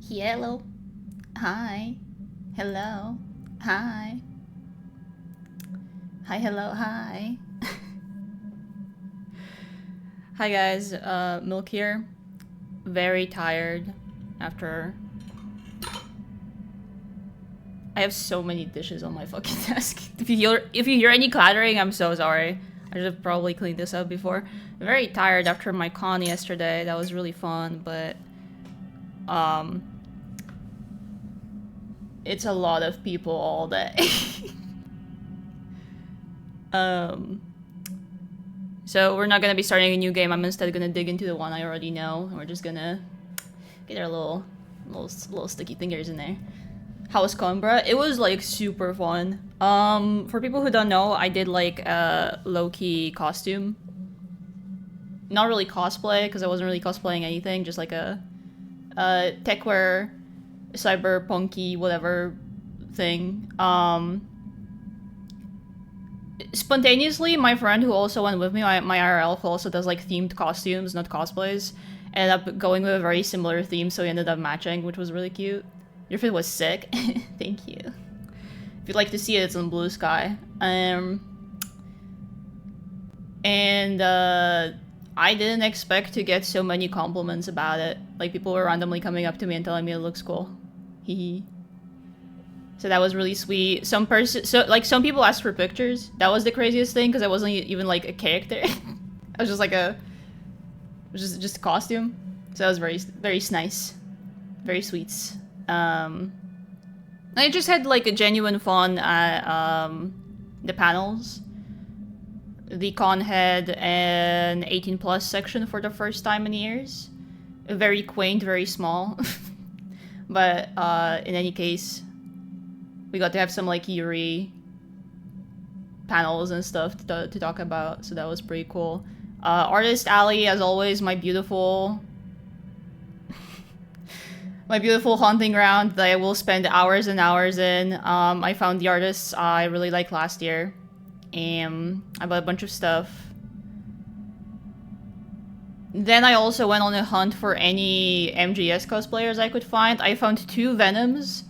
Hello. Hi. Hello. Hi. Hi, hello, hi. Hi guys, Milk here. Very tired after... I have so many dishes on my fucking desk. If you hear any clattering, I'm so sorry. I should have probably cleaned this up before. I'm very tired after my con yesterday. That was really fun, but... It's a lot of people all day. So we're not gonna be starting a new game. I'm instead gonna dig into the one I already know, and we're just gonna get our little sticky fingers in there. How was Coimbra? It was like super fun. For people who don't know, I did like a low-key costume. Not really cosplay, because I wasn't really cosplaying anything, just like a techwear, cyberpunky, whatever thing. Spontaneously, my friend who also went with me, my IRL, who also does like themed costumes, not cosplays, ended up going with a very similar theme, so we ended up matching, which was really cute. Your fit was sick. Thank you. If you'd like to see it, it's on Blue Sky. I didn't expect to get so many compliments about it. Like, people were randomly coming up to me and telling me it looks cool. Hee. So that was really sweet. Some people asked for pictures. That was the craziest thing, because I wasn't even like a character. I was just like just a costume. So that was very, very nice. Very sweet. I just had like a genuine fun at the panels. The con had an 18+ section for the first time in years. Very quaint, very small. But in any case, we got to have some like Yuri panels and stuff to talk about, so that was pretty cool. Artist Alley, as always, my beautiful haunting ground that I will spend hours and hours in. I found the artists I really liked last year. I bought a bunch of stuff. Then I also went on a hunt for any MGS cosplayers I could find. I found 2 Venoms.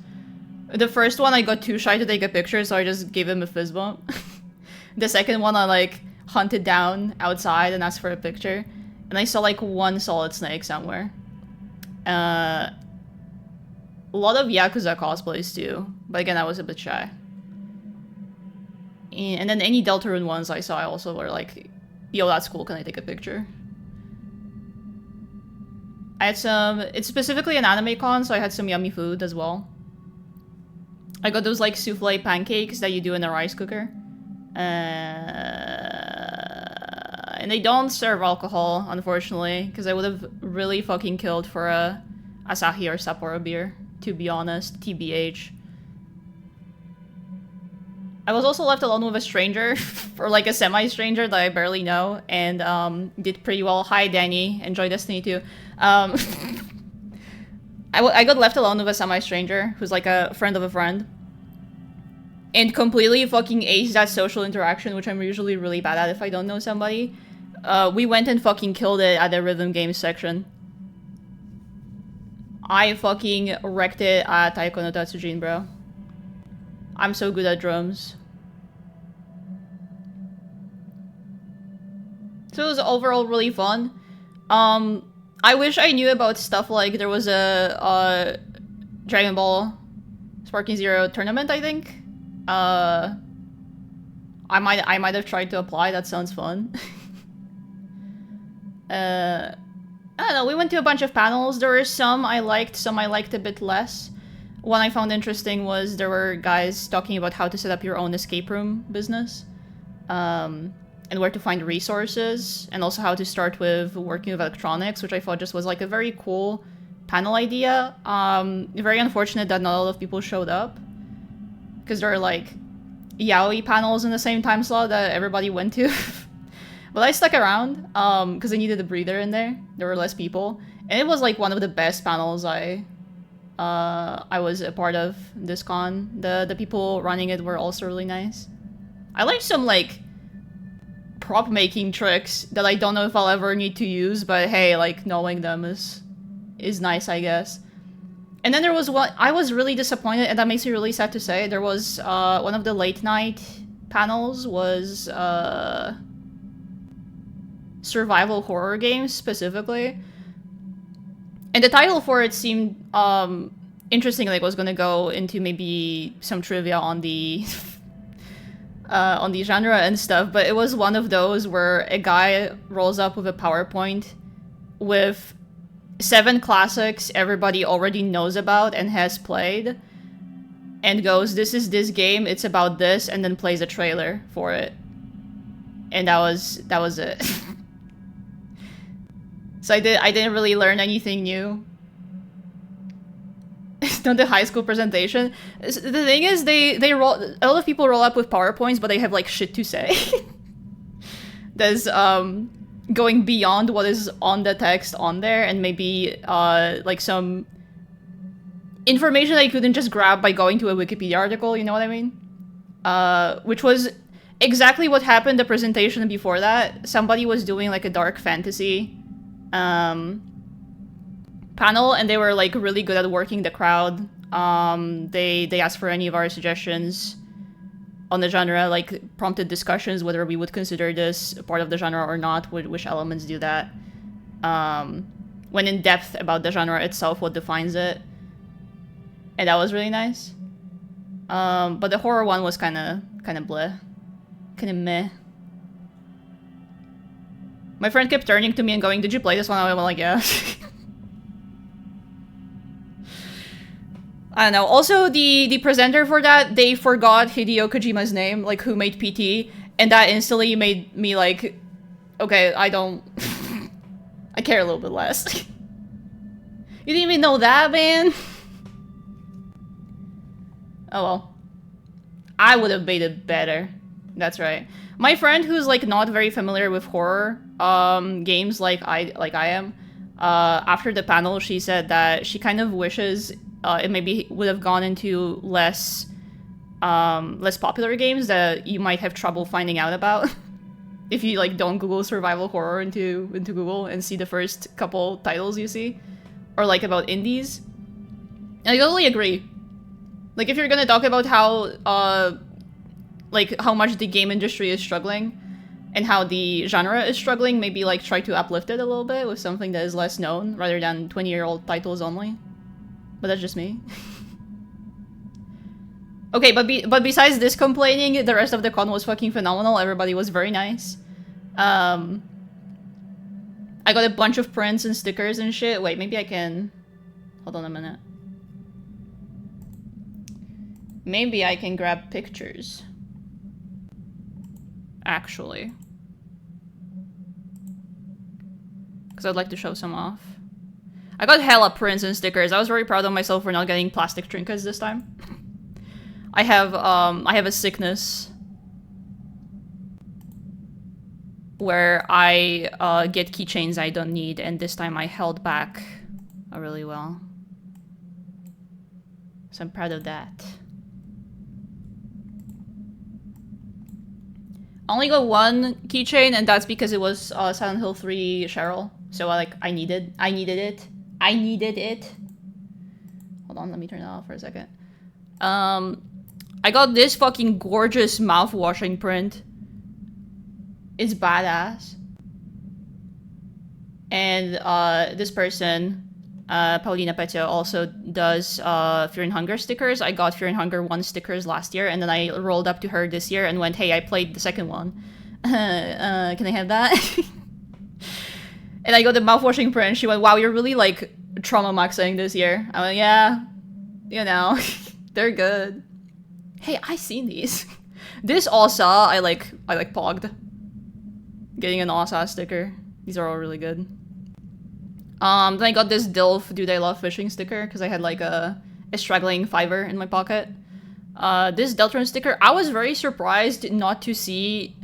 The first one I got too shy to take a picture, so I just gave him a fist bump. The second one I like hunted down outside and asked for a picture. And I saw like 1 Solid Snake somewhere. A lot of Yakuza cosplays too, but again I was a bit shy. And then any Deltarune ones I saw I also were like, yo, that's cool, can I take a picture? I had some, it's specifically an anime con, so I had some yummy food as well. I got those like souffle pancakes that you do in a rice cooker. And they don't serve alcohol, unfortunately, because I would have really fucking killed for a Asahi or Sapporo beer, to be honest, TBH. I was also left alone with a stranger, or like a semi-stranger that I barely know, and did pretty well. Hi, Danny. Enjoy Destiny 2. I got left alone with a semi-stranger who's like a friend of a friend. And completely fucking aced that social interaction, which I'm usually really bad at if I don't know somebody. We went and fucking killed it at the rhythm games section. I fucking wrecked it at Taiko no Tatsujin, bro. I'm so good at drums. So it was overall really fun. I wish I knew about stuff like there was a Dragon Ball Sparking Zero tournament, I think. I might have tried to apply, that sounds fun. I don't know, we went to a bunch of panels. There were some I liked a bit less. One I found interesting was there were guys talking about how to set up your own escape room business. And where to find resources, and also how to start with working with electronics, which I thought just was like a very cool panel idea. Very unfortunate that not a lot of people showed up, because there are like yaoi panels in the same time slot that everybody went to. But I stuck around, because I needed a breather in there. There were less people, and it was like one of the best panels I was a part of this con. The people running it were also really nice. I liked some like prop making tricks that I don't know if I'll ever need to use, but hey, like knowing them is nice, I guess. And then there was one, I was really disappointed, and that makes me really sad to say. There was one of the late night panels was survival horror games specifically. And the title for it seemed interesting, like it was gonna go into maybe some trivia on the genre and stuff, but it was one of those where a guy rolls up with a PowerPoint with 7 classics everybody already knows about and has played, and goes, "This is this game, it's about this," and then plays a trailer for it. And that was it. So I didn't really learn anything new. On the high school presentation. The thing is, they roll, a lot of people roll up with PowerPoints, but they have like shit to say. There's going beyond what is on the text on there, and maybe like some information that you couldn't just grab by going to a Wikipedia article, you know what I mean? Which was exactly what happened the presentation before that. Somebody was doing like a dark fantasy panel, and they were like really good at working the crowd. They asked for any of our suggestions on the genre, like prompted discussions whether we would consider this part of the genre or not, which elements do that. Went in depth about the genre itself, what defines it, and that was really nice. But the horror one was kind of bleh, kind of meh. My friend kept turning to me and going, "Did you play this one?" I was like, "Yeah." I don't know. Also, the presenter for that, they forgot Hideo Kojima's name, like who made PT, and that instantly made me like, okay, I don't... I care a little bit less. You didn't even know that, man? Oh well. I would have made it better. That's right. My friend who's like not very familiar with horror games like I am, after the panel she said that she kind of wishes it maybe would have gone into less popular games that you might have trouble finding out about if you like don't Google survival horror into Google and see the first couple titles you see, or like about indies. And I totally agree. Like if you're gonna talk about how like how much the game industry is struggling and how the genre is struggling, maybe like try to uplift it a little bit with something that is less known rather than 20-year-old titles only. But that's just me. Okay, but besides this complaining, the rest of the con was fucking phenomenal. Everybody was very nice. I got a bunch of prints and stickers and shit. Wait, maybe I can... Hold on a minute. Maybe I can grab pictures. Actually. Because I'd like to show some off. I got hella prints and stickers. I was very proud of myself for not getting plastic trinkets this time. I have a sickness where I get keychains I don't need, and this time I held back really well. So I'm proud of that. I only got one keychain, and that's because it was Silent Hill 3 Cheryl. So I needed it. I needed it. Hold on, let me turn it off for a second. I got this fucking gorgeous mouth-washing print. It's badass. And this person, Paulina Petio, also does Fear and Hunger stickers. I got Fear and Hunger 1 stickers last year, and then I rolled up to her this year and went, "Hey, I played the second one. Can I have that?" And I got the mouth-washing print, and she went, "Wow, you're really, like, trauma-maxing this year." I went, "Yeah, you know, they're good." Hey, I seen these. This Osa, I like pogged. Getting an Osa sticker. These are all really good. Then I got this DILF Do They Love Fishing sticker, because I had, like, a struggling fiver in my pocket. This Deltarune sticker, I was very surprised not to see,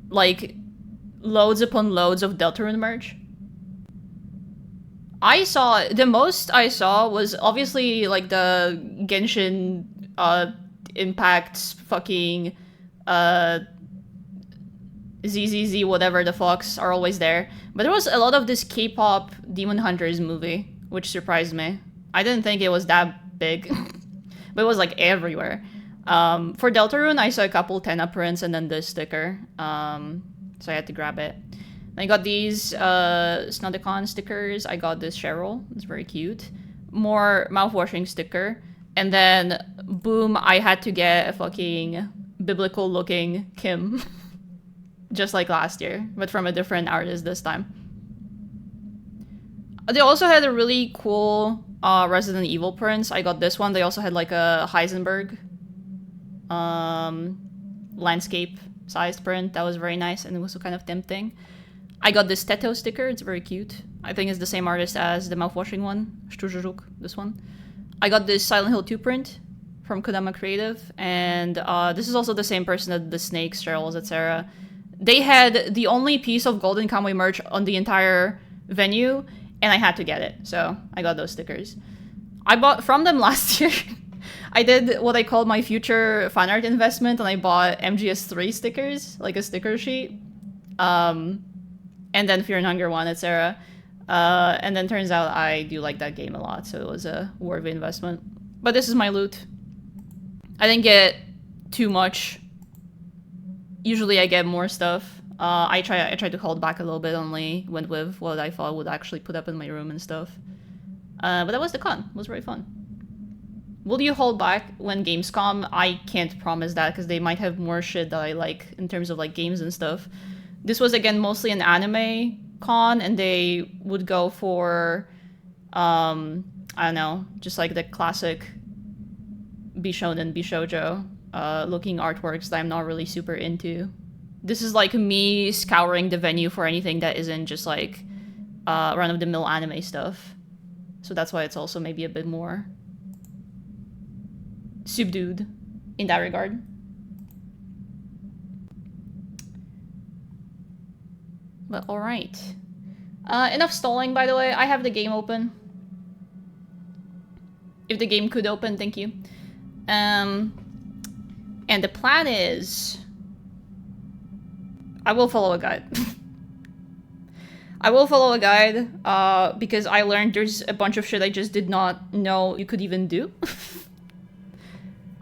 like, loads upon loads of Deltarune merch. The most I saw was obviously like the Genshin Impact fucking ZZZ whatever the fucks are always there. But there was a lot of this K-pop Demon Hunters movie which surprised me. I didn't think it was that big, but it was like everywhere. For Deltarune, I saw a couple 10-up prints and then this sticker, so I had to grab it. I got these Snodicon stickers. I got this Cheryl. It's very cute. More mouthwashing sticker. And then, boom, I had to get a fucking biblical-looking Kim. Just like last year, but from a different artist this time. They also had a really cool Resident Evil prints. I got this one. They also had like a Heisenberg landscape-sized print. That was very nice, and it was kind of tempting. I got this Teto sticker. It's very cute. I think it's the same artist as the mouthwashing one. Strujeruk, this one. I got this Silent Hill 2 print from Kodama Creative. And this is also the same person that the snakes, Cheryls, etc. They had the only piece of Golden Kamuy merch on the entire venue, and I had to get it. So I got those stickers. I bought from them last year. I did what I called my future fan art investment, and I bought MGS3 stickers, like a sticker sheet. And then Fear and Hunger 1, etc. And then turns out I do like that game a lot, so it was a worthy investment. But this is my loot. I didn't get too much. Usually I get more stuff. I try to hold back a little bit, only went with what I thought would actually put up in my room and stuff. But that was the con. It was very fun. Will you hold back when Gamescom? I can't promise that, because they might have more shit that I like in terms of like games and stuff. This was, again, mostly an anime con, and they would go for, I don't know, just like the classic Bishonen, Bishoujo looking artworks that I'm not really super into. This is like me scouring the venue for anything that isn't just like run-of-the-mill anime stuff. So that's why it's also maybe a bit more subdued in that regard. But alright. Enough stalling, by the way. I have the game open. If the game could open, thank you. And the plan is... I will follow a guide. I will follow a guide, because I learned there's a bunch of shit I just did not know you could even do.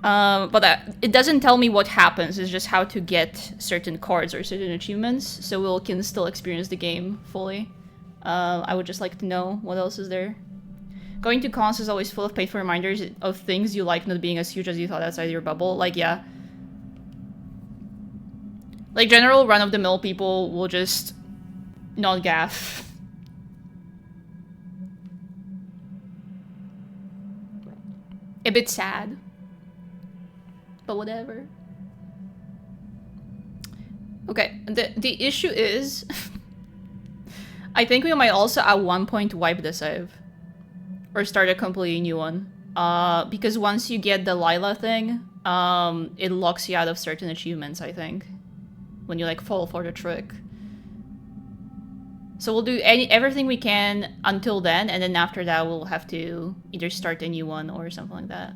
But it doesn't tell me what happens, it's just how to get certain cards or certain achievements, so we can still experience the game fully. I would just like to know what else is there. Going to cons is always full of painful reminders of things you like not being as huge as you thought outside your bubble. Like, yeah. Like, general run-of-the-mill people will just not gaff. A bit sad. But whatever. Okay, the issue is... I think we might also at one point wipe the save. Or start a completely new one. Because once you get the LILA thing, it locks you out of certain achievements, I think. When you like fall for the trick. So we'll do everything we can until then, and then after that we'll have to either start a new one or something like that.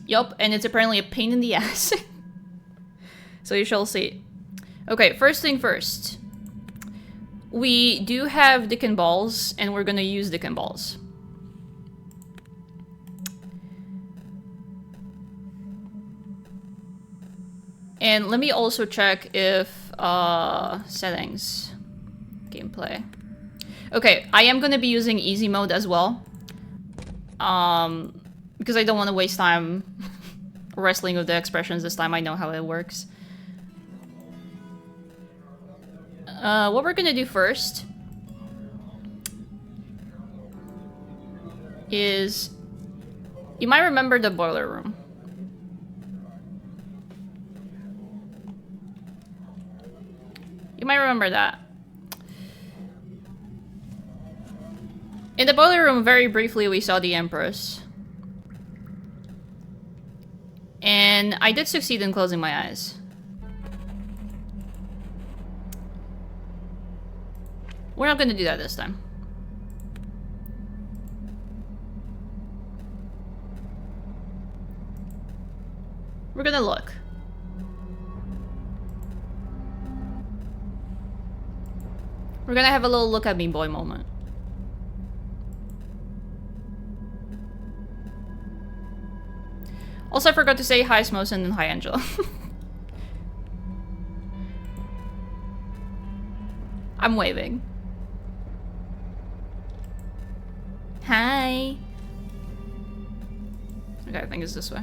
Yup, and it's apparently a pain in the ass. So you shall see. Okay, first thing first. We do have Dick and Balls, and we're gonna use Dick and Balls. And let me also check if, settings, gameplay. Okay, I am gonna be using easy mode as well. Because I don't want to waste time wrestling with the expressions this time. I know how it works. What we're gonna do first is... You might remember the boiler room. You might remember that. In the boiler room, very briefly, we saw the Empress. And I did succeed in closing my eyes. We're not gonna do that this time. We're gonna look. We're gonna have a little look at me boy moment. Also, I forgot to say hi, Smosin, and hi, Angela. I'm waving. Hi. Okay, I think it's this way.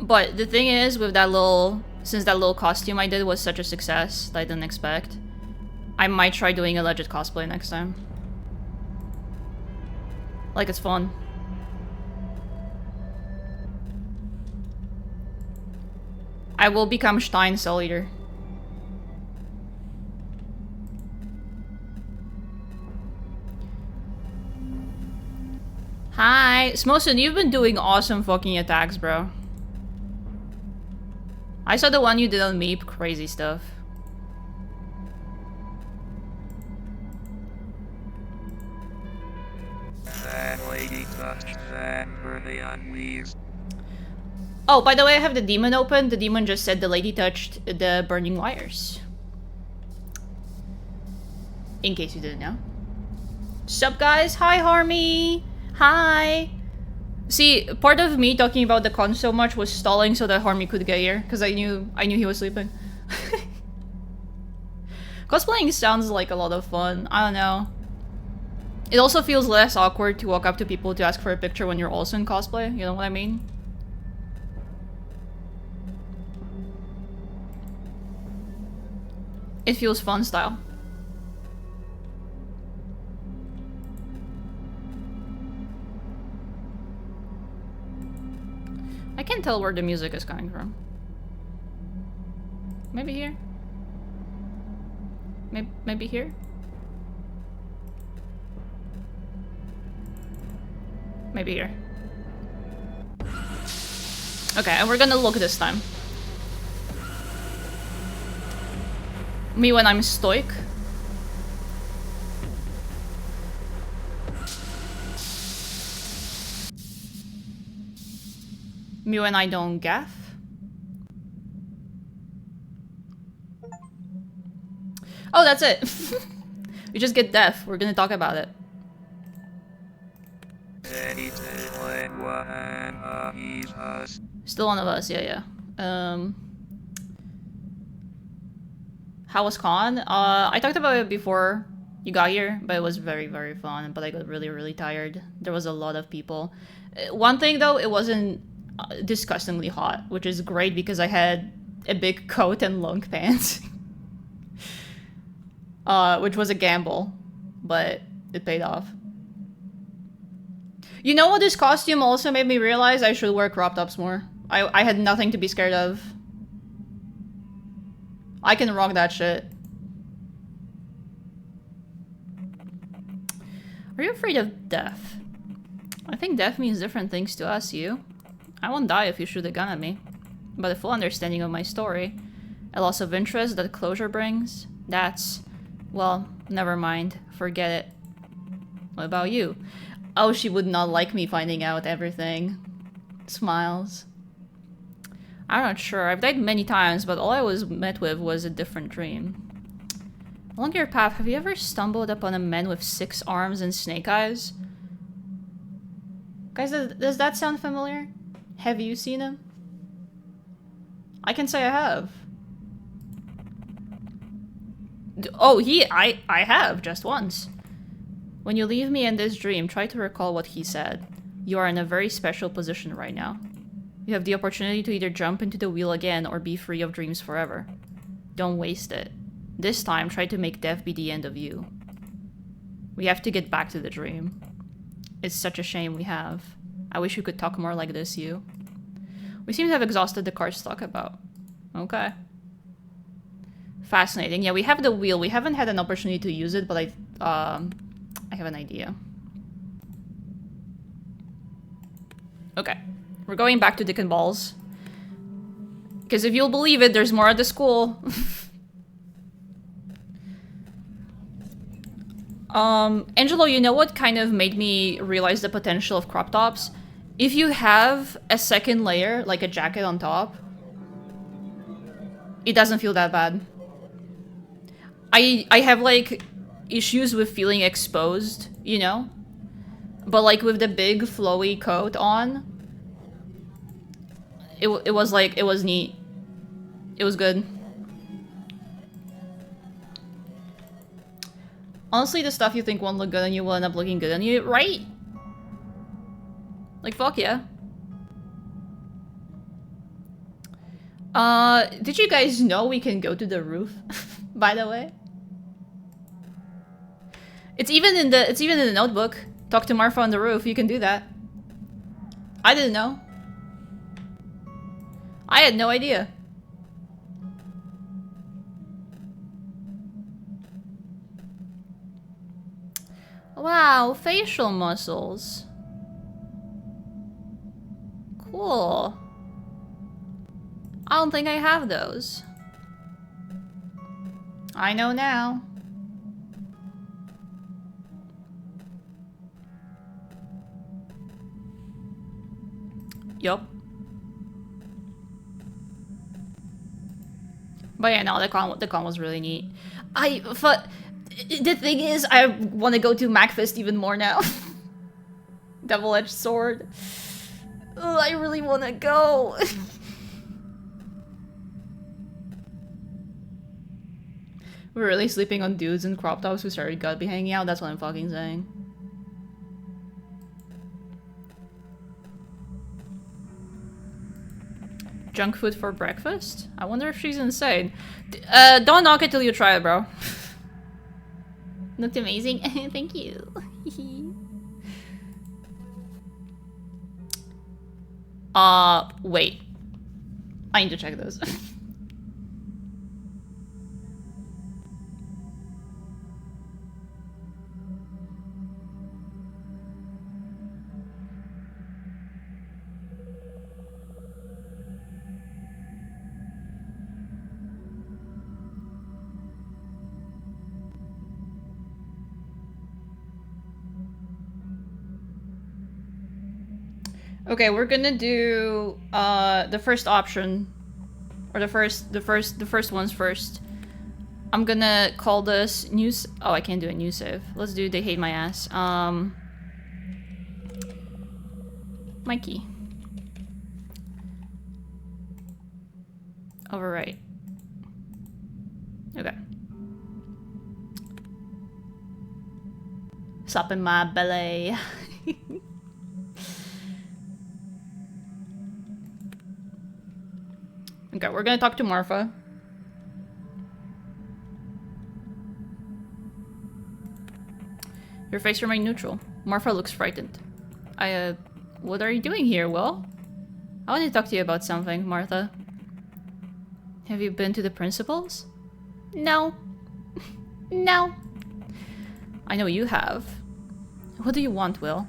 But the thing is, with that little... Since that little costume I did was such a success that I didn't expect, I might try doing a legit cosplay next time. Like, it's fun. I will become Stein Cell Eater. Hi! Smosin, you've been doing awesome fucking attacks, bro. I saw the one you did on Meep. Crazy stuff. That lady touched that for the unleashed. Oh, by the way, I have the demon open. The demon just said the lady touched the burning wires. In case you didn't know. Sup, guys? Hi, Harmy! Hi! See, part of me talking about the con so much was stalling so that Harmy could get here, because I knew he was sleeping. Cosplaying sounds like a lot of fun. I don't know. It also feels less awkward to walk up to people to ask for a picture when you're also in cosplay, you know what I mean? It feels fun style. I can't tell where the music is coming from. Maybe here? Maybe here? Maybe here. Okay, and we're gonna look this time. Me when I'm stoic. Me when I don't gaff. Oh, that's it. We just get deaf. We're gonna talk about it. Still one of us, yeah. How was con? I talked about it before you got here, but it was very, very fun. But I got really, really tired. There was a lot of people. One thing though, it wasn't disgustingly hot, which is great because I had a big coat and long pants. Which was a gamble, but it paid off. You know what, this costume also made me realize I should wear crop tops more. I had nothing to be scared of. I can rock that shit. Are you afraid of death? I think death means different things to us, you. I won't die if you shoot a gun at me. But a full understanding of my story, a loss of interest that closure brings, that's... well, never mind. Forget it. What about you? Oh, she would not like me finding out everything. Smiles. I'm not sure. I've died many times, but all I was met with was a different dream. Along your path, have you ever stumbled upon a man with 6 arms and snake eyes? Guys, does that sound familiar? Have you seen him? I can say I have. Oh, I have, just once. When you leave me in this dream, try to recall what he said. You are in a very special position right now. You have the opportunity to either jump into the wheel again or be free of dreams forever. Don't waste it. This time, try to make death be the end of you. We have to get back to the dream. It's such a shame we have. I wish we could talk more like this, you. We seem to have exhausted the cards to talk about. Okay. Fascinating. Yeah, we have the wheel. We haven't had an opportunity to use it, but I have an idea. Okay. We're going back to Dick and Balls. Because if you'll believe it, there's more at the school. Angelo, you know what kind of made me realize the potential of crop tops? If you have a second layer, like a jacket on top, it doesn't feel that bad. I have like issues with feeling exposed, you know? But like with the big flowy coat on, it was like, it was neat. It was good. Honestly, the stuff you think won't look good on you will end up looking good on you, right? Like, fuck yeah. Did you guys know we can go to the roof? By the way? It's even in the notebook. Talk to Marfa on the roof, you can do that. I didn't know. I had no idea. Wow, facial muscles. Cool. I don't think I have those. I know now. Yup. But yeah, no, the con was really neat. The thing is, I want to go to MacFest even more now. Double-edged sword. Ugh, I really want to go. We're really sleeping on dudes in crop tops who started gotta be hanging out. That's what I'm fucking saying. Junk food for breakfast? I wonder if she's insane. Don't knock it till you try it, bro. Looked amazing. Thank you. Wait. I need to check those. Okay, we're gonna do the first option, or the first ones first. I'm gonna call this news. Oh, I can't do a new save. Let's do they hate my ass. Mikey. Overwrite. Okay. Sup in my belly. Okay, we're gonna talk to Marfa. Your face remained neutral. Marfa looks frightened. What are you doing here, Will? I want to talk to you about something, Martha. Have you been to the principal's? No. No. I know you have. What do you want, Will?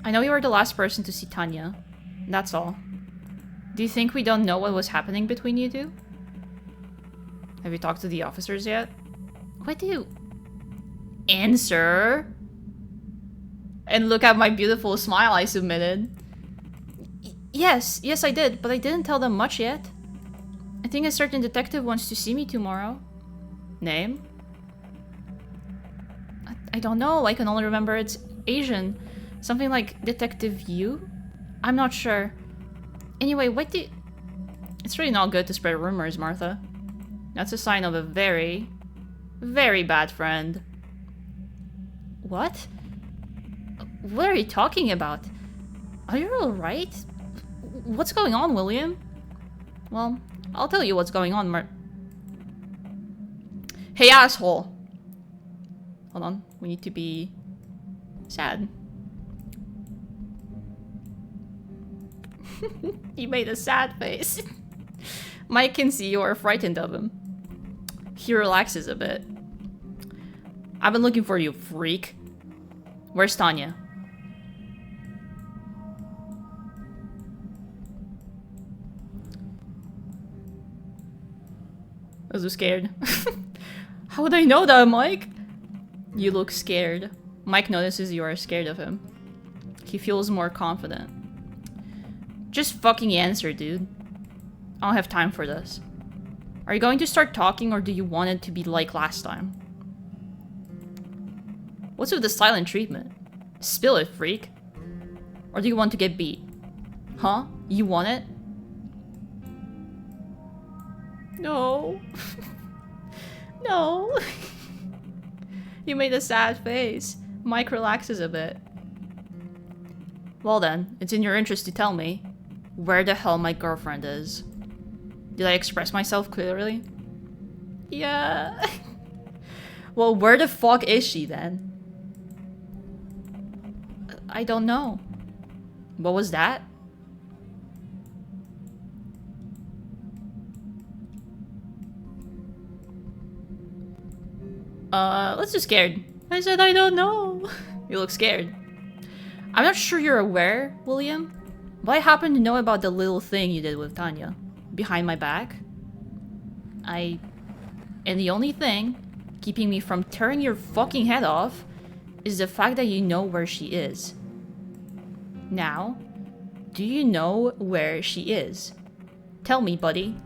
I know you were the last person to see Tanya. That's all. Do you think we don't know what was happening between you two? Have you talked to the officers yet? Why do you answer? And look at my beautiful smile I submitted. Yes, I did, but I didn't tell them much yet. I think a certain detective wants to see me tomorrow. Name? I don't know, I can only remember it's Asian. Something like Detective Yu? I'm not sure. Anyway, what do you... It's really not good to spread rumors, Martha. That's a sign of a very, very bad friend. What? What are you talking about? Are you alright? What's going on, William? Well, I'll tell you what's going on, Hey, asshole! Hold on, we need to be sad. You made a sad face. Mike can see you are frightened of him. He relaxes a bit. I've been looking for you, freak. Where's Tanya? I was scared. How would I know that, Mike? You look scared. Mike notices you are scared of him. He feels more confident. Just fucking answer, dude. I don't have time for this. Are you going to start talking or do you want it to be like last time? What's with the silent treatment? Spill it, freak. Or do you want to get beat? Huh? You want it? No. No. You made a sad face. Mike relaxes a bit. Well then, it's in your interest to tell me where the hell my girlfriend is. Did I express myself clearly? Yeah. Well, where the fuck is she then? I don't know. What was that? Let's just scared. I said I don't know. You look scared. I'm not sure you're aware, William, but I happen to know about the little thing you did with Tanya. Behind my back. And the only thing keeping me from tearing your fucking head off is the fact that you know where she is. Now, do you know where she is? Tell me, buddy.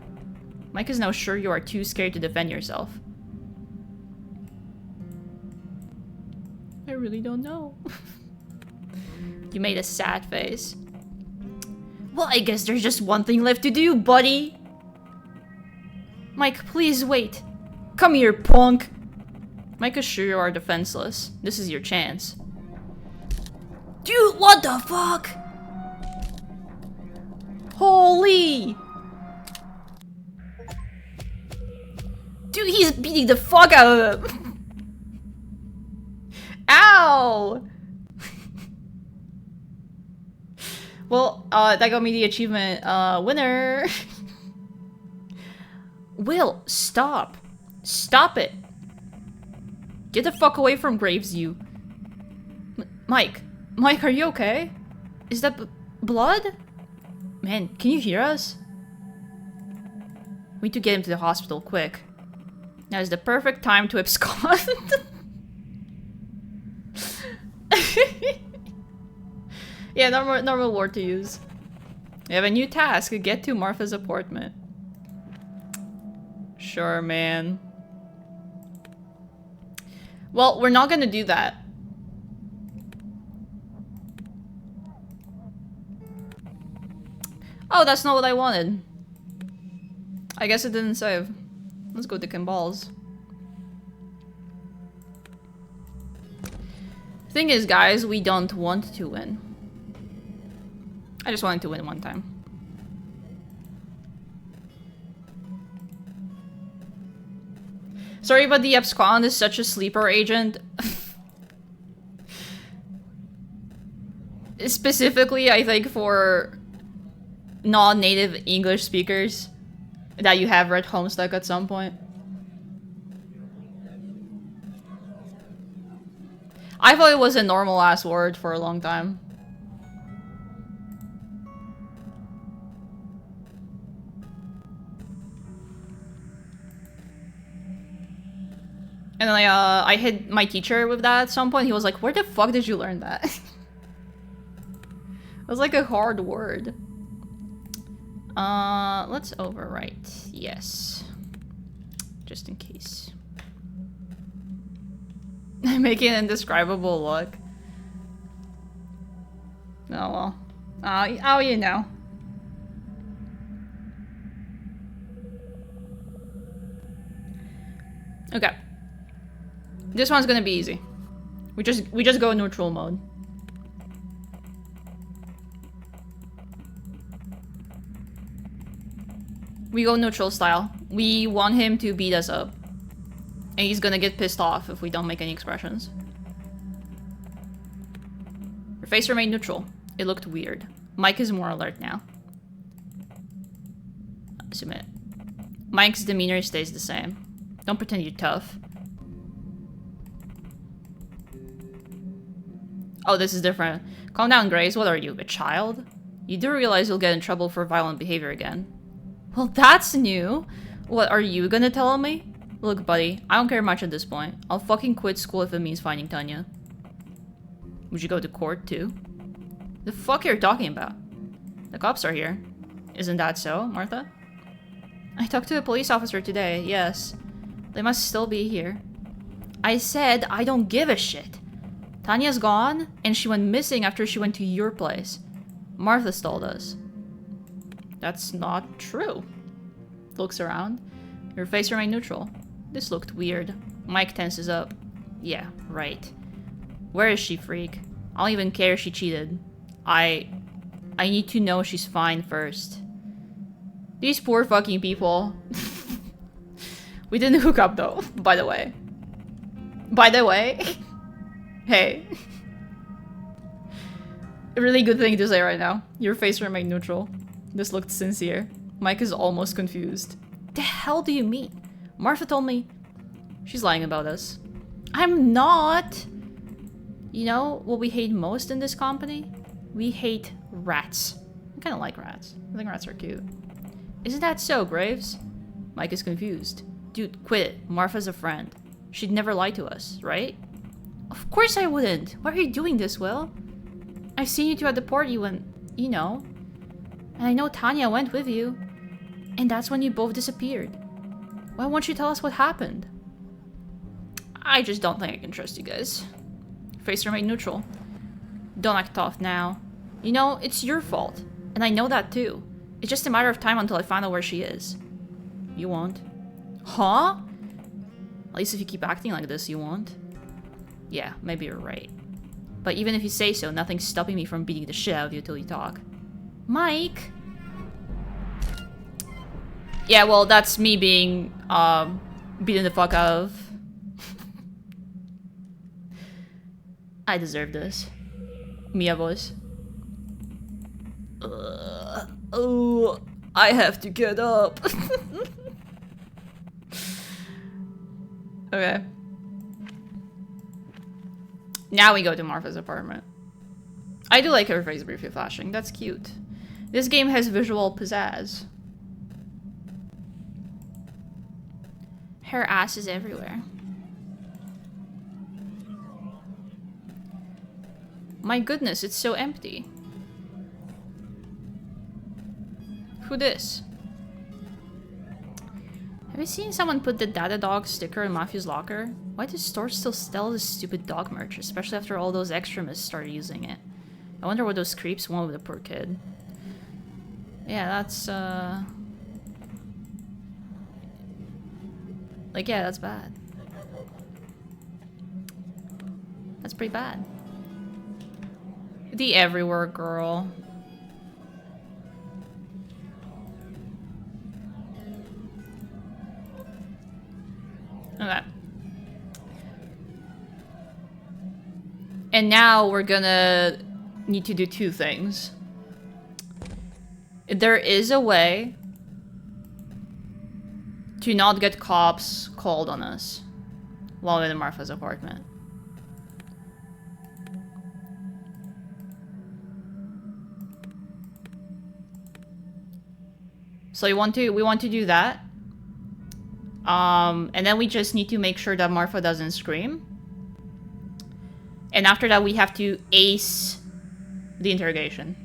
Mike is now sure you are too scared to defend yourself. I really don't know. You made a sad face. Well, I guess there's just one thing left to do, buddy. Mike, please wait. Come here, punk. Mike is sure you are defenseless. This is your chance. Dude, what the fuck? Holy! Dude, he's beating the fuck out of him. Ow! Well, that got me the achievement, winner! Will, stop! Stop it! Get the fuck away from Graves, you... Mike! Mike, are you okay? Is that blood? Man, can you hear us? We need to get him to the hospital, quick. Now is the perfect time to abscond. Yeah, normal word to use. We have a new task. Get to Martha's apartment. Sure, man. Well, we're not gonna do that. Oh, that's not what I wanted. I guess it didn't save. Let's go to Kimballs. Thing is, guys, we don't want to win. I just wanted to win one time. Sorry, but the abscond is such a sleeper agent. Specifically, I think for non-native English speakers that you have read Homestuck at some point. I thought it was a normal ass word for a long time. And then I hit my teacher with that at some point. He was like, where the fuck did you learn that? It was like a hard word. Let's overwrite. Yes. Just in case. Making an indescribable look. Oh well. Oh, you know. Okay. This one's gonna be easy. We just go neutral mode. We go neutral style. We want him to beat us up. And he's gonna get pissed off if we don't make any expressions. Your face remained neutral. It looked weird. Mike is more alert now. Submit. Mike's demeanor stays the same. Don't pretend you're tough. Oh, this is different. Calm down, Grace. What are you, a child? You do realize you'll get in trouble for violent behavior again. Well, that's new. What, are you gonna tell me? Look, buddy, I don't care much at this point. I'll fucking quit school if it means finding Tanya. Would you go to court, too? The fuck are you talking about? The cops are here. Isn't that so, Martha? I talked to a police officer today, yes. They must still be here. I said I don't give a shit. Tanya's gone, and she went missing after she went to your place. Martha told us. That's not true. Looks around. Your face remained neutral. This looked weird. Mike tenses up. Yeah, right. Where is she, freak? I don't even care if she cheated. I need to know she's fine first. These poor fucking people. We didn't hook up though, by the way. By the way. Hey. A really good thing to say right now. Your face remained neutral. This looked sincere. Mike is almost confused. The hell do you mean? Martha told me... She's lying about us. I'm not! You know what we hate most in this company? We hate rats. I kinda like rats. I think rats are cute. Isn't that so, Graves? Mike is confused. Dude, quit it. Martha's a friend. She'd never lie to us, right? Of course I wouldn't. Why are you doing this, Will? I've seen you two at the party when... you know. And I know Tanya went with you. And that's when you both disappeared. Why won't you tell us what happened? I just don't think I can trust you guys. Face remained neutral. Don't act tough now. You know, it's your fault. And I know that too. It's just a matter of time until I find out where she is. You won't. Huh? At least if you keep acting like this, you won't. Yeah, maybe you're right. But even if you say so, nothing's stopping me from beating the shit out of you till you talk. Mike! Yeah, well, that's me being, beaten the fuck out of. I deserve this. Mia voice. Oh, I have to get up. Okay. Now we go to Martha's apartment. I do like her face briefly flashing. That's cute. This game has visual pizzazz. Her ass is everywhere. My goodness, it's so empty. Who this? Have you seen someone put the Dada Dog sticker in Matthew's locker? Why does store still sell this stupid dog merch, especially after all those extremists started using it? I wonder what those creeps want with the poor kid. Yeah, that's, like, yeah, that's bad. That's pretty bad. The everywhere girl. Okay. And now we're gonna need to do two things. There is a way to not get cops called on us while in Martha's apartment. So we want to do that. And then we just need to make sure that Martha doesn't scream. And after that, we have to ace the interrogation.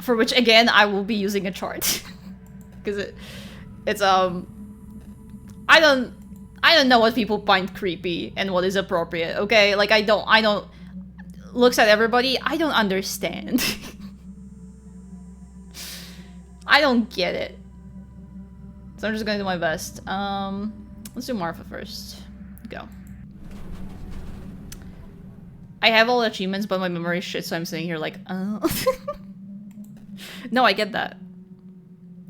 For which, again, I will be using a chart. Because it's I don't know what people find creepy and what is appropriate, okay? Like, I don't... Looks at everybody, I don't understand. I don't get it. So I'm just gonna do my best. Let's do Martha first. Go. I have all the achievements, but my memory is shit, so I'm sitting here like, No, I get that.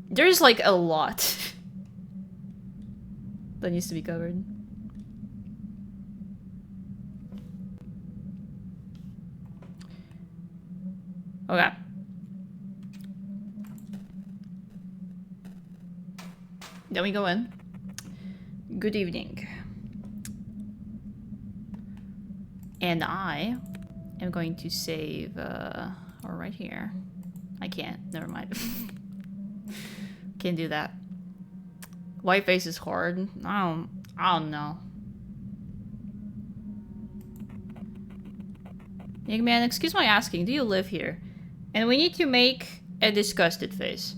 There's like a lot that needs to be covered. Okay. Then we go in. Good evening. And I am going to save, right here. I can't, never mind. Can't do that. White face is hard. I don't know. Young man, excuse my asking, do you live here? And we need to make a disgusted face.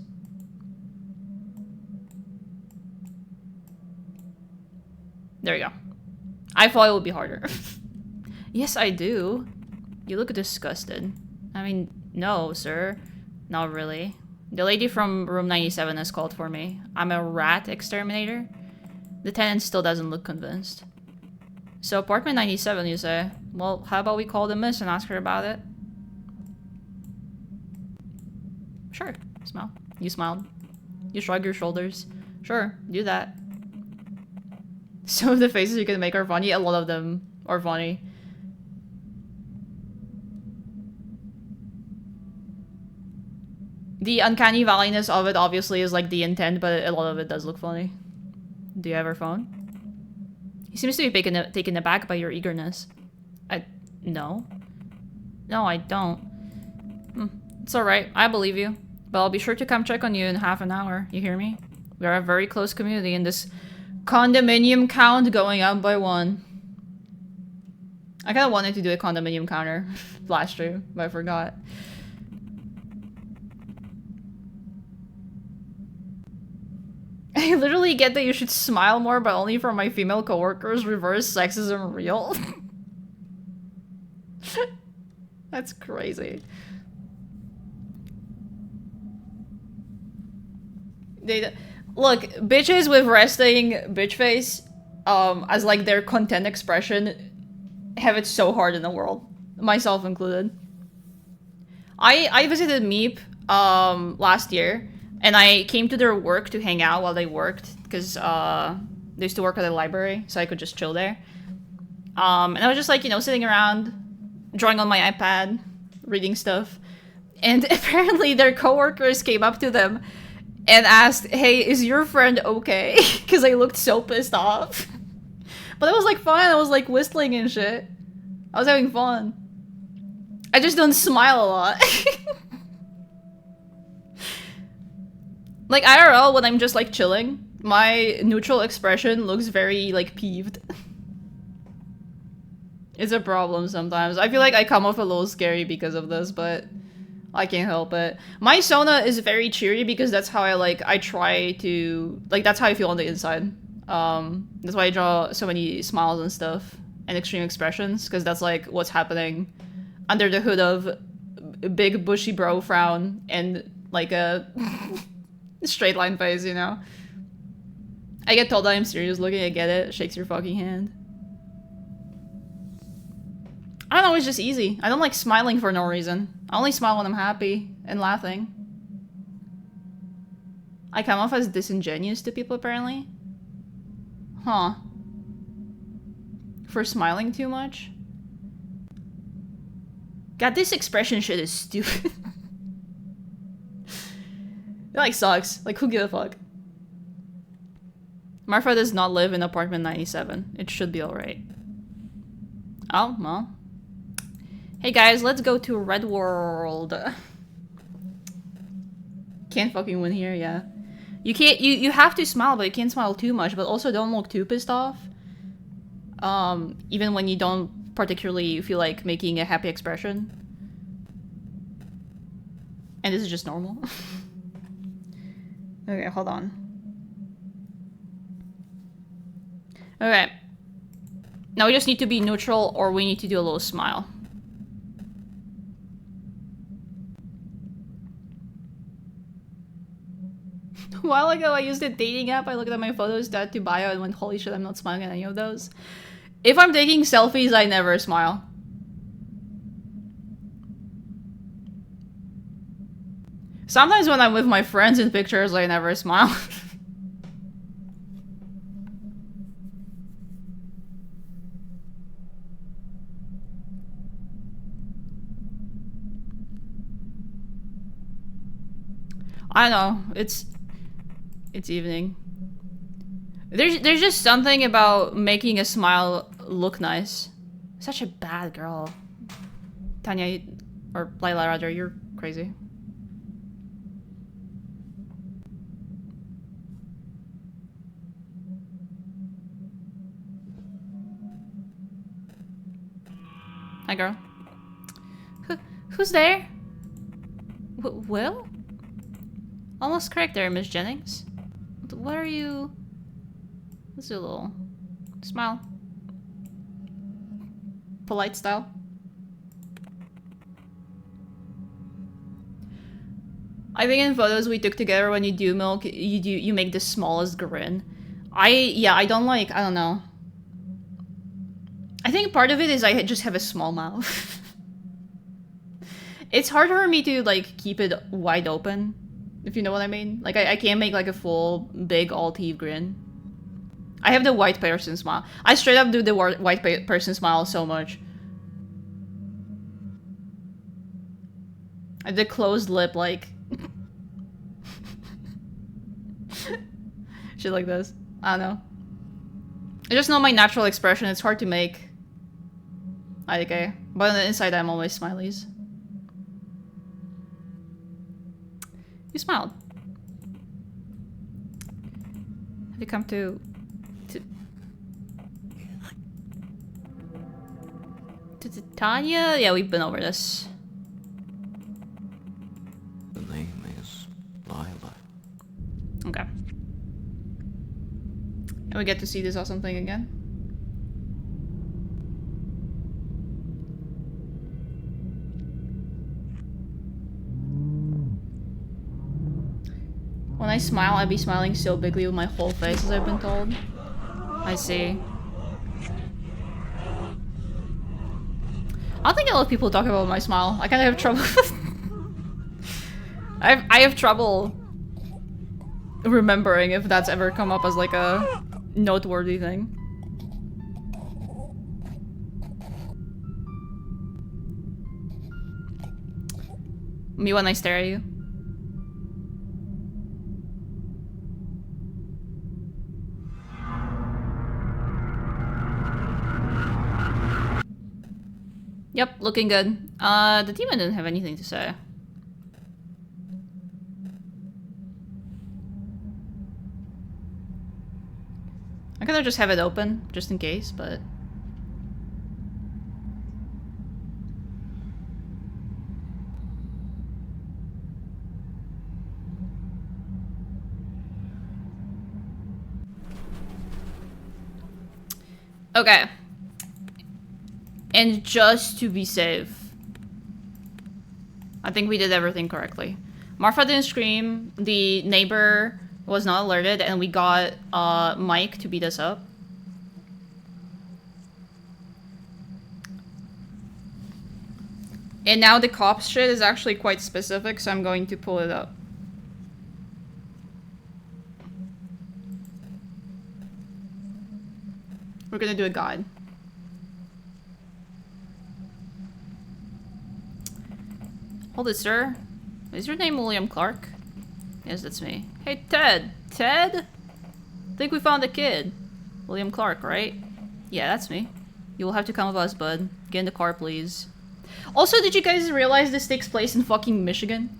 There you go. I thought it would be harder. Yes, I do. You look disgusted. I mean, no, sir. Not really. The lady from room 97 has called for me. I'm a rat exterminator. The tenant still doesn't look convinced. So apartment 97, you say? Well, how about we call the miss and ask her about it? Sure. Smile. You smiled. You shrug your shoulders. Sure, do that. Some of the faces you can make are funny. A lot of them are funny. The uncanny valleyness of it obviously is like the intent, but a lot of it does look funny. Do you have her phone? He seems to be taken aback by your eagerness. No. No, I don't. It's alright, I believe you. But I'll be sure to come check on you in half an hour, you hear me? We are a very close community and this condominium count going up by 1. I kinda wanted to do a condominium counter last stream, but I forgot. I literally get that you should smile more, but only for my female coworkers. Reverse sexism real. That's crazy. Look, bitches with resting bitch face, as like their content expression, have it so hard in the world, myself included. I visited Meep last year. And I came to their work to hang out while they worked, because they used to work at a library, so I could just chill there. And I was just like, you know, sitting around, drawing on my iPad, reading stuff. And apparently their coworkers came up to them and asked, hey, is your friend okay? Because I looked so pissed off. But it was like fine, I was like whistling and shit. I was having fun. I just don't smile a lot. Like, IRL, when I'm just, like, chilling, my neutral expression looks very, like, peeved. It's a problem sometimes. I feel like I come off a little scary because of this, but I can't help it. My Sona is very cheery because that's how I try to... Like, that's how I feel on the inside. That's why I draw so many smiles and stuff and extreme expressions, because that's, like, what's happening under the hood of a big bushy brow frown and, like, a... straight line face, you know? I get told that I'm serious looking, I get it. Shakes your fucking hand. I don't know, it's just easy. I don't like smiling for no reason. I only smile when I'm happy and laughing. I come off as disingenuous to people, apparently. Huh. For smiling too much? God, this expression shit is stupid. It, like, sucks. Like, who gives a fuck? Marfa does not live in apartment 97. It should be alright. Oh, well. Hey guys, let's go to Red World. Can't fucking win here, yeah. You can't- you have to smile, but you can't smile too much, but also don't look too pissed off. Even when you don't particularly feel like making a happy expression. And this is just normal. Okay, hold on. Okay. Now we just need to be neutral, or we need to do a little smile. A while ago I used a dating app, I looked at my photos, to bio, and went, holy shit, I'm not smiling at any of those. If I'm taking selfies, I never smile. Sometimes when I'm with my friends in pictures, I never smile. I know, it's evening. There's just something about making a smile look nice. Such a bad girl. Tanya, or LILA rather, you're crazy. Hi, girl. Who's there? Will? Almost correct there, Miss Jennings. What are you... What's your little... Smile. Polite style. I think in photos we took together when you do milk, you make the smallest grin. I don't know. I think part of it is I just have a small mouth. It's hard for me to like keep it wide open, if you know what I mean. Like I can't make like a full big all teeth grin. I have the white person smile. I straight up do the white person smile so much. The closed lip, like shit like this. I don't know. I just know my natural expression. It's hard to make. Okay, but on the inside, I'm always smileys. You smiled. Have you come to Titania? Yeah, we've been over this. The name is Lila. Okay. And we get to see this awesome thing again. When I smile, I be smiling so bigly with my whole face, as I've been told. I see. I don't think a lot of people talk about my smile. I kind of have trouble. I have trouble remembering if that's ever come up as like a noteworthy thing. Me when I stare at you. Yep, looking good. The demon didn't have anything to say. I could just have it open, just in case, but... Okay. And just to be safe, I think we did everything correctly. Marfa didn't scream, the neighbor was not alerted, and we got Mike to beat us up. And now the cops shit is actually quite specific, so I'm going to pull it up. We're gonna do a guide. Hold it, sir. Is your name William Clark? Yes, that's me. Hey, Ted! Ted? Think we found a kid. William Clark, right? Yeah, that's me. You will have to come with us, bud. Get in the car, please. Also, did you guys realize this takes place in fucking Michigan?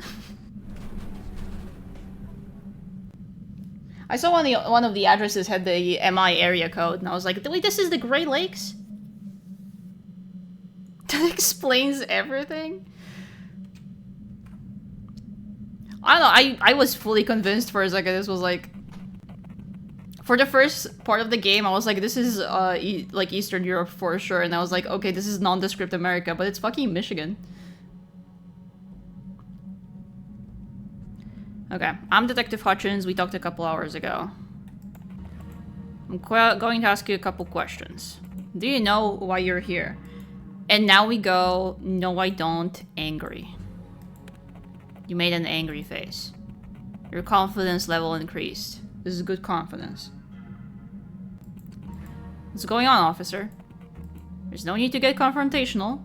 I saw one of the addresses had the MI area code, and I was like, wait, this is the Great Lakes? That explains everything? I don't know, I was fully convinced for a second this was like... For the first part of the game, I was like, this is like Eastern Europe for sure, and I was like, okay, this is nondescript America, but it's fucking Michigan. Okay, I'm Detective Hutchins, we talked a couple hours ago. I'm going to ask you a couple questions. Do you know why you're here? And now we go, no I don't, angry. You made an angry face. Your confidence level increased. This is good confidence. What's going on, officer? There's no need to get confrontational.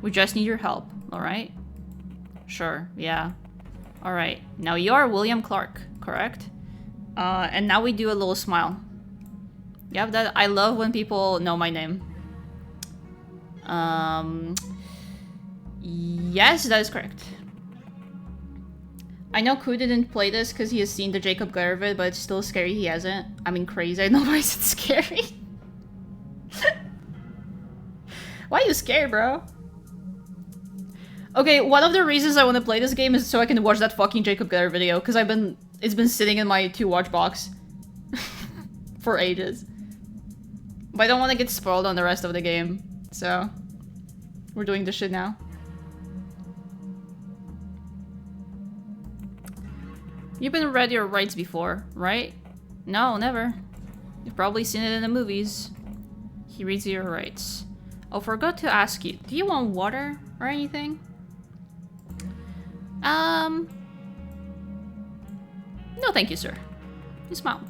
We just need your help, alright? Sure, yeah. Alright, now you are William Clark, correct? And now we do a little smile. Yeah, that I love when people know my name. Yes, that is correct. I know Ku didn't play this because he has seen the Jacob Glare vid, but it's still scary he hasn't. I mean, crazy. I know why is it scary? Why are you scared, bro? Okay, one of the reasons I want to play this game is so I can watch that fucking Jacob Glare video, because it's been sitting in my to-watch box for ages. But I don't want to get spoiled on the rest of the game. So, we're doing this shit now. You've been read your rights before, right? No, never. You've probably seen it in the movies. He reads your rights. Oh, forgot to ask you. Do you want water or anything? No, thank you, sir. You smile.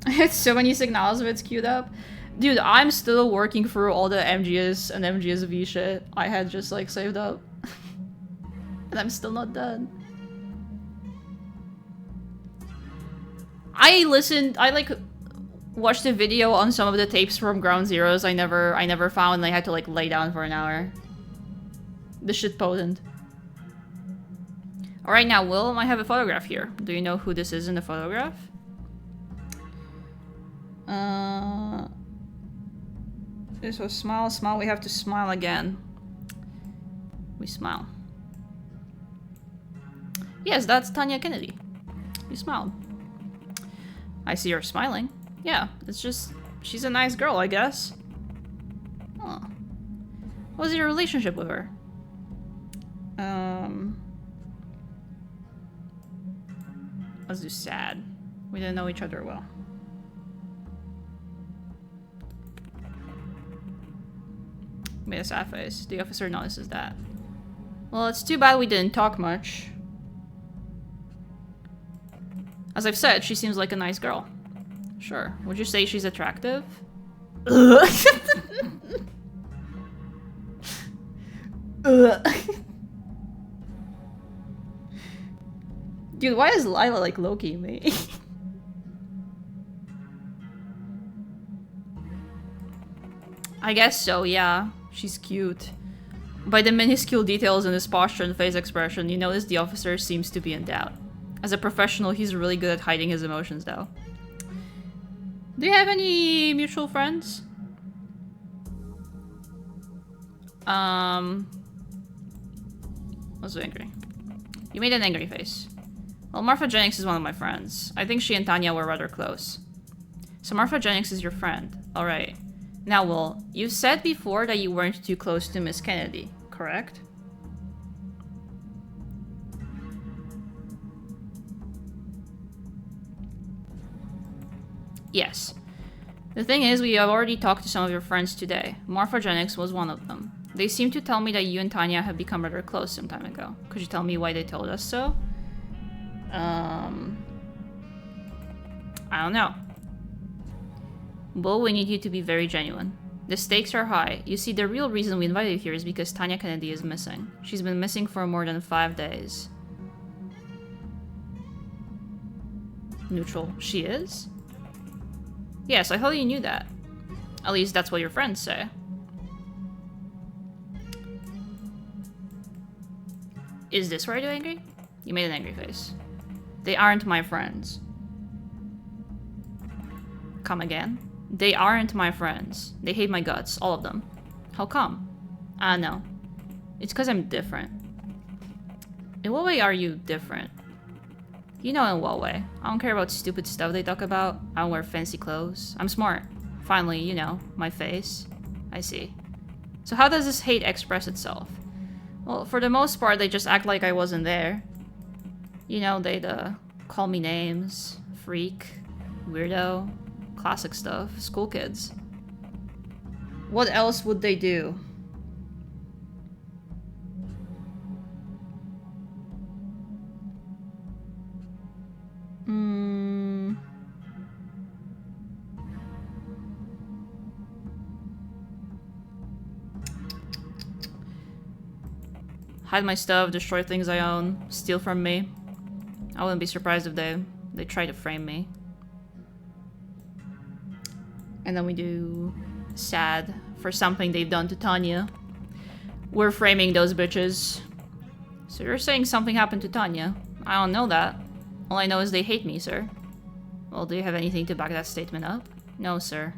I had so many signals of it's queued up. Dude, I'm still working through all the MGS and MGSV shit I had just like saved up. And I'm still not done. I like watched a video on some of the tapes from Ground Zeroes I never found, and I had to like lay down for an hour. This shit potent. Alright, now Will, I have a photograph here. Do you know who this is in the photograph? This was smile, smile, we have to smile again. We smile. Yes, that's Tanya Kennedy. You smiled. I see her smiling. Yeah, it's just... she's a nice girl, I guess. Huh. What was your relationship with her? Let's do sad. We didn't know each other well. Made a sad face. The officer notices that. Well, it's too bad we didn't talk much. As I've said, she seems like a nice girl. Sure. Would you say she's attractive? Dude, why is Lila like Loki me? I guess so, yeah. She's cute. By the minuscule details in his posture and face expression, you notice the officer seems to be in doubt. As a professional, he's really good at hiding his emotions, though. Do you have any mutual friends? I was angry. You made an angry face. Well, Martha Jennings is one of my friends. I think she and Tanya were rather close. So Martha Jennings is your friend. Alright. Now, Will, you said before that you weren't too close to Miss Kennedy, correct? Yes. The thing is, we have already talked to some of your friends today. Martha Jennings was one of them. They seem to tell me that you and Tanya have become rather close some time ago. Could you tell me why they told us so? I don't know. But we need you to be very genuine. The stakes are high. You see, the real reason we invited you here is because Tanya Kennedy is missing. She's been missing for more than 5 days. Neutral. She is? Yes, I thought you knew that. At least that's what your friends say. Is this where I do angry? You made an angry face. They aren't my friends. Come again? They aren't my friends. They hate my guts, all of them. How come? No. It's because I'm different. In what way are you different? You know in what way. I don't care about stupid stuff they talk about. I don't wear fancy clothes. I'm smart. Finally, you know, my face. I see. So how does this hate express itself? Well, for the most part, they just act like I wasn't there. You know, they'd call me names. Freak. Weirdo. Classic stuff. School kids. What else would they do? Hide my stuff, destroy things I own, steal from me. I wouldn't be surprised if they try to frame me. And then we do sad for something they've done to Tanya. We're framing those bitches. So you're saying something happened to Tanya? I don't know that. All I know is they hate me, sir. Well, do you have anything to back that statement up? No, sir.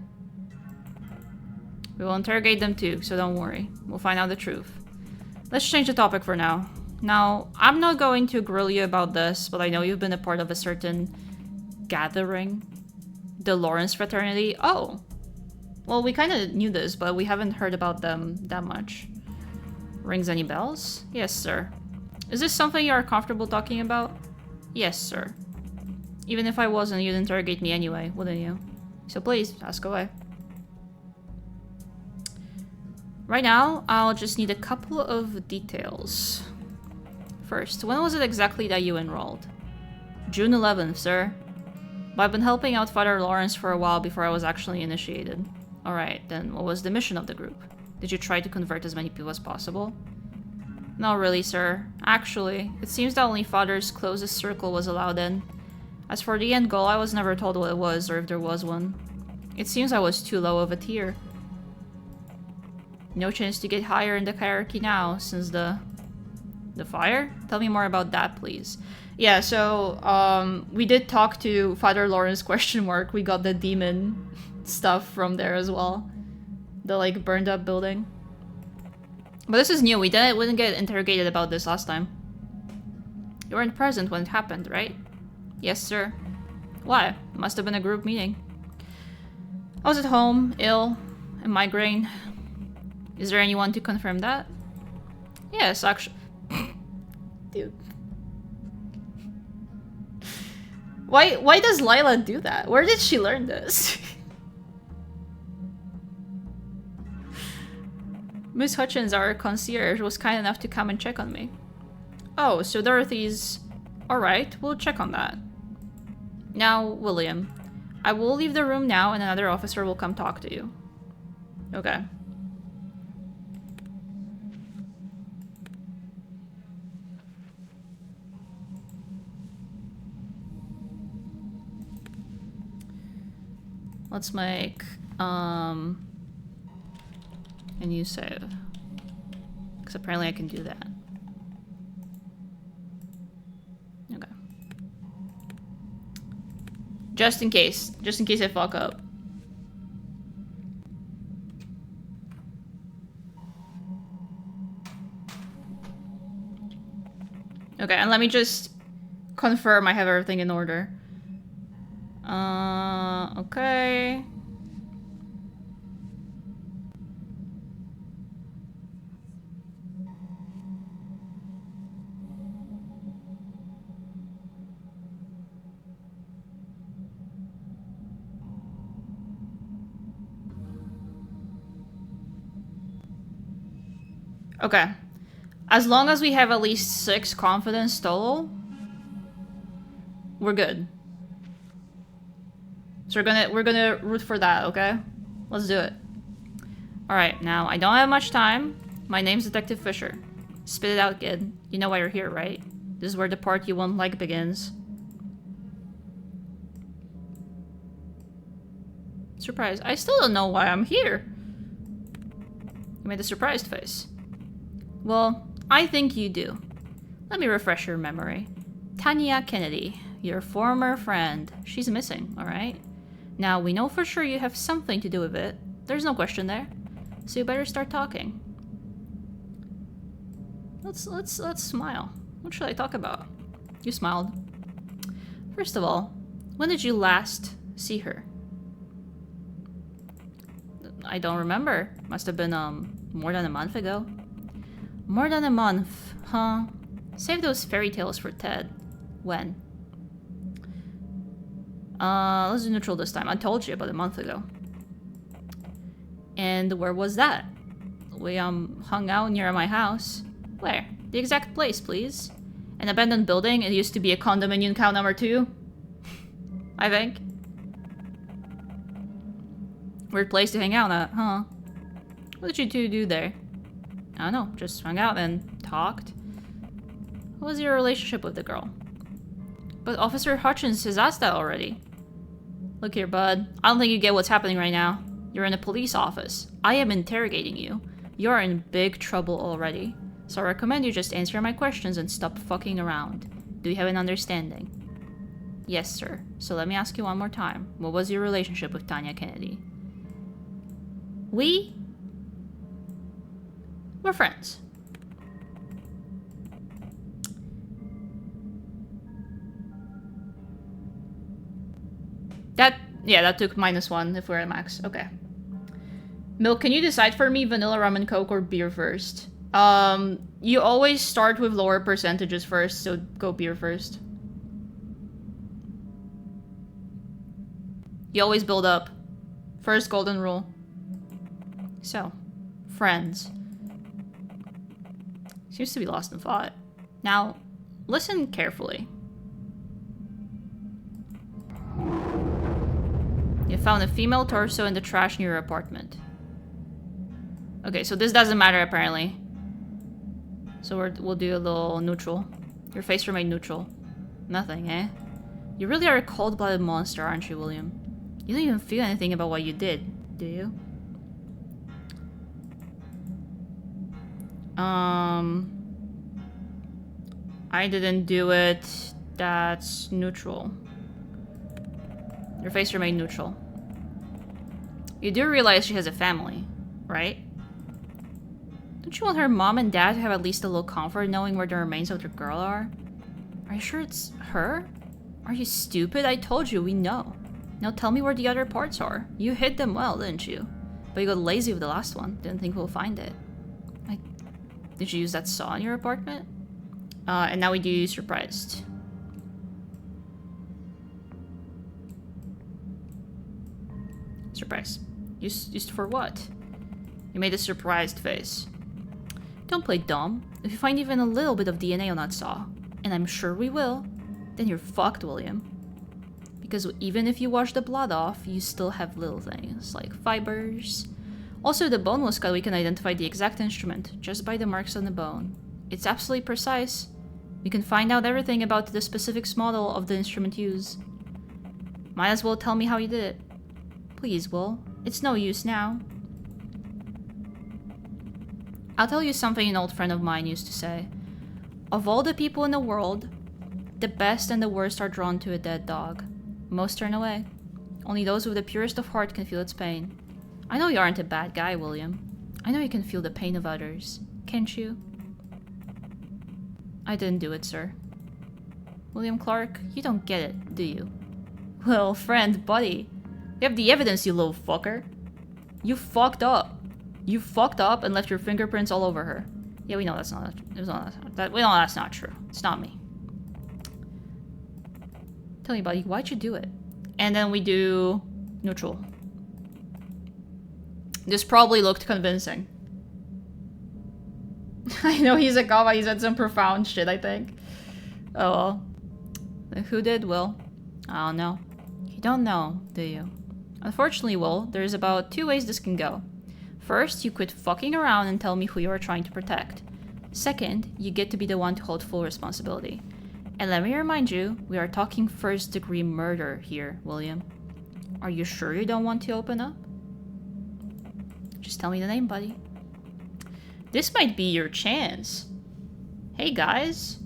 We will interrogate them too, so don't worry. We'll find out the truth. Let's change the topic for now. Now, I'm not going to grill you about this, but I know you've been a part of a certain gathering. The Lawrence fraternity? Oh. Well, we kind of knew this, but we haven't heard about them that much. Rings any bells? Yes, sir. Is this something you are comfortable talking about? Yes, sir. Even if I wasn't, you'd interrogate me anyway, wouldn't you? So please, ask away. Right now, I'll just need a couple of details. First, when was it exactly that you enrolled? June 11th, sir. But I've been helping out Father Lawrence for a while before I was actually initiated. Alright, then what was the mission of the group? Did you try to convert as many people as possible? No, really, sir. Actually, it seems that only Father's closest circle was allowed in. As for the end goal, I was never told what it was or if there was one. It seems I was too low of a tier. No chance to get higher in the hierarchy now, since the fire? Tell me more about that, please. Yeah, so, we did talk to Father Lawrence ? We got the demon stuff from there as well. The, like, burned up building. But this is new. We didn't get interrogated about this last time. You weren't present when it happened, right? Yes, sir. Why? Must have been a group meeting. I was at home, ill, a migraine. Is there anyone to confirm that? Yes, actually. Dude. Why does Lila do that? Where did she learn this? Miss Hutchins, our concierge, was kind enough to come and check on me. Oh, so Dorothy's... Alright, we'll check on that. Now, William, I will leave the room now and another officer will come talk to you. Okay. Let's make, a new save. Because apparently I can do that. Okay. Just in case I fuck up. Okay, and let me just confirm I have everything in order. Okay. Okay. As long as we have at least 6 confidence total, we're good. So we're gonna root for that, okay? Let's do it. Alright, now I don't have much time. My name's Detective Fisher. Spit it out, kid. You know why you're here, right? This is where the part you won't like begins. Surprise. I still don't know why I'm here. You made a surprised face. Well, I think you do. Let me refresh your memory. Tanya Kennedy, your former friend. She's missing, alright? Now, we know for sure you have something to do with it. There's no question there. So you better start talking. Let's smile. What should I talk about? You smiled. First of all, when did you last see her? I don't remember. Must have been, more than a month ago. More than a month, huh? Save those fairy tales for Ted. When? Let's do neutral this time. I told you about a month ago. And where was that? We, hung out near my house. Where? The exact place, please. An abandoned building. It used to be a condominium count number 2. I think. Weird place to hang out at, huh? What did you two do there? I don't know, just hung out and talked. What was your relationship with the girl? But Officer Hutchins has asked that already. Look here, bud. I don't think you get what's happening right now. You're in a police office. I am interrogating you. You're in big trouble already. So I recommend you just answer my questions and stop fucking around. Do you have an understanding? Yes, sir. So let me ask you one more time. What was your relationship with Tanya Kennedy? We're friends. Yeah, that took -1 if we're at max. Okay. Milk, can you decide for me vanilla rum and coke or beer first? You always start with lower percentages first, so go beer first. You always build up. First golden rule. So, friends. Seems to be lost in thought. Now, listen carefully. You found a female torso in the trash near your apartment. Okay, so this doesn't matter apparently. So we'll do a little neutral. Your face remained neutral. Nothing, eh? You really are a cold-blooded monster, aren't you, William? You don't even feel anything about what you did, do you? I didn't do it. That's neutral. Your face remained neutral. You do realize she has a family, right? Don't you want her mom and dad to have at least a little comfort knowing where the remains of their girl are? Are you sure it's her? Are you stupid? I told you, we know. Now tell me where the other parts are. You hid them well, didn't you? But you got lazy with the last one. Didn't think we'll find it. Did you use that saw in your apartment? And now we do surprised. Surprise. Used for what? You made a surprised face. Don't play dumb. If you find even a little bit of DNA on that saw, and I'm sure we will, then you're fucked, William. Because even if you wash the blood off, you still have little things, like fibers. Also, the bone was cut, we can identify the exact instrument, just by the marks on the bone. It's absolutely precise. We can find out everything about the specific model of the instrument used. Might as well tell me how you did it. Please, Will. It's no use now. I'll tell you something an old friend of mine used to say. Of all the people in the world, the best and the worst are drawn to a dead dog. Most turn away. Only those with the purest of heart can feel its pain. I know you aren't a bad guy, William. I know you can feel the pain of others. Can't you? I didn't do it, sir. William Clark, you don't get it, do you? Well, friend, buddy. You have the evidence, you little fucker. You fucked up. You fucked up and left your fingerprints all over her. Yeah, we know that's not. We know that's not true. It's not me. Tell me, buddy, why'd you do it? And then we do neutral. This probably looked convincing. I know he's a Kava, he said some profound shit, I think. Oh well. Who did, Will? I don't know. You don't know, do you? Unfortunately, Will, there's about 2 ways this can go. First, you quit fucking around and tell me who you are trying to protect. Second, you get to be the one to hold full responsibility. And let me remind you, we are talking first-degree murder here, William. Are you sure you don't want to open up? Just tell me the name, buddy. This might be your chance. Hey guys,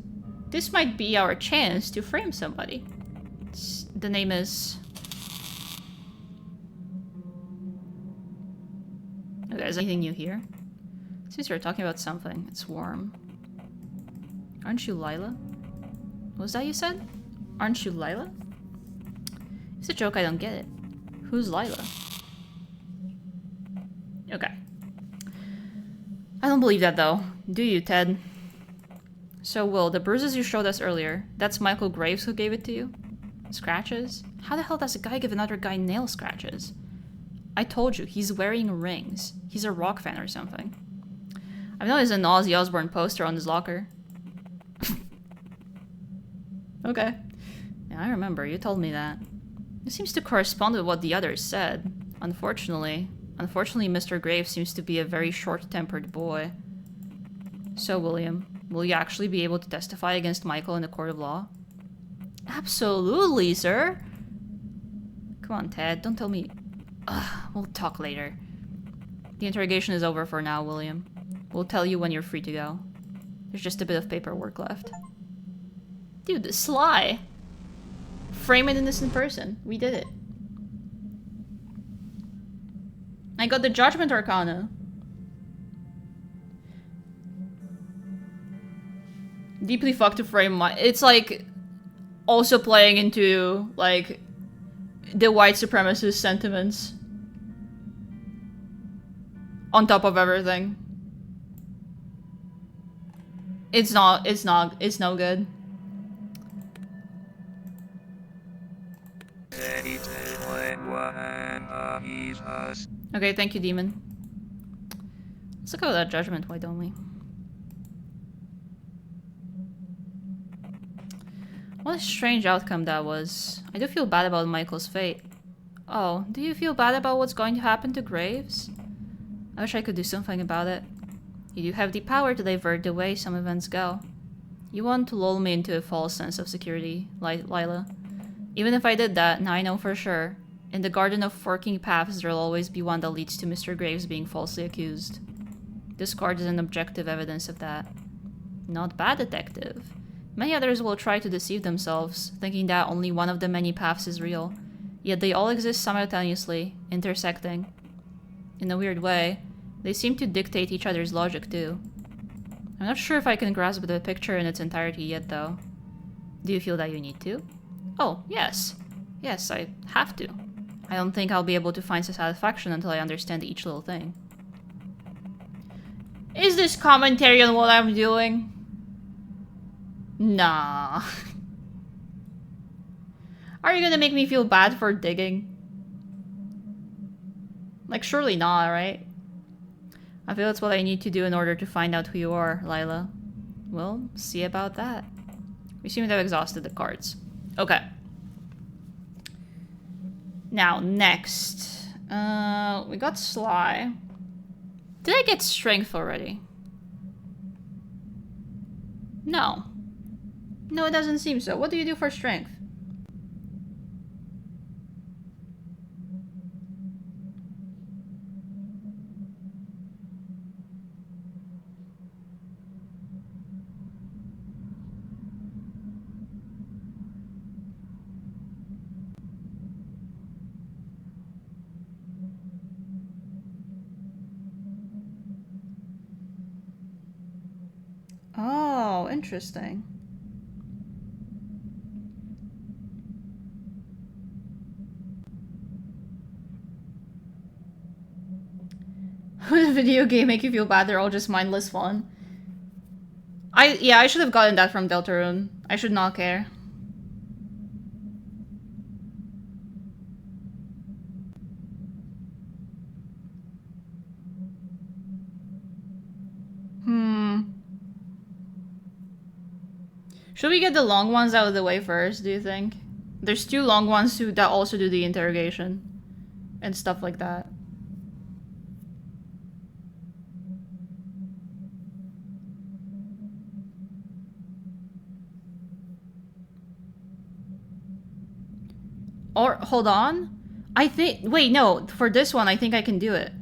this might be our chance to frame somebody. The name is... Okay, is anything new here? Since you're talking about something, it's warm. Aren't you LILA? What was that you said? Aren't you LILA? It's a joke, I don't get it. Who's LILA? Okay. I don't believe that though. Do you, Ted? So, Will, the bruises you showed us earlier, that's Michael Graves who gave it to you? Scratches? How the hell does a guy give another guy nail scratches? I told you, he's wearing rings. He's a rock fan or something. I've noticed an Ozzy Osbourne poster on his locker. Okay. Yeah, I remember, you told me that. It seems to correspond with what the others said. Unfortunately, Mr. Graves seems to be a very short-tempered boy. So, William, will you actually be able to testify against Michael in the court of law? Absolutely, sir! Come on, Ted, don't tell me... Ugh, we'll talk later. The interrogation is over for now, William. We'll tell you when you're free to go. There's just a bit of paperwork left. Dude, the sly! Frame an innocent person. We did it. I got the Judgment Arcana. Deeply fucked to frame my... It's like... Also playing into, like... the white supremacist sentiments on top of everything. It's no good. Okay, thank you, demon. Let's look at that judgment, why don't we? What a strange outcome that was. I do feel bad about Michael's fate. Oh, do you feel bad about what's going to happen to Graves? I wish I could do something about it. You do have the power to divert the way some events go. You want to lull me into a false sense of security, Lila. Even if I did that, now I know for sure. In the garden of forking paths, there'll always be one that leads to Mr. Graves being falsely accused. This card is an objective evidence of that. Not bad, detective. Many others will try to deceive themselves, thinking that only one of the many paths is real. Yet they all exist simultaneously, intersecting. In a weird way, they seem to dictate each other's logic too. I'm not sure if I can grasp the picture in its entirety yet though. Do you feel that you need to? Oh, yes. Yes, I have to. I don't think I'll be able to find satisfaction until I understand each little thing. Is this commentary on what I'm doing? Nah. Are you gonna make me feel bad for digging? Like, surely not, right? I feel it's what I need to do in order to find out who you are, Lila. We'll see about that. We seem to have exhausted the cards. Okay. Now, next. We got Sly. Did I get Strength already? No. No, it doesn't seem so. What do you do for Strength? Oh, interesting. Would a video game make you feel bad? They're all just mindless fun. Yeah, I should have gotten that from Deltarune. I should not care. Should we get the long ones out of the way first, do you think? There's two long ones that also do the interrogation. And stuff like that. Or, hold on. I think, wait, no. For this one, I think I can do it.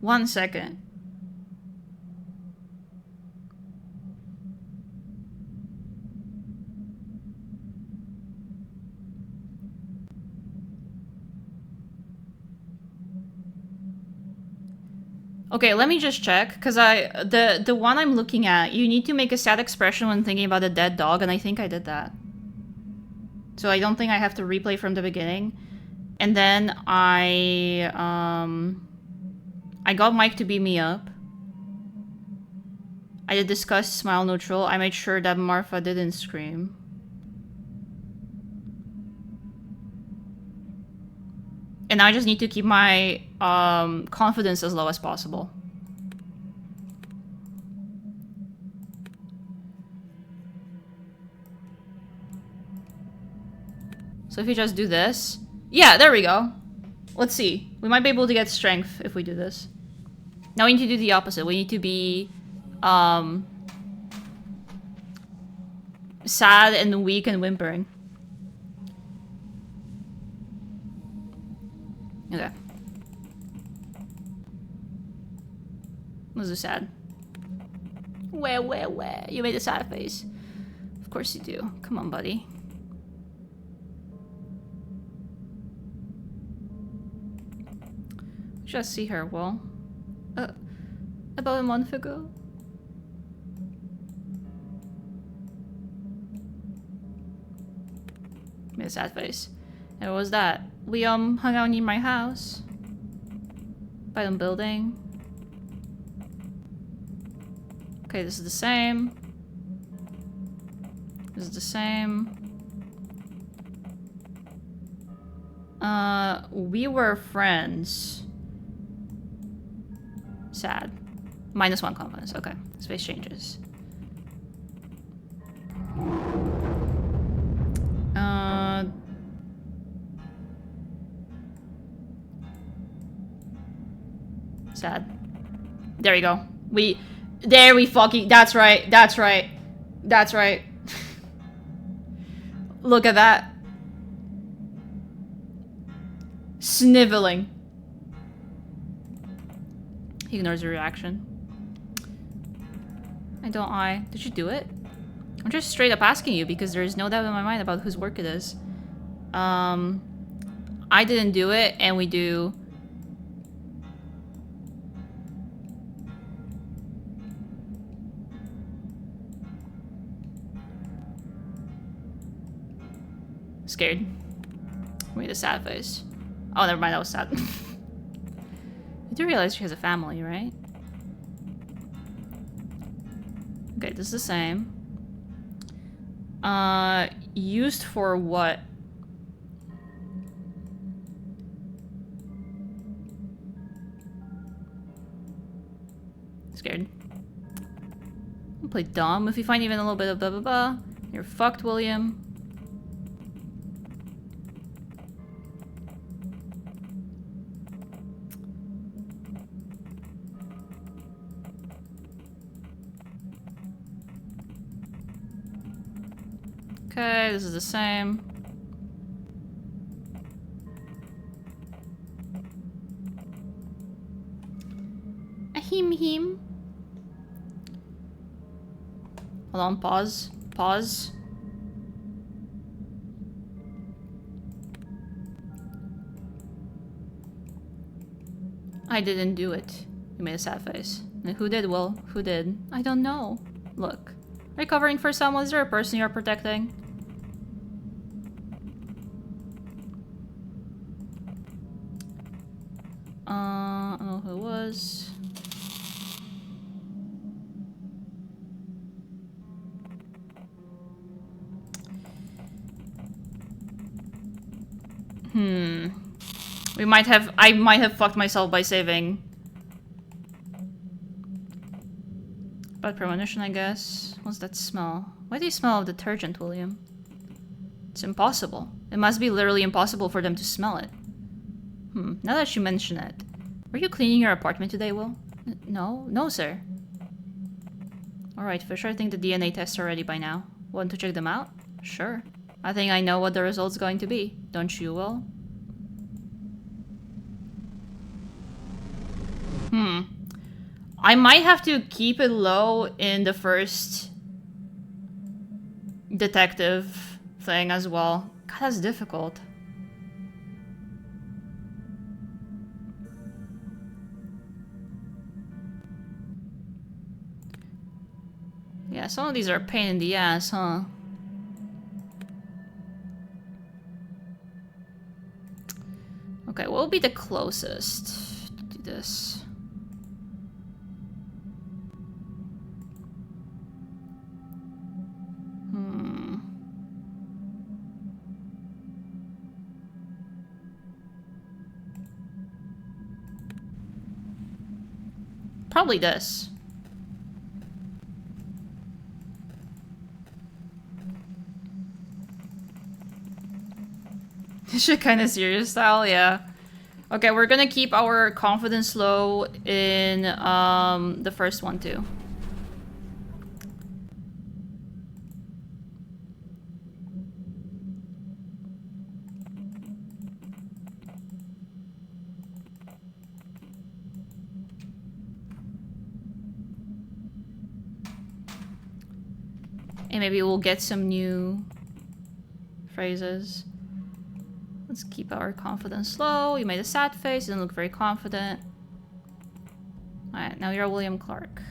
One second. Okay, let me just check, because the one I'm looking at, you need to make a sad expression when thinking about a dead dog, and I think I did that. So I don't think I have to replay from the beginning. And then I got Mike to beat me up. I did disgust, smile neutral. I made sure that Marfa didn't scream. And now I just need to keep my confidence as low as possible. So if you just do this... Yeah, there we go. Let's see. We might be able to get strength if we do this. Now we need to do the opposite. We need to be... sad and weak and whimpering. Okay. Let's do sad. Where? You made a sad face. Of course you do. Come on, buddy. Just see her, well. About a month ago. Made a sad face. And what was that? We hung out near my house. By the building. Okay, this is the same. This is the same. We were friends. Sad. -1 confidence. Okay. Space changes. Sad. There we go. There we fucking, that's right. That's right. That's right. Look at that. Sniveling. He ignores the reaction. Did you do it? I'm just straight up asking you because there is no doubt in my mind about whose work it is. I didn't do it, and we do. Scared. Made a sad face. Oh, never mind, that was sad. You do realize she has a family, right? Okay, this is the same. Used for what? Scared. Don't play dumb. If you find even a little bit of blah blah blah, you're fucked, William. Okay, this is the same. Him. Hold on, pause. Pause. I didn't do it. You made a sad face. And who did? Well, who did? I don't know. Look. Are you covering for someone? Is there a person you're protecting? I don't know who it was. I might have fucked myself by saving. Bad premonition, I guess. What's that smell? Why do you smell of detergent, William? It's impossible. It must be literally impossible for them to smell it. Now that you mention it. Were you cleaning your apartment today, Will? No? No, sir. Alright, for sure I think the DNA tests are ready by now. Want to check them out? Sure. I think I know what the result's going to be. Don't you, Will? I might have to keep it low in the first detective thing as well. God, that's difficult. Yeah, some of these are a pain in the ass, huh? Okay, what will be the closest to this? Probably this. Shit, kind of serious style, yeah. Okay, we're gonna keep our confidence low in the first one too. And maybe we'll get some new phrases. Let's keep our confidence low. You made a sad face. You don't look very confident. Alright, now you're William Clark.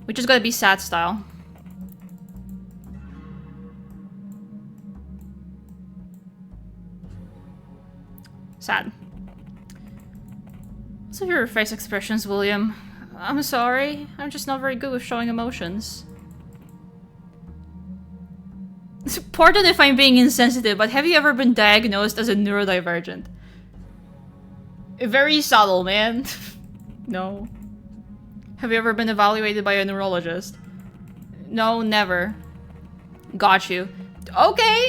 Which is gonna be sad style. Sad. What's with your face expressions, William? I'm sorry. I'm just not very good with showing emotions. Pardon if I'm being insensitive, but have you ever been diagnosed as a neurodivergent? Very subtle, man. No. Have you ever been evaluated by a neurologist? No, never. Got you. Okay!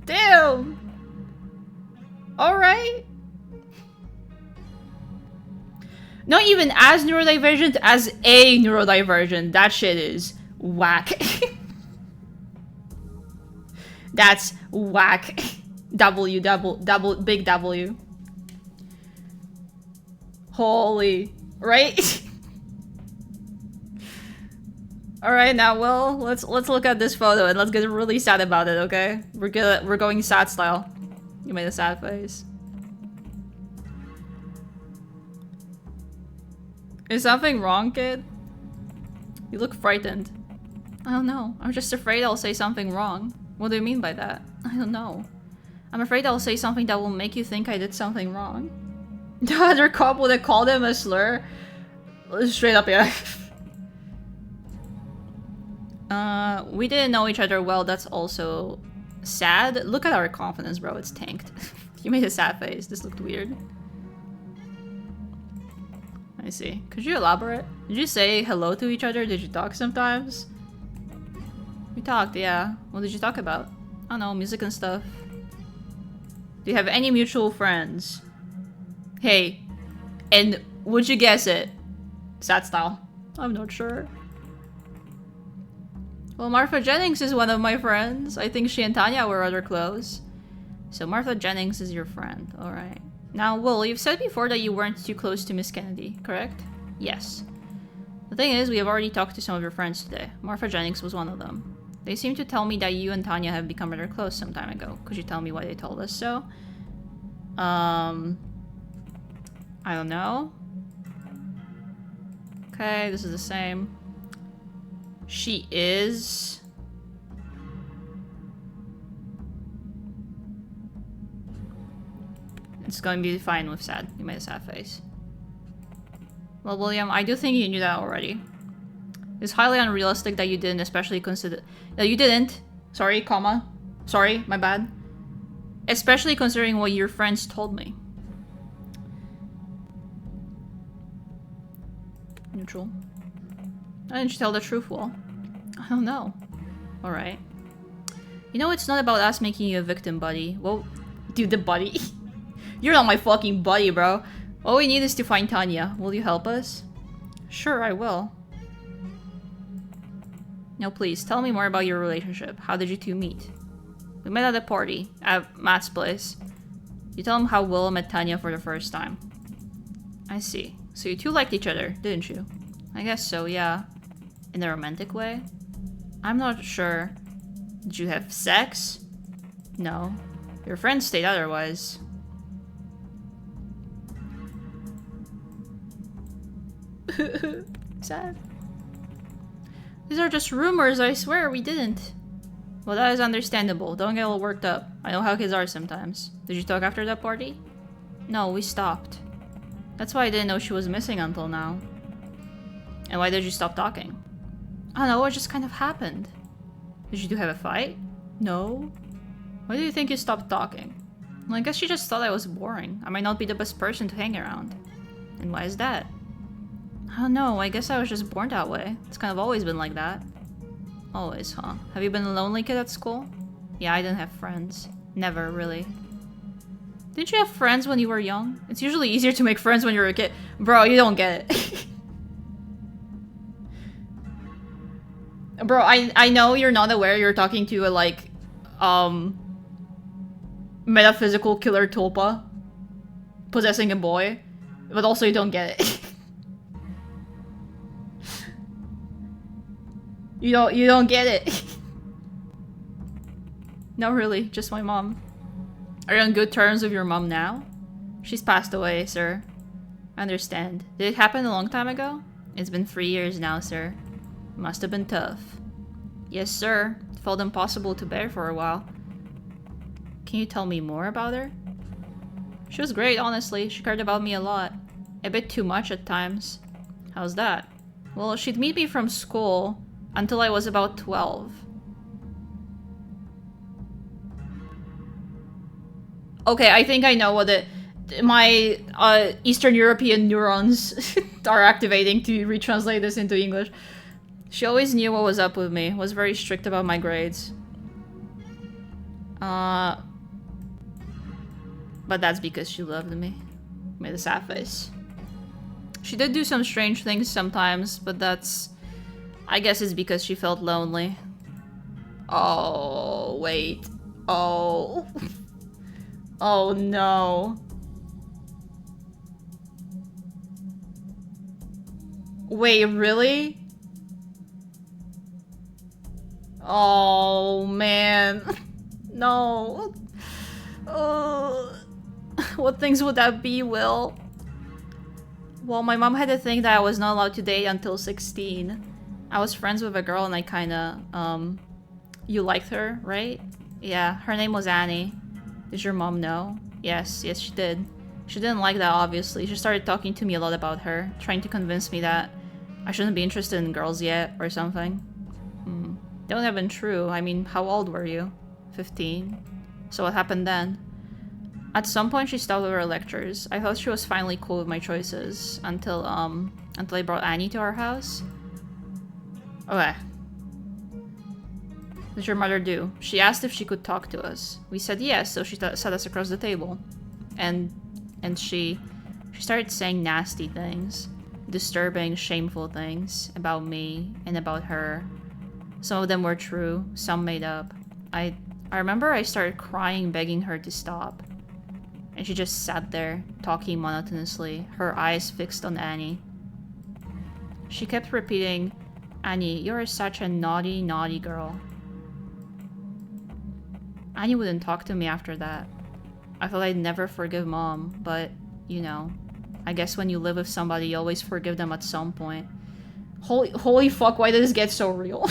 Damn! Alright. Not even as neurodivergent, as a neurodivergent. That shit is whack. That's whack. Big W. Holy. Right? Alright, now, well, let's look at this photo and let's get really sad about it, okay? We're going sad style. You made a sad face. Is something wrong, kid? You look frightened. I don't know. I'm just afraid I'll say something wrong. What do you mean by that? I don't know. I'm afraid I'll say something that will make you think I did something wrong. The other cop would have called him a slur. Straight up, yeah. We didn't know each other well. That's also sad. Look at our confidence, bro. It's tanked. You made a sad face. This looked weird. I see. Could you elaborate? Did you say hello to each other? Did you talk sometimes? We talked, yeah. What did you talk about? I don't know, music and stuff. Do you have any mutual friends? Hey. And would you guess it? Sad style. I'm not sure. Well, Martha Jennings is one of my friends. I think she and Tanya were rather close. So Martha Jennings is your friend. Alright. Now, Will, you've said before that you weren't too close to Miss Kennedy, correct? Yes. The thing is, we have already talked to some of your friends today. Martha Jennings was one of them. They seem to tell me that you and Tanya have become rather close some time ago. Could you tell me why they told us so? I don't know. Okay, this is the same. She is... It's going to be fine with sad. You made a sad face. Well, William, I do think you knew that already. It's highly unrealistic that you didn't especially consider... That you didn't. Sorry, comma. Sorry, my bad. Especially considering what your friends told me. Neutral. Why didn't you tell the truth, Will? I don't know. Alright. You know, it's not about us making you a victim, buddy. Well, dude, the buddy. You're not my fucking buddy, bro. All we need is to find Tanya. Will you help us? Sure, I will. Now please, tell me more about your relationship. How did you two meet? We met at a party, at Matt's place. You tell him how Will met Tanya for the first time. I see. So you two liked each other, didn't you? I guess so, yeah. In a romantic way? I'm not sure. Did you have sex? No. Your friends state otherwise. Sad. These are just rumors, I swear we didn't. Well, that is understandable. Don't get all worked up. I know how kids are sometimes. Did you talk after that party? No, we stopped. That's why I didn't know she was missing until now. And why did you stop talking? I don't know, it just kind of happened. Did you two have a fight? No. Why do you think you stopped talking? Well, I guess she just thought I was boring. I might not be the best person to hang around. And why is that? I don't know, I guess I was just born that way. It's kind of always been like that. Always, huh? Have you been a lonely kid at school? Yeah, I didn't have friends. Never, really. Didn't you have friends when you were young? It's usually easier to make friends when you're a kid. Bro, you don't get it. Bro, I know you're not aware you're talking to a, like, metaphysical killer tulpa possessing a boy, but also you don't get it. You don't get it. No, really, just my mom. Are you on good terms with your mom now? She's passed away, sir. I understand. Did it happen a long time ago? It's been 3 years now, sir. Must have been tough. Yes, sir. It felt impossible to bear for a while. Can you tell me more about her? She was great, honestly. She cared about me a lot. A bit too much at times. How's that? Well, she'd meet me from school until I was about 12. Okay, I think I know what my Eastern European neurons are activating to retranslate this into English. She always knew what was up with me, was very strict about my grades. But that's because she loved me. Made a sad face. She did do some strange things sometimes, but that's... I guess it's because she felt lonely. Oh, wait. Oh. Oh no. Wait, really? Oh man. No. What things would that be, Will? Well, my mom had a thing that I was not allowed to date until 16. I was friends with a girl and I kinda, you liked her, right? Yeah, her name was Annie. Did your mom know? Yes, yes she did. She didn't like that, obviously. She started talking to me a lot about her, trying to convince me that I shouldn't be interested in girls yet, or something. That would have been true. I mean, how old were you? 15? So what happened then? At some point she stopped with her lectures. I thought she was finally cool with my choices, until I brought Annie to our house. Okay. What did your mother do? She asked if she could talk to us. We said yes, so she sat us across the table. And she started saying nasty things. Disturbing, shameful things about me and about her. Some of them were true, some made up. I remember I started crying, begging her to stop. And she just sat there, talking monotonously, her eyes fixed on Annie. She kept repeating, "Annie, you're such a naughty, naughty girl." Annie wouldn't talk to me after that. I thought I'd never forgive Mom, but, you know, I guess when you live with somebody, you always forgive them at some point. Holy fuck, why did this get so real?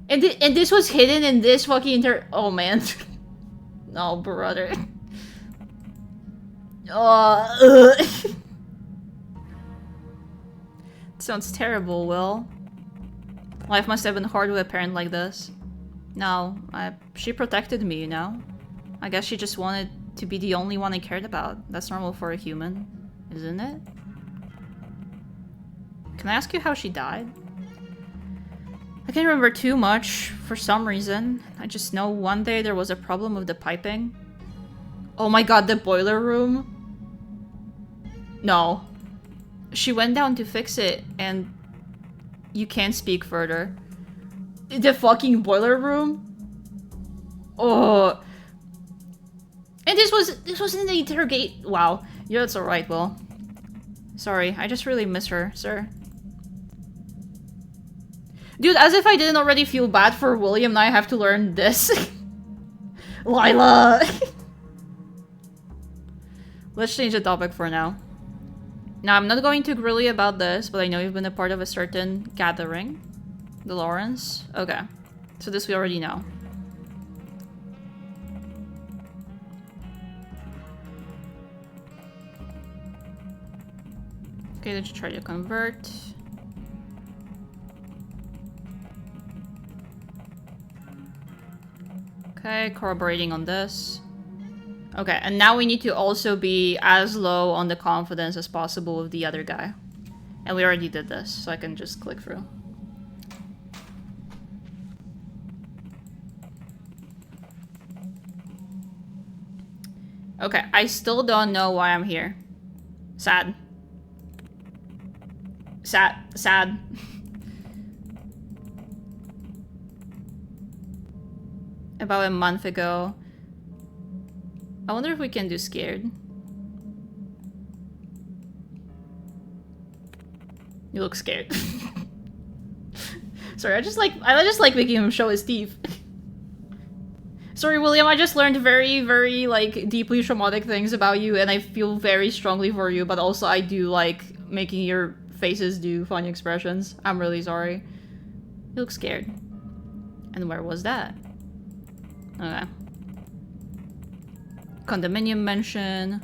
And this was hidden in this fucking oh man. Oh, brother. Sounds terrible, Will. Life must have been hard with a parent like this. No, she protected me, you know? I guess she just wanted to be the only one I cared about. That's normal for a human, isn't it? Can I ask you how she died? I can't remember too much, for some reason. I just know one day there was a problem with the piping. Oh my god, the boiler room? No. She went down to fix it, and... You can't speak further. The fucking boiler room? Oh. And this was in the interrogate. Wow. Yeah, that's alright, Will. Sorry, I just really miss her, sir. Dude, as if I didn't already feel bad for William, now I have to learn this. LILA! Let's change the topic for now. Now, I'm not going to grill you about this, but I know you've been a part of a certain gathering. The Lawrence? Okay. So this we already know. Okay, let's try to convert. Okay, corroborating on this. Okay, and now we need to also be as low on the confidence as possible with the other guy. And we already did this, so I can just click through. Okay, I still don't know why I'm here. Sad. Sad. About a month ago. I wonder if we can do scared. You look scared. Sorry, I just like making him show his teeth. Sorry, William, I just learned very, very, like, deeply traumatic things about you, and I feel very strongly for you, but also I do like making your faces do funny expressions. I'm really sorry. You look scared. And where was that? Okay. Condominium mention.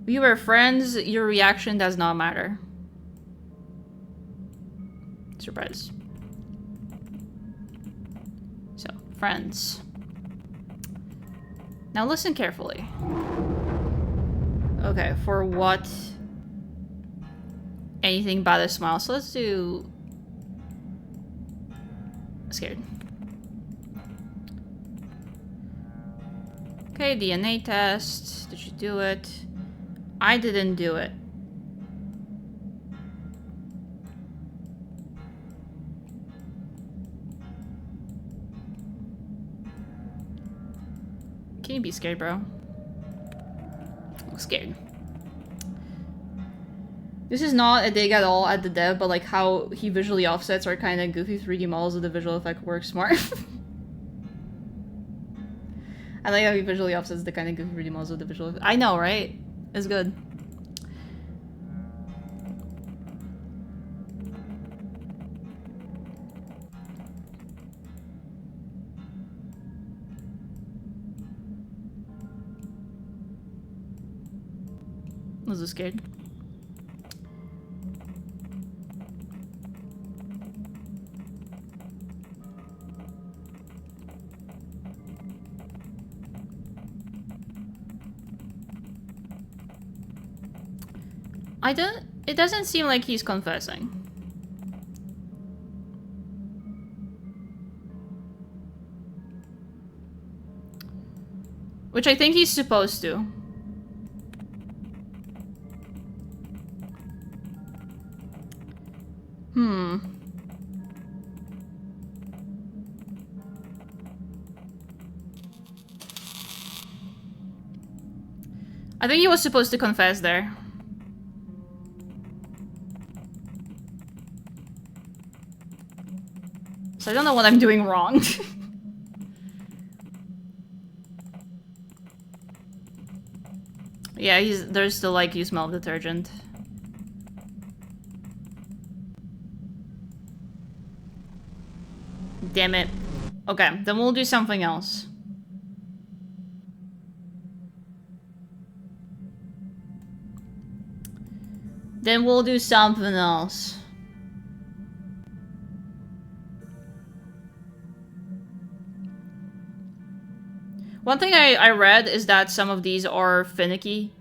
We were friends, your reaction does not matter. Surprise. So, friends. Now listen carefully. Okay, for what? Anything but a smile. So let's do... Scared. Okay, DNA test. Did you do it? I didn't do it. Can you be scared, bro? I'm scared. This is not a dig at all at the dev, but like how he visually offsets are kind of goofy 3D models of the visual effect work smart. I like how he visually offsets the kind of goofy 3D models of the visual effect. I know, right? It's good. Was I scared? It doesn't seem like he's confessing. Which I think he's supposed to. I think he was supposed to confess there. So I don't know what I'm doing wrong. Yeah, there's still like you smell detergent. Damn it. Okay, then we'll do something else. Then we'll do something else. One thing I read is that some of these are finicky.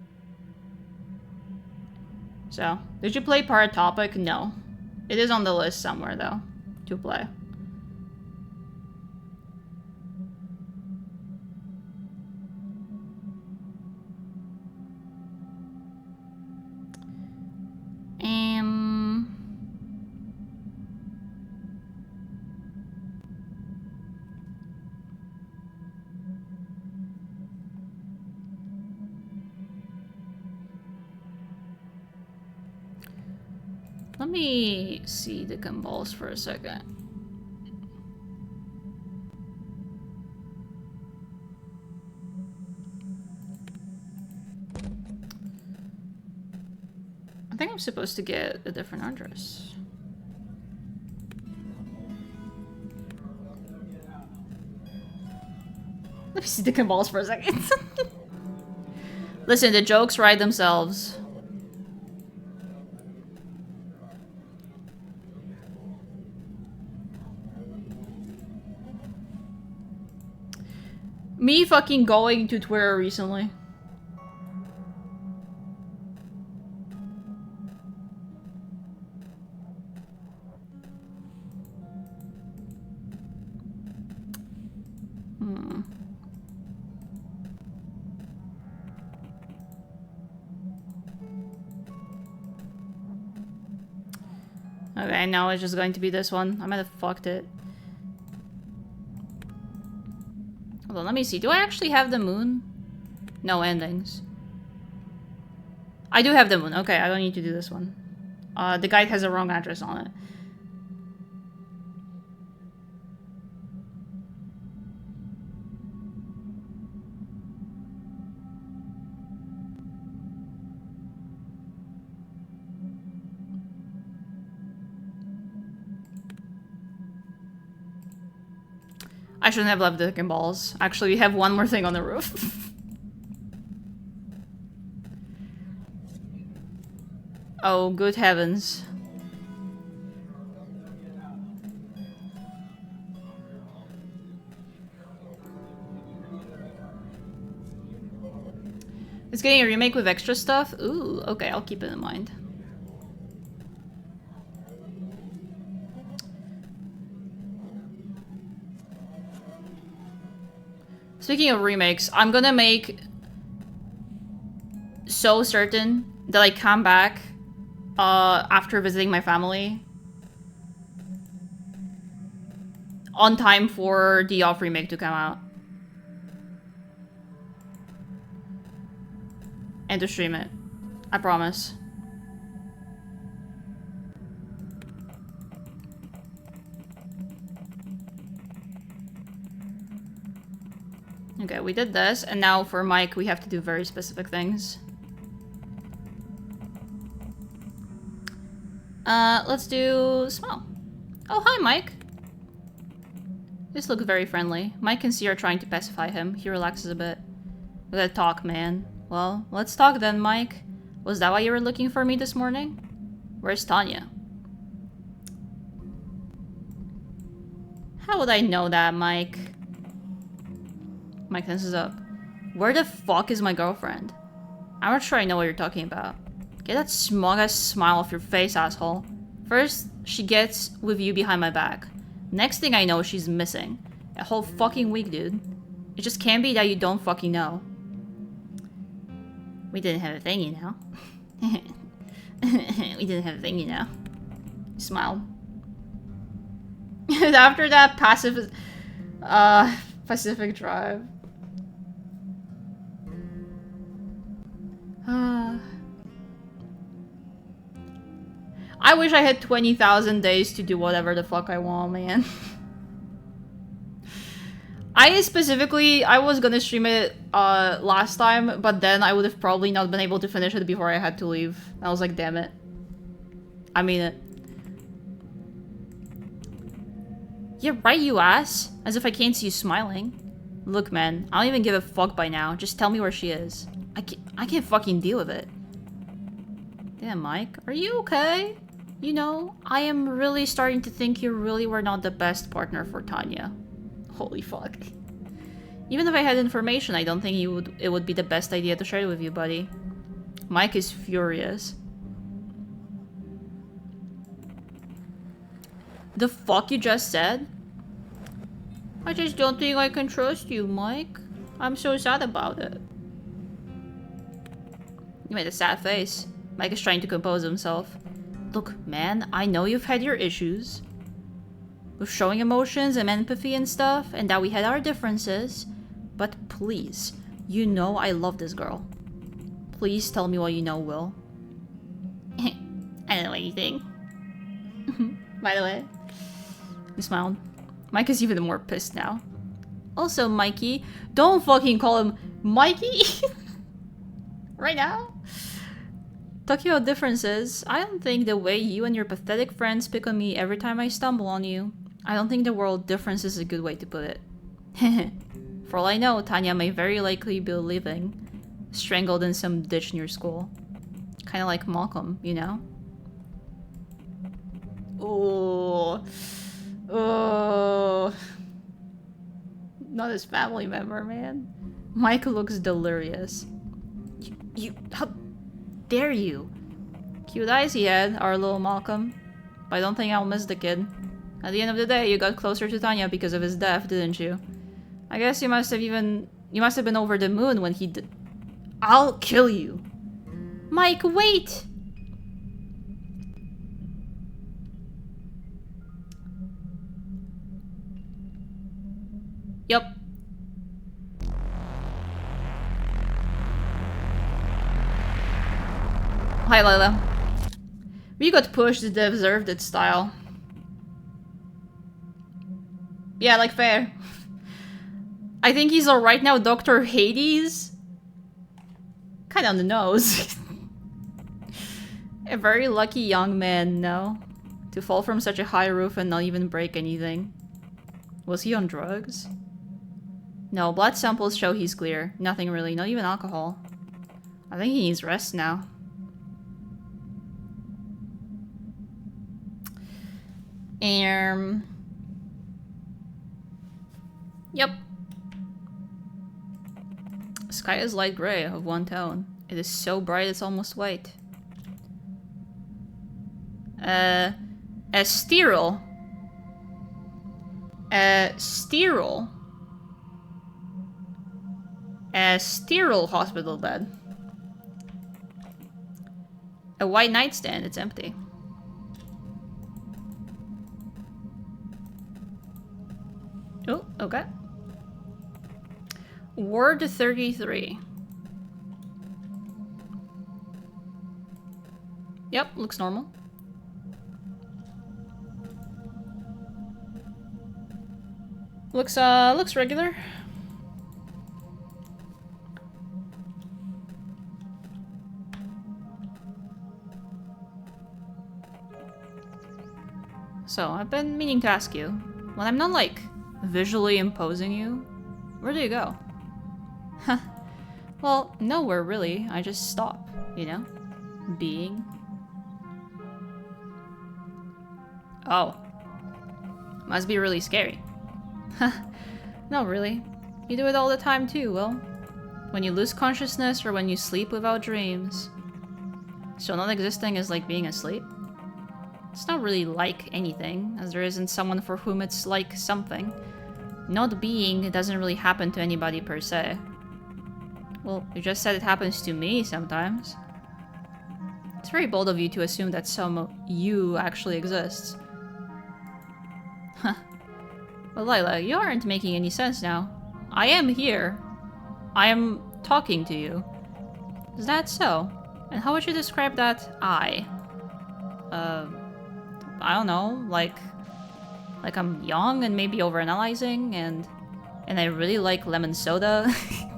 So, did you play Paratopic? No. It is on the list somewhere, though, to play. Let me see the convulse for a second. I think I'm supposed to get a different address. Let me see the convulse for a second. Listen, the jokes write themselves. Me fucking going to Twitter recently. Okay, now it's just going to be this one. I might have fucked it. Hold on, let me see. Do I actually have the moon? No endings. I do have the moon. Okay, I don't need to do this one. The guide has a wrong address on it. I shouldn't have left the dick and balls. Actually, we have one more thing on the roof. Oh, good heavens. It's getting a remake with extra stuff? Ooh, okay, I'll keep it in mind. Speaking of remakes, I'm gonna make so certain that I come back after visiting my family on time for the off remake to come out. And to stream it. I promise. Okay, we did this, and now for Mike, we have to do very specific things. Let's do smell. Oh, hi, Mike. This looks very friendly. Mike and C are trying to pacify him. He relaxes a bit. We gotta talk, man. Well, let's talk then, Mike. Was that why you were looking for me this morning? Where's Tanya? How would I know that, Mike? Mike tenses up. Where the fuck is my girlfriend? I'm not sure I know what you're talking about. Get that smug-ass smile off your face, asshole. First, she gets with you behind my back. Next thing I know, she's missing. A whole fucking week, dude. It just can't be that you don't fucking know. We didn't have a thing, you know. We didn't have a thing, you know. He smiled. After that Pacific Drive. I wish I had 20,000 days to do whatever the fuck I want, man. I was gonna stream it last time, but then I would have probably not been able to finish it before I had to leave. I was like, damn it. I mean it. Yeah, right, you ass. As if I can't see you smiling. Look, man, I don't even give a fuck by now. Just tell me where she is. I can't fucking deal with it. Damn, Mike, are you okay? You know, I am really starting to think you really were not the best partner for Tanya. Holy fuck. Even if I had information, I don't think it would be the best idea to share it with you, buddy. Mike is furious. The fuck you just said? I just don't think I can trust you, Mike. I'm so sad about it. You made a sad face. Mike is trying to compose himself. Look, man, I know you've had your issues with showing emotions and empathy and stuff, and that we had our differences, but please, you know I love this girl. Please tell me what you know, Will. I don't know anything. By the way. He smiled. Mike is even more pissed now. Also, Mikey, don't fucking call him Mikey! Right now? Talking about differences, I don't think the way you and your pathetic friends pick on me every time I stumble on you, I don't think the word difference is a good way to put it. For all I know, Tanya may very likely be living, strangled in some ditch near school. Kinda like Malcolm, you know? Oh. Oh. Not his family member, man. Mike looks delirious. How dare you? Cute eyes he had, our little Malcolm. But I don't think I'll miss the kid. At the end of the day, you got closer to Tanya because of his death, didn't you? I guess you must have been over the moon when he did. I'll kill you. Mike, wait! Yup. Hi, LILA. We got pushed, deserved it style. Yeah, like fair. I think he's alright now, Dr. Hades. Kinda on the nose. A very lucky young man, no? To fall from such a high roof and not even break anything. Was he on drugs? No, blood samples show he's clear. Nothing really, not even alcohol. I think he needs rest now. Yep. Sky is light gray of one tone. It is so bright it's almost white. A sterile. A sterile hospital bed. A white nightstand, it's empty. Oh, okay. Ward 33. Yep, looks normal. Looks regular. So, I've been meaning to ask you, when I'm not, like, visually imposing you, where do you go? Well, nowhere really. I just stop, you know? Being. Oh. Must be really scary. No, really. You do it all the time too, Will. When you lose consciousness or when you sleep without dreams. So not existing is like being asleep? It's not really like anything, as there isn't someone for whom it's like something. Not being doesn't really happen to anybody per se. Well, you just said it happens to me sometimes. It's very bold of you to assume that some you actually exists. Huh. Well, Lila, you aren't making any sense now. I am here. I am talking to you. Is that so? And how would you describe that I? I don't know, like I'm young and maybe overanalyzing, and I really like lemon soda,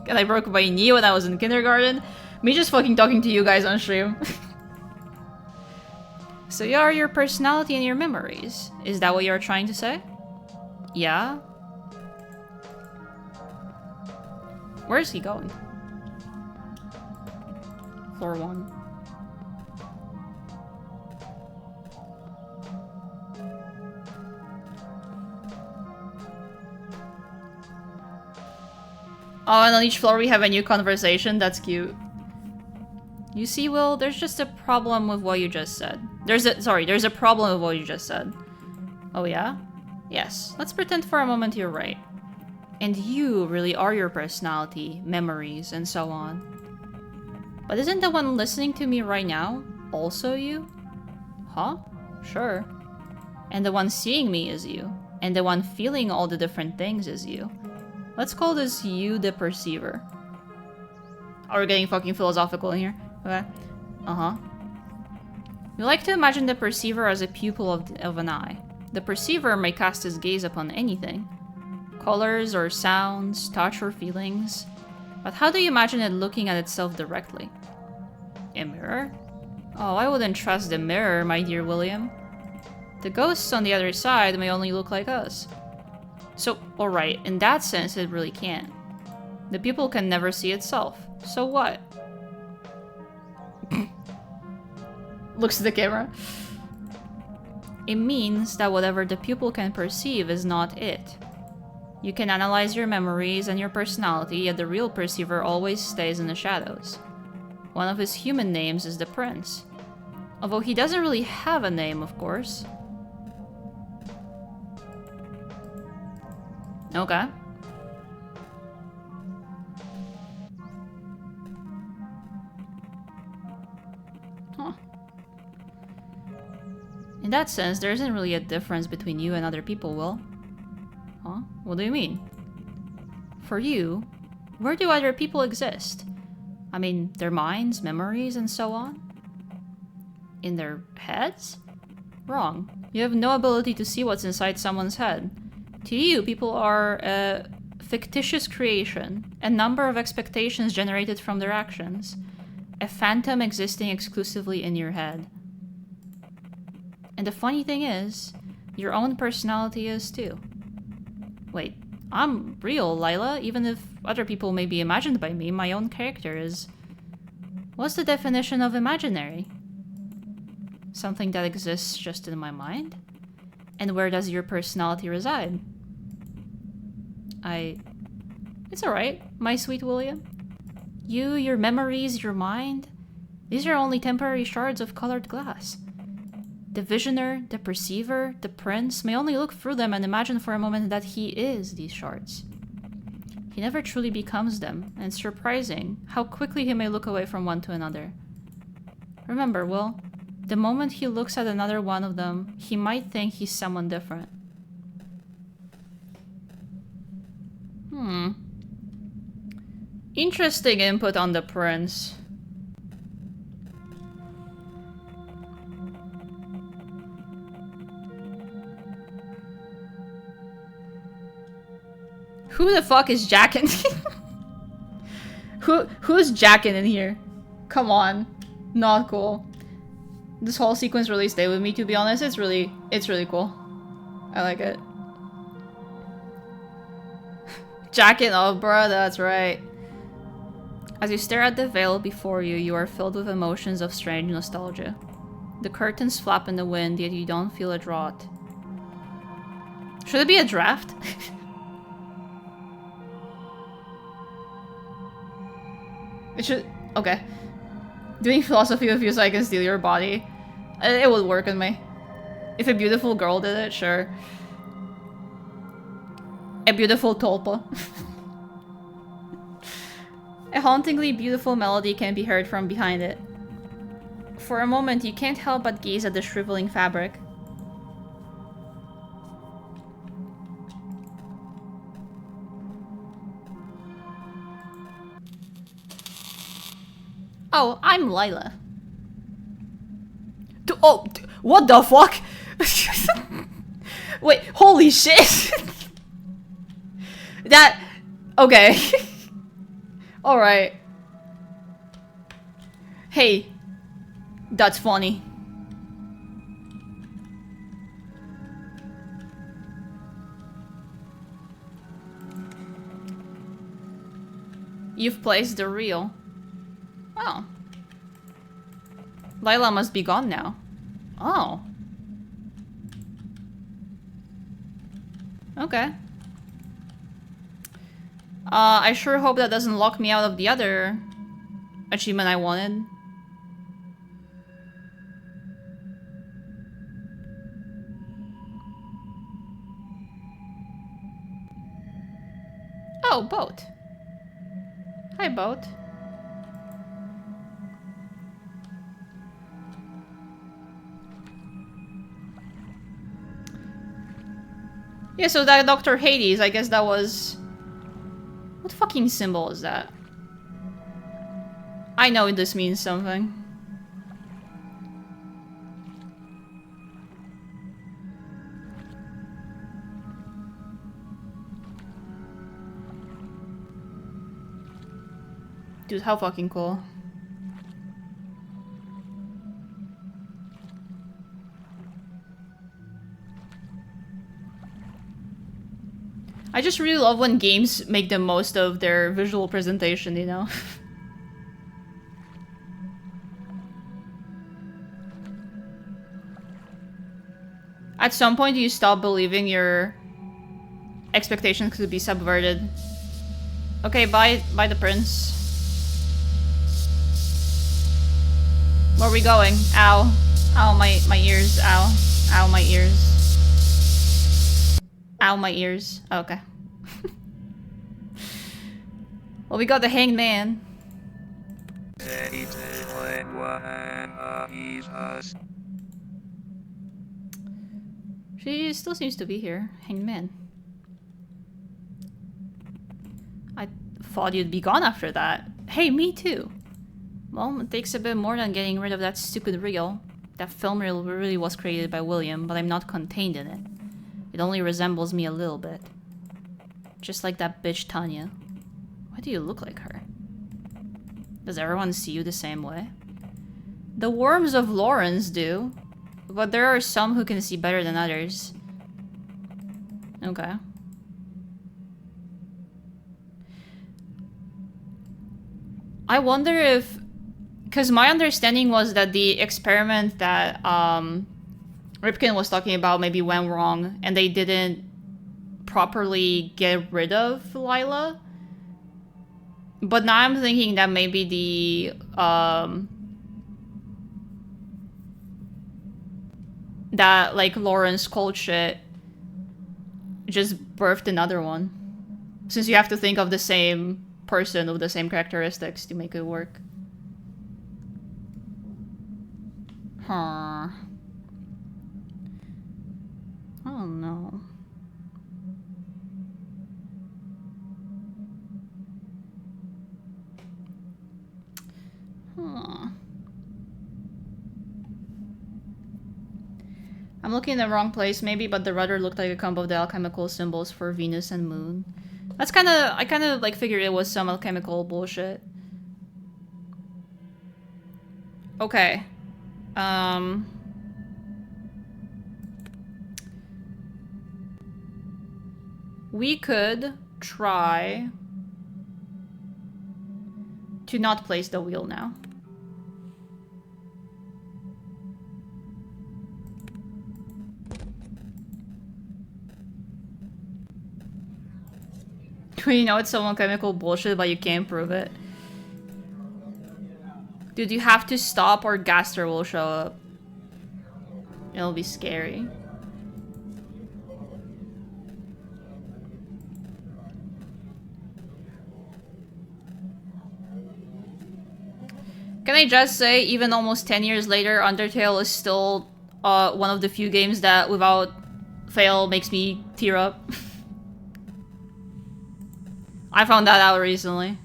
and I broke my knee when I was in kindergarten. Me just fucking talking to you guys on stream. So you are your personality and your memories. Is that what you're trying to say? Yeah? Where is he going? Floor 1. Oh, and on each floor we have a new conversation. That's cute. You see, Will, there's just a problem with what you just said. There's a problem with what you just said. Oh yeah? Yes. Let's pretend for a moment you're right. And you really are your personality, memories, and so on. But isn't the one listening to me right now also you? Huh? Sure. And the one seeing me is you. And the one feeling all the different things is you. Let's call this you the perceiver. Oh, we're getting fucking philosophical in here. Okay. Uh-huh. We like to imagine the perceiver as a pupil of an eye. The perceiver may cast his gaze upon anything. Colors or sounds, touch or feelings. But how do you imagine it looking at itself directly? A mirror? Oh, I wouldn't trust the mirror, my dear William. The ghosts on the other side may only look like us. So, alright, in that sense it really can't. The pupil can never see itself. So what? Looks at the camera. It means that whatever the pupil can perceive is not it. You can analyze your memories and your personality, yet the real perceiver always stays in the shadows. One of his human names is the Prince. Although he doesn't really have a name, of course. Okay. Huh. In that sense, there isn't really a difference between you and other people, Will. Huh? What do you mean? For you, where do other people exist? I mean, their minds, memories, and so on? In their heads? Wrong. You have no ability to see what's inside someone's head. To you, people are a fictitious creation, a number of expectations generated from their actions, a phantom existing exclusively in your head. And the funny thing is, your own personality is too. Wait, I'm real, Lila. Even if other people may be imagined by me, my own character is... What's the definition of imaginary? Something that exists just in my mind? And where does your personality reside? It's alright, my sweet William. You, your memories, your mind... These are only temporary shards of colored glass. The visioner, the perceiver, the prince may only look through them and imagine for a moment that he is these shards. He never truly becomes them, and it's surprising how quickly he may look away from one to another. Remember, Will, the moment he looks at another one of them, he might think he's someone different. Interesting input on the prince. Who the fuck is jacking? Who's jacking in here? Come on. Not cool. This whole sequence really stayed with me, to be honest. It's really cool. I like it. Jacking up, bruh, that's right. As you stare at the veil before you, you are filled with emotions of strange nostalgia. The curtains flap in the wind, yet you don't feel a draught. Should it be a draft? It should... Okay. Doing philosophy with you so I can steal your body. It would work on me. If a beautiful girl did it, sure. A beautiful tulpa. A hauntingly beautiful melody can be heard from behind it. For a moment, you can't help but gaze at the shriveling fabric. Oh, I'm Lila. What the fuck? Wait, holy shit! That... Okay. Alright. Hey. That's funny. You've placed the reel. Oh. Lila must be gone now. Oh. Okay. I sure hope that doesn't lock me out of the other achievement I wanted. Oh, boat. Hi, boat. Yeah, so that Dr. Hades, I guess that was... What fucking symbol is that? I know this means something. Dude, how fucking cool. I just really love when games make the most of their visual presentation, you know? At some point, you stop believing your expectations could be subverted. Okay, bye the prince. Where are we going? Ow. Ow, my ears. Ow. Ow, my ears. Ow, my ears. Oh, okay. Well, we got the hanged man. She still seems to be here. Hanged man. I thought you'd be gone after that. Hey, me too. Well, it takes a bit more than getting rid of that stupid reel. That film reel really was created by William, but I'm not contained in it. It only resembles me a little bit. Just like that bitch Tanya. Why do you look like her? Does everyone see you the same way? The worms of Lawrence do. But there are some who can see better than others. Okay. I wonder if... Because my understanding was that the experiment that Ripken was talking about maybe went wrong, and they didn't properly get rid of Lila. But now I'm thinking that maybe the... that, like, Lawrence Cold shit just birthed another one. Since you have to think of the same person with the same characteristics to make it work. Huh. I don't know. Huh. I'm looking in the wrong place maybe, but the rudder looked like a combo of the alchemical symbols for Venus and Moon. That's I kind of like figured it was some alchemical bullshit. Okay. We could try to not place the wheel now. You know it's some alchemical bullshit, but you can't prove it. Dude, you have to stop or Gaster will show up. It'll be scary. Can I just say, even almost 10 years later, Undertale is still one of the few games that, without fail, makes me tear up. I found that out recently.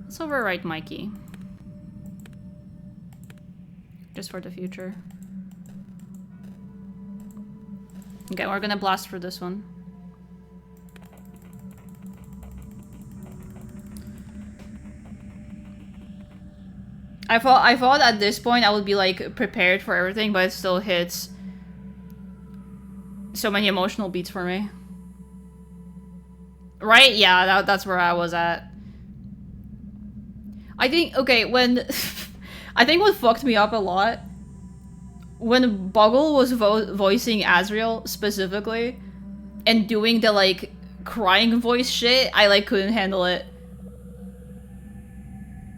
Let's overwrite Mikey. Just for the future. Okay, we're gonna blast for this one. I thought at this point I would be like prepared for everything, but it still hits so many emotional beats for me. Right? Yeah, that's where I was at. I think, okay, when... I think what fucked me up a lot, when Boggle was voicing Azriel specifically, and doing the, like, crying voice shit, I, like, couldn't handle it.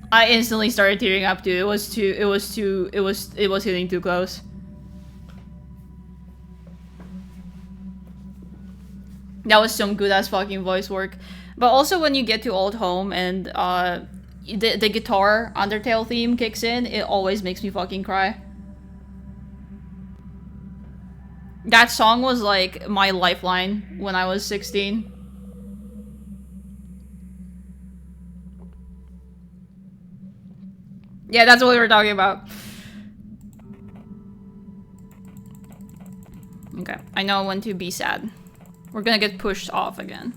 I instantly started tearing up too. It was hitting too close. That was some good ass fucking voice work. But also when you get to Old Home and the guitar Undertale theme kicks in, it always makes me fucking cry. That song was like my lifeline when I was 16. Yeah, that's what we were talking about. Okay, I know when to be sad. We're gonna get pushed off again.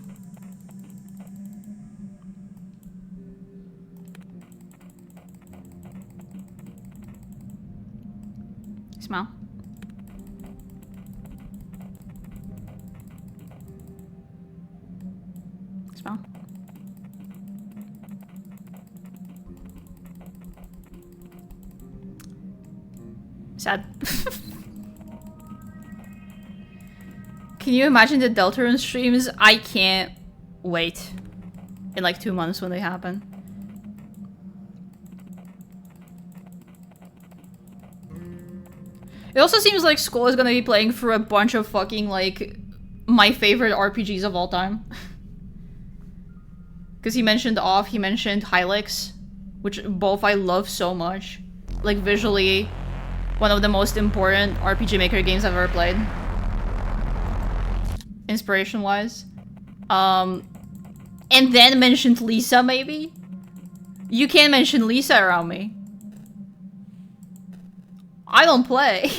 Smile. Smile. Sad. Can you imagine the Deltarune streams? I can't wait in like 2 months when they happen. It also seems like Skull is gonna be playing through a bunch of fucking like my favorite RPGs of all time. Because he mentioned Off, he mentioned Hylics, which both I love so much. Like visually, one of the most important RPG Maker games I've ever played. Inspiration-wise. And then mentioned Lisa, maybe? You can't mention Lisa around me. I don't play.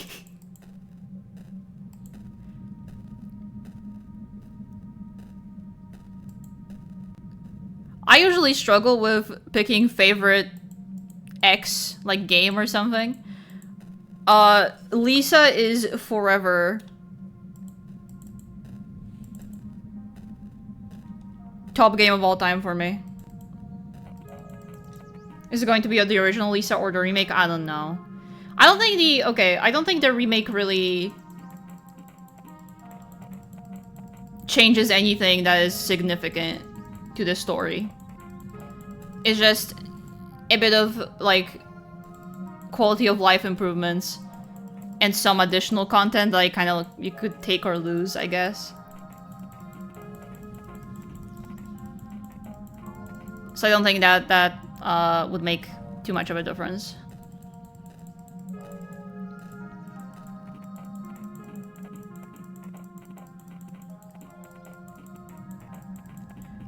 I usually struggle with picking favorite X, like, game or something. Lisa is forever top game of all time for me. Is it going to be the original Lisa or the remake? I don't know. I don't think the... Okay, I don't think the remake really changes anything that is significant to the story. It's just a bit of, like, quality of life improvements and some additional content that kind of you could take or lose, I guess. So I don't think that would make too much of a difference.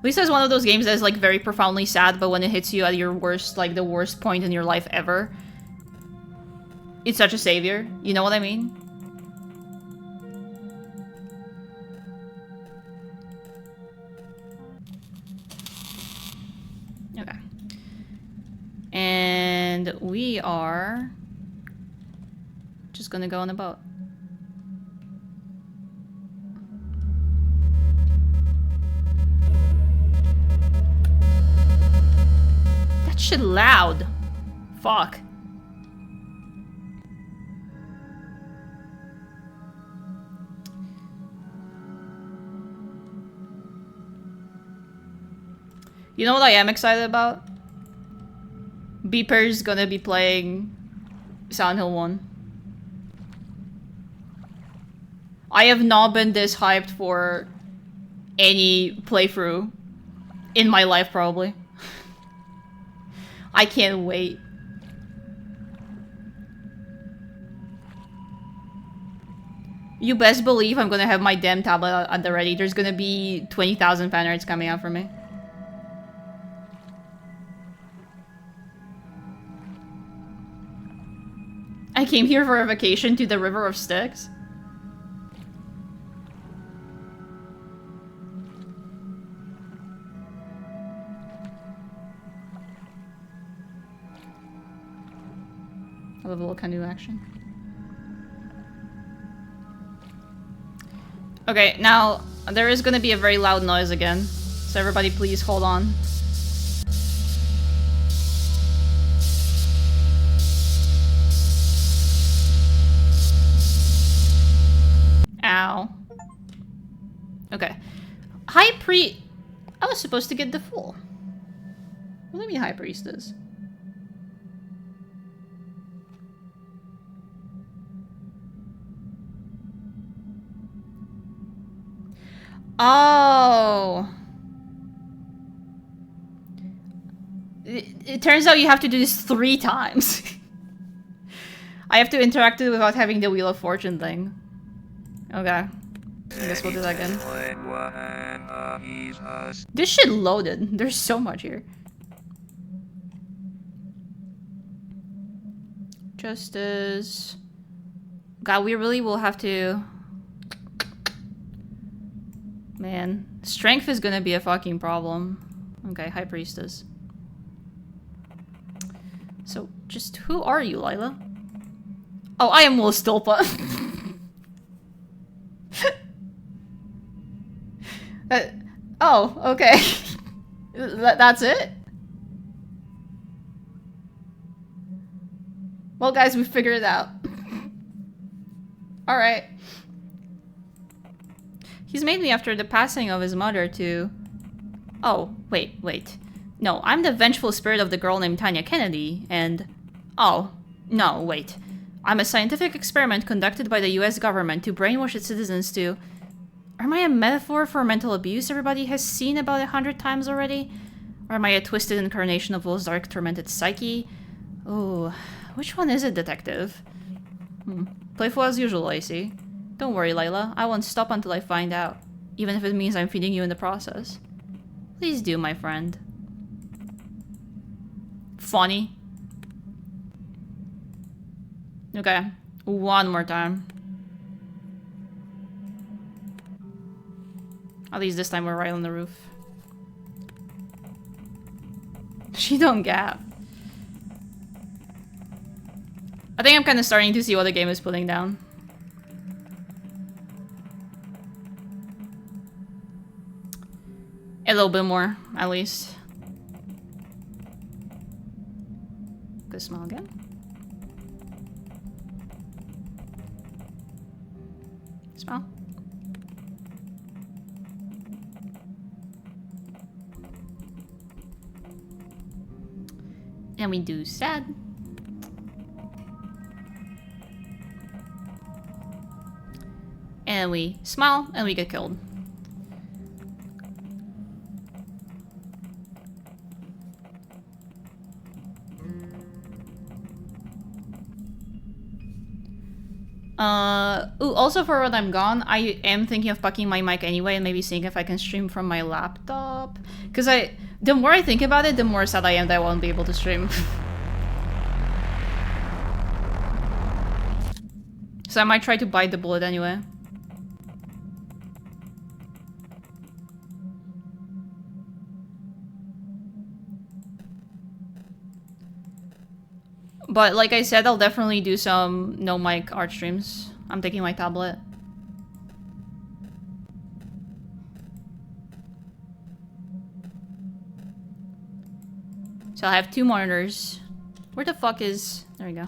Lisa is one of those games that is like very profoundly sad, but when it hits you at your worst, like the worst point in your life ever, it's such a savior. You know what I mean? Okay. And we are just gonna go on a boat. That shit loud. Fuck. You know what I am excited about? Beeper's gonna be playing Silent Hill 1. I have not been this hyped for any playthrough in my life, probably. I can't wait. You best believe I'm gonna have my damn tablet at the ready. There's gonna be 20,000 fan arts coming out for me. I came here for a vacation to the River of Styx. I love a little canoe action. Okay, now there is gonna be a very loud noise again, so everybody please hold on. Ow. Okay. High Priest... I was supposed to get the Fool. What do you mean High Priestess? Oh. It turns out you have to do this 3 times. I have to interact with it without having the Wheel of Fortune thing. Okay. I guess we'll do that again. This shit loaded. There's so much here. Justice. God, we really will have to... Man. Strength is gonna be a fucking problem. Okay, High Priestess. So, just who are you, Lila? Oh, I am Will Tulpa. Oh, okay. That's it? Well, guys, we figured it out. Alright. He's made me after the passing of his mother to... Oh, wait. No, I'm the vengeful spirit of the girl named Tanya Kennedy, and... Oh, no, wait. I'm a scientific experiment conducted by the US government to brainwash its citizens to... Am I a metaphor for mental abuse everybody has seen about 100 times already? Or am I a twisted incarnation of Will's dark, tormented psyche? Oh, which one is it, detective? Playful as usual, I see. Don't worry, Lila. I won't stop until I find out. Even if it means I'm feeding you in the process. Please do, my friend. Funny. Okay. One more time. At least this time we're right on the roof. She don't gap. I think I'm kind of starting to see what the game is putting down. A little bit more, at least. Good smell again. Smell. And we do sad. And we smile and we get killed. Ooh, also for when I'm gone, I am thinking of packing my mic anyway and maybe seeing if I can stream from my laptop. Because the more I think about it, the more sad I am that I won't be able to stream. So I might try to bite the bullet anyway. But like I said, I'll definitely do some no mic art streams. I'm taking my tablet. So I have 2 monitors. Where the fuck is... There we go.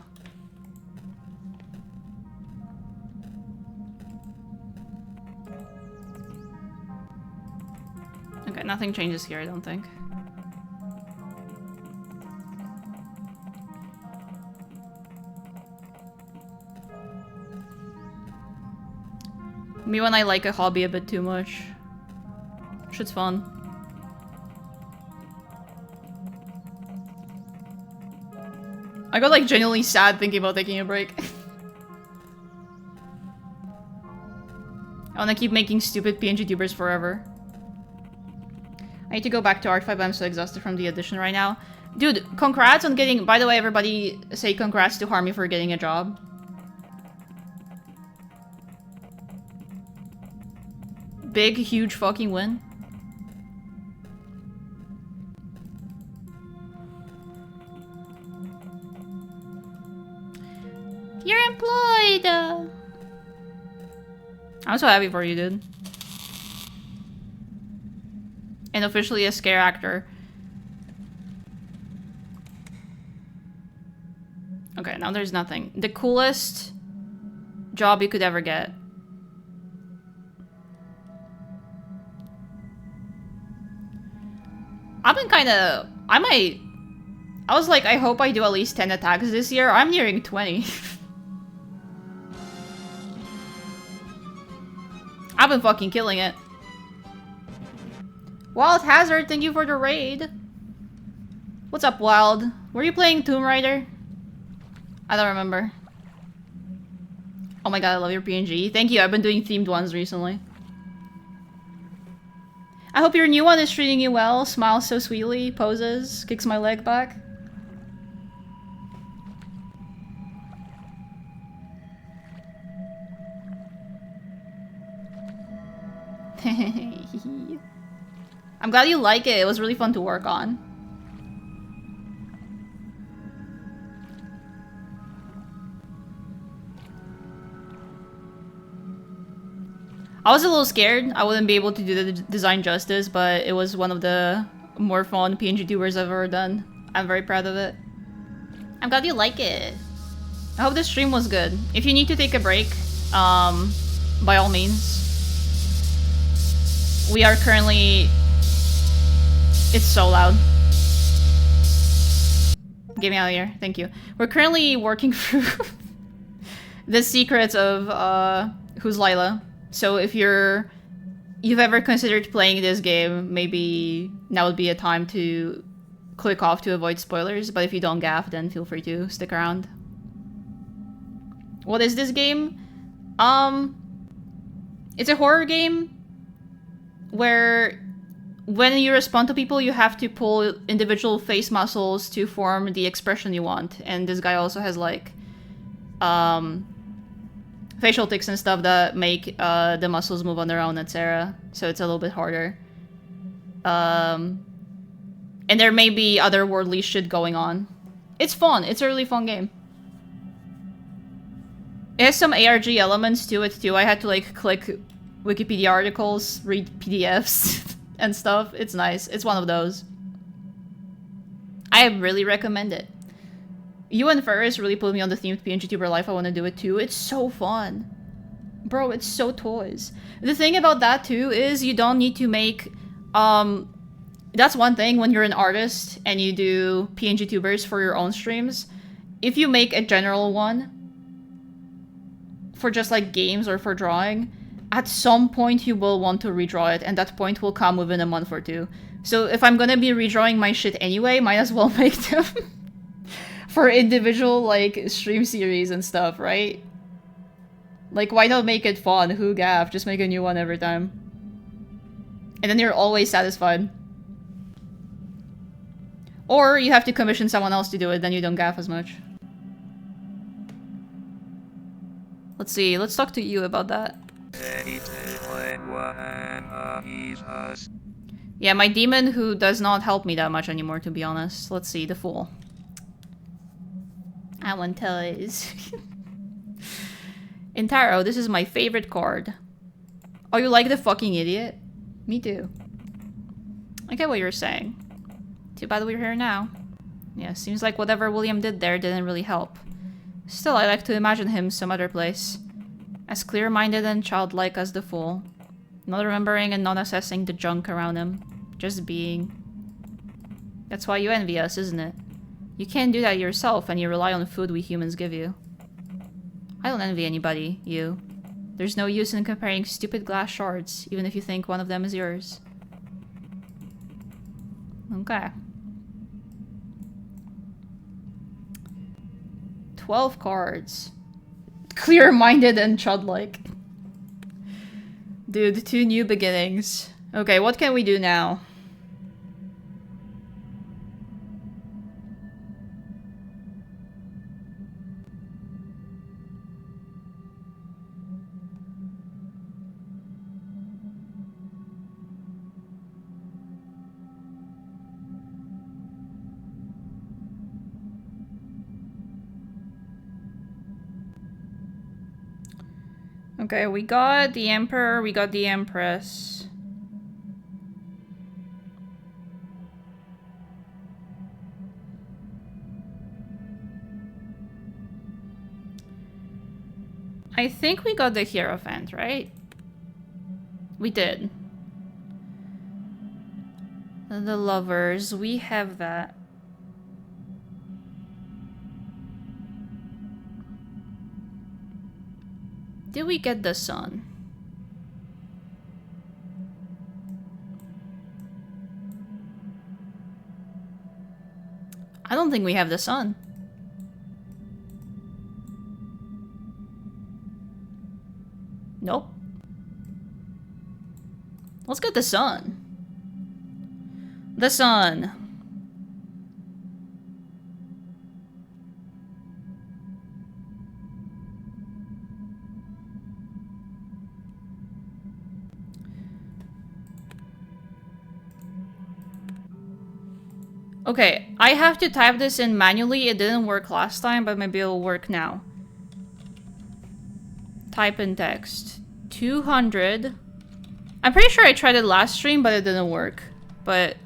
Okay, nothing changes here, I don't think. Me when I like a hobby a bit too much. Shit's fun. I got like genuinely sad thinking about taking a break. I wanna keep making stupid PNG tubers forever. I need to go back to Art 5, but I'm so exhausted from the audition right now. Dude, congrats on getting- by the way, everybody say congrats to Harmy for getting a job. Big, huge fucking win. You're employed! I'm so happy for you, dude. And officially a scare actor. Okay, now there's nothing. The coolest job you could ever get. I've been kinda... I was like, I hope I do at least 10 attacks this year. I'm nearing 20. I've been fucking killing it. Wild Hazard, thank you for the raid. What's up, Wild? Were you playing Tomb Raider? I don't remember. Oh my god, I love your PNG. Thank you, I've been doing themed ones recently. I hope your new one is treating you well. Smiles so sweetly, poses, kicks my leg back. I'm glad you like it. It was really fun to work on. I was a little scared I wouldn't be able to do the design justice, but it was one of the more fun PNG tubers I've ever done. I'm very proud of it. I'm glad you like it. I hope the stream was good. If you need to take a break, by all means. We are currently... It's so loud. Get me out of here. Thank you. We're currently working through the secrets of, Who's LILA? So if you've ever considered playing this game, maybe now would be a time to click off to avoid spoilers, but if you don't gaff, then feel free to stick around. What is this game? It's a horror game where when you respond to people, you have to pull individual face muscles to form the expression you want. And this guy also has like facial tics and stuff that make the muscles move on their own, etc. So it's a little bit harder. And there may be otherworldly shit going on. It's fun. It's a really fun game. It has some ARG elements to it too. I had to like click Wikipedia articles, read PDFs and stuff. It's nice. It's one of those. I really recommend it. You and Ferris really put me on the themed PNG Tuber life. I want to do it too. It's so fun. Bro, it's so toys. The thing about that too is you don't need to make... That's one thing when you're an artist and you do PNG Tubers for your own streams. If you make a general one for just like games or for drawing, at some point you will want to redraw it, and that point will come within a month or two. So if I'm gonna be redrawing my shit anyway, might as well make them for individual like stream series and stuff, right? Like, why not make it fun? Who gaff? Just make a new one every time. And then you're always satisfied. Or you have to commission someone else to do it, then you don't gaff as much. Let's see, let's talk to you about that. Yeah, my demon who does not help me that much anymore, to be honest. Let's see, the Fool. I want toys. In tarot, this is my favorite card. Oh, you like the fucking idiot? Me too. I get what you're saying. Too bad we're here now. Yeah, seems like whatever William did there didn't really help. Still, I like to imagine him some other place. As clear-minded and childlike as the Fool. Not remembering and not assessing the junk around him. Just being. That's why you envy us, isn't it? You can't do that yourself and you rely on food we humans give you. I don't envy anybody, you. There's no use in comparing stupid glass shards, even if you think one of them is yours. Okay. 12 cards. Clear-minded and childlike. Dude, 2 new beginnings. Okay, what can we do now? Okay, we got the Emperor, we got the Empress. I think we got the Hierophant, right? We did. The Lovers, we have that. Did we get the Sun? I don't think we have the Sun. Nope. Let's get the Sun. The Sun. Okay, I have to type this in manually. It didn't work last time, but maybe it'll work now. Type in text. 200. I'm pretty sure I tried it last stream, but it didn't work. But...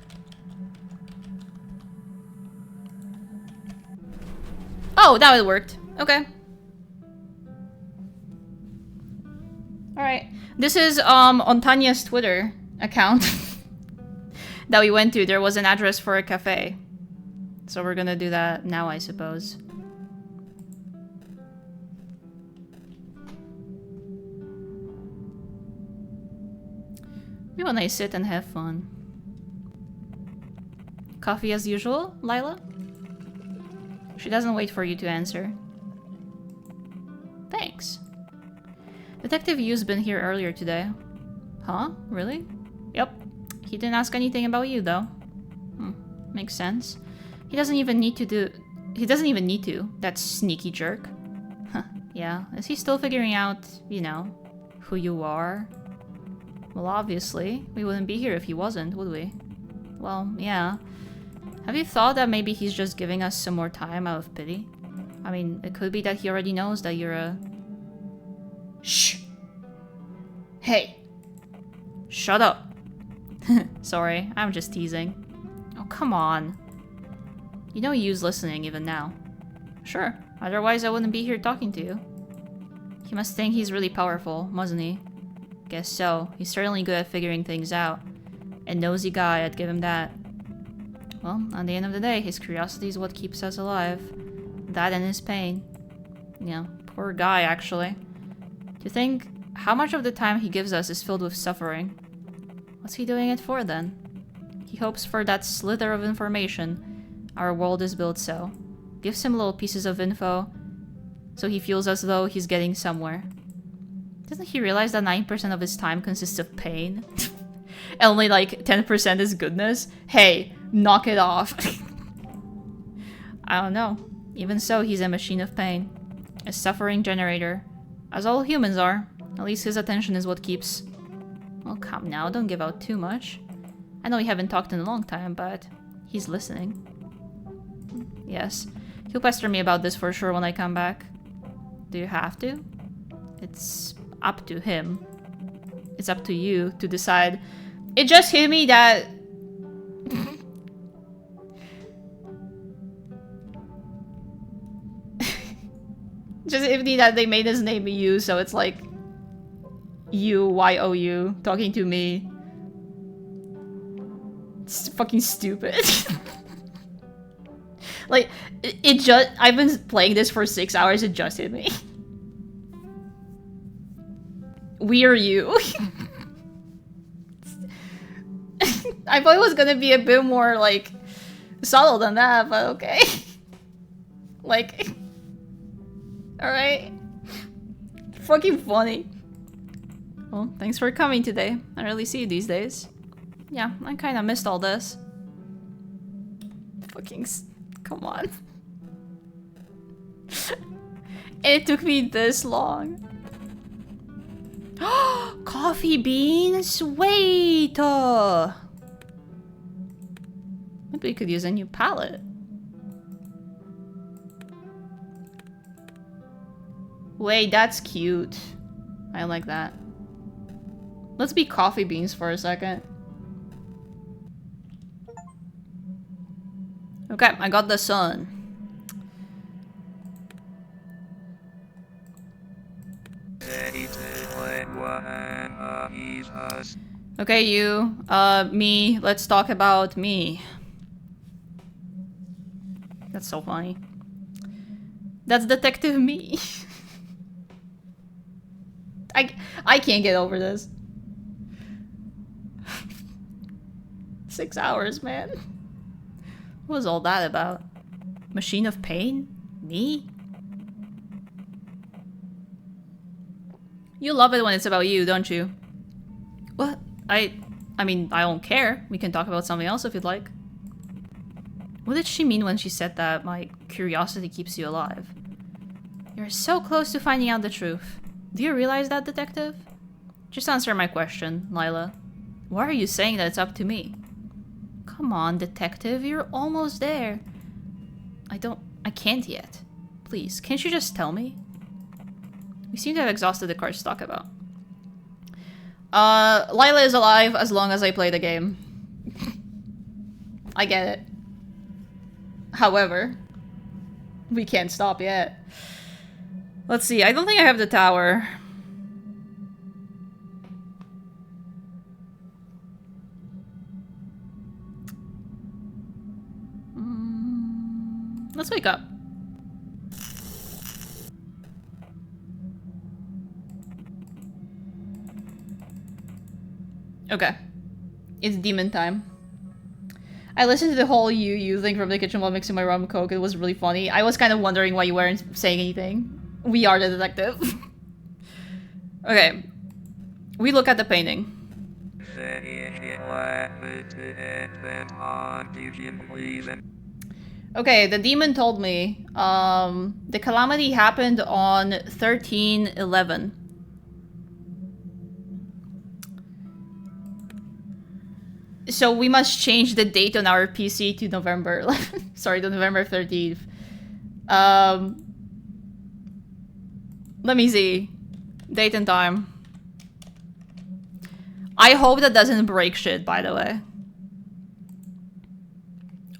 oh, now it worked. Okay. Alright. This is, on Tanya's Twitter account. That we went to. There was an address for a cafe. So we're gonna do that now, I suppose. We wanna sit and have fun. Coffee as usual, Lila? She doesn't wait for you to answer. Thanks. Detective Yu's been here earlier today. Huh? Really? Yep. He didn't ask anything about you, though. Makes sense. He doesn't even need to. That sneaky jerk. Huh, yeah. Is he still figuring out, you know, who you are? Well, obviously. We wouldn't be here if he wasn't, would we? Well, yeah. Have you thought that maybe he's just giving us some more time out of pity? I mean, it could be that he already knows that you're a Shh! Hey! Shut up! Sorry, I'm just teasing. Oh, come on. You know Yu's listening even now. Sure, otherwise I wouldn't be here talking to you. He must think he's really powerful, mustn't he? Guess so. He's certainly good at figuring things out. A nosy guy, I'd give him that. Well, at the end of the day, his curiosity is what keeps us alive. That and his pain. Yeah, poor guy, actually. To think how much of the time he gives us is filled with suffering. What's he doing it for, then? He hopes for that slither of information. Our world is built so. Gives him little pieces of info, so he feels as though he's getting somewhere. Doesn't he realize that 9% of his time consists of pain? And only like 10% is goodness? Hey, knock it off. I don't know. Even so, he's a machine of pain. A suffering generator. As all humans are. At least his attention is what keeps... Well, come now, don't give out too much. I know we haven't talked in a long time, but he's listening. Yes. He'll pester me about this for sure when I come back. Do you have to? It's up to him. It's up to you to decide. It just hit me that... just hit me that they made his name Yu, so it's like... U-Y-O-U, talking to me. It's fucking stupid. Like, it just... I've been playing this for 6 hours, it just hit me. We are you. I thought it was gonna be a bit more, like, subtle than that, but okay. Like... Alright. Fucking funny. Well, thanks for coming today. I rarely see you these days. Yeah, I kinda missed all this. Fucking... Come on. It took me this long. Coffee beans? Wait! Maybe we could use a new palette. Wait, that's cute. I like that. Let's be coffee beans for a second. Okay, I got the sun. Okay, you, me, let's talk about me. That's so funny. That's Detective Me. I can't get over this. 6 hours, man. What was all that about? Machine of pain? Me? You love it when it's about you, don't you? What? I mean, I don't care. We can talk about something else if you'd like. What did she mean when she said that my curiosity keeps you alive? You're so close to finding out the truth. Do you realize that, detective? Just answer my question, Lila. Why are you saying that it's up to me? Come on, detective, you're almost there. I can't yet. Please, can't you just tell me? We seem to have exhausted the cards to talk about. Lila is alive as long as I play the game. I get it. However, we can't stop yet. Let's see, I don't think I have the tower. Let's wake up. Okay. It's demon time. I listened to the whole you thing from the kitchen while mixing my rum and coke. It was really funny. I was kind of wondering why you weren't saying anything. We are the detective. Okay. We look at the painting. Okay, the demon told me the calamity happened on 13/11. So we must change the date on our PC to November 11th. Sorry, to November 13th. Let me see. Date and time. I hope that doesn't break shit, by the way.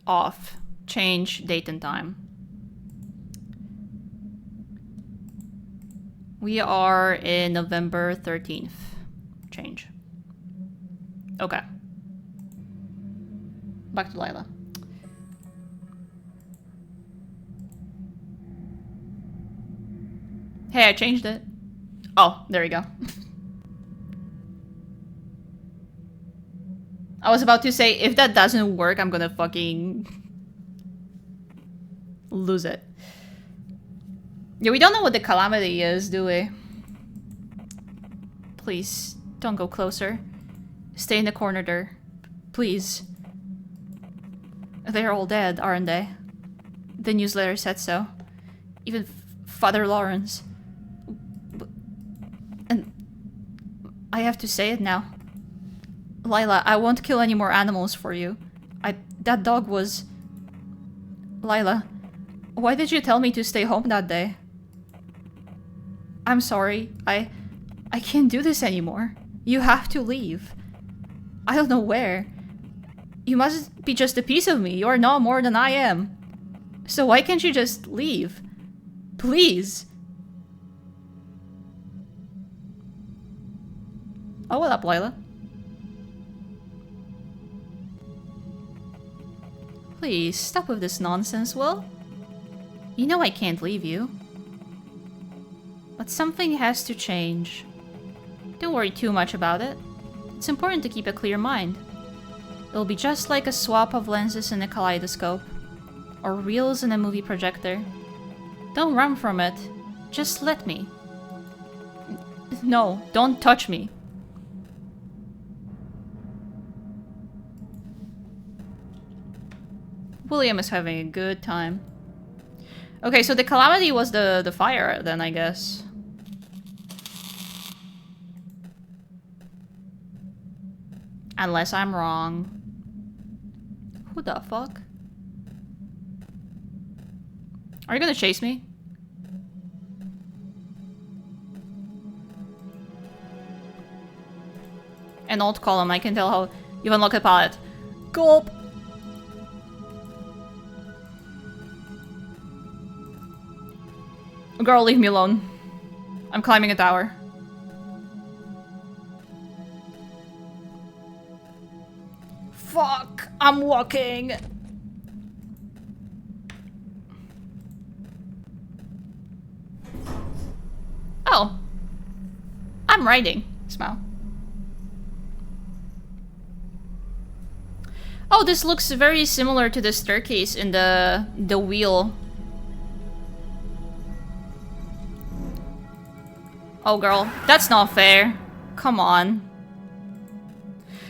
Off. Change date and time. We are in November 13th. Change. Okay. Back to Lila. Hey, I changed it. Oh, there we go. I was about to say, if that doesn't work, I'm gonna fucking lose it. Yeah, we don't know what the calamity is, do we? Please, don't go closer. Stay in the corner there. Please. They're all dead, aren't they? The newsletter said so. Even Father Lawrence. And I have to say it now. Lila, I won't kill any more animals for you. That dog was... Lila, why did you tell me to stay home that day? I'm sorry. I can't do this anymore. You have to leave. I don't know where. You must be just a piece of me. You're no more than I am. So why can't you just leave? Please. Oh, what up, Lila? Please, stop with this nonsense, Will. You know I can't leave you. But something has to change. Don't worry too much about it. It's important to keep a clear mind. It'll be just like a swap of lenses in a kaleidoscope. Or reels in a movie projector. Don't run from it. Just let me. No, don't touch me. William is having a good time. Okay, so the calamity was the fire then, I guess. Unless I'm wrong. Who the fuck? Are you gonna chase me? An alt column, I can tell how you unlock a palette. Gulp! Girl, leave me alone. I'm climbing a tower. Fuck! I'm walking! Oh. I'm riding. Smile. Oh, this looks very similar to the staircase in the wheel. Oh, girl. That's not fair. Come on.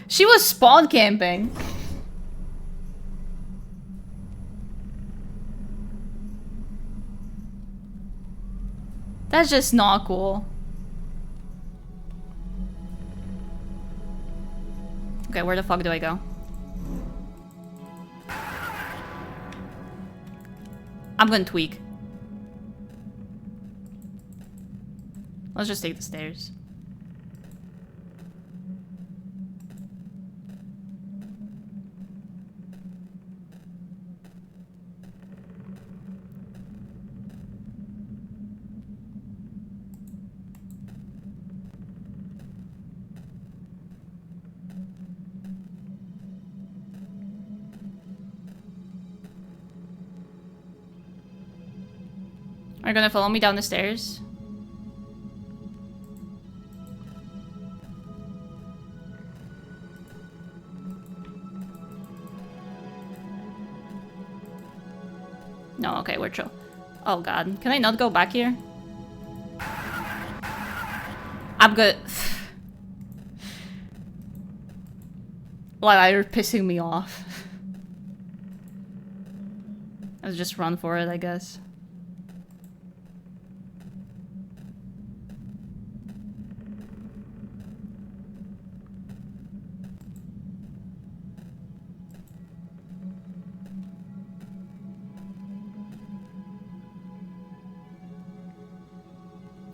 She was spawn camping. That's just not cool. Okay, where the fuck do I go? I'm gonna tweak. Let's just take the stairs. Are you gonna follow me down the stairs? No, okay, we're chill. Oh god, can I not go back here? I'm good. Like, you're pissing me off. Let's just run for it, I guess.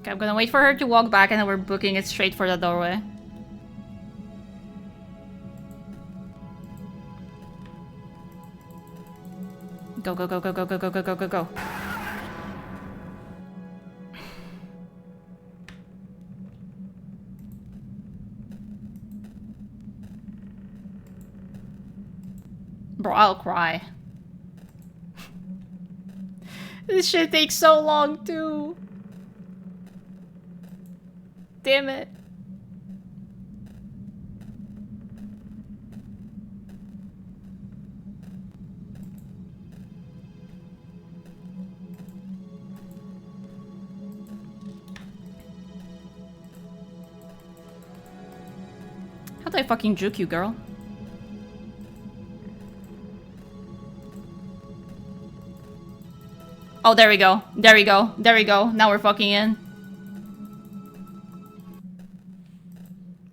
Okay, I'm gonna wait for her to walk back and then we're booking it straight for the doorway. Go, go, go, go, go, go, go, go, go, go, go. Bro, I'll cry. This shit takes so long, too. Damn it. How do I fucking juke you, girl? Oh, there we go. There we go. There we go. Now we're fucking in.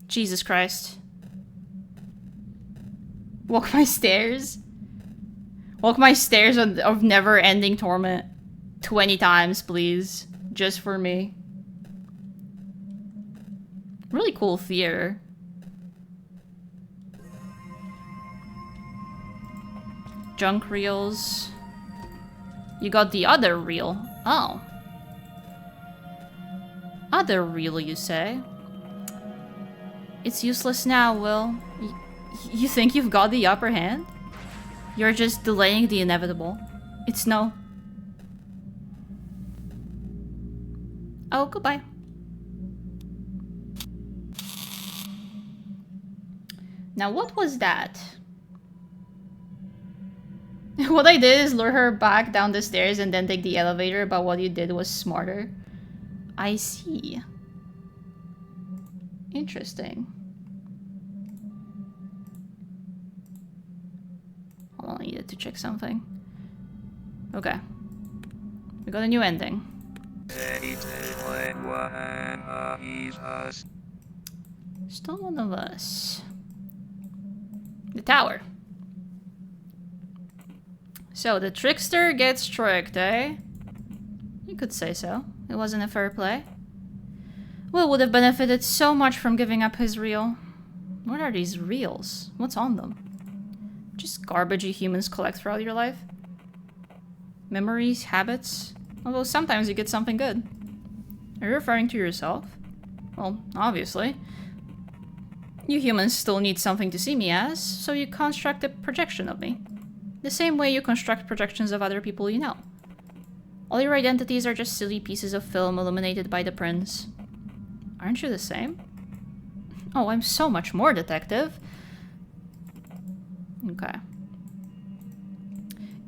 Jesus Christ. Walk my stairs? Walk my stairs of never-ending torment 20 times, please. Just for me. Really cool theater. Junk reels. You got the other reel. Oh. Other reel, you say? It's useless now, Will. You think you've got the upper hand? You're just delaying the inevitable. It's no. Oh, goodbye. Now, what was that? What I did is lure her back down the stairs and then take the elevator, but what you did was smarter. I see. Interesting. Hold on, I needed to check something. Okay. We got a new ending. Still one of us. The tower. So, the trickster gets tricked, eh? You could say so. It wasn't a fair play. Will would have benefited so much from giving up his reel. What are these reels? What's on them? Just garbage you humans collect throughout your life? Memories, habits? Although sometimes you get something good. Are you referring to yourself? Well, obviously. You humans still need something to see me as, so you construct a projection of me. The same way you construct projections of other people you know. All your identities are just silly pieces of film illuminated by the prince. Aren't you the same? Oh, I'm so much more, detective. Okay.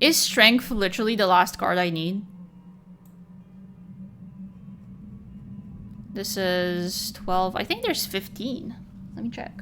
Is strength literally the last card I need? This is 12. I think there's 15. Let me check.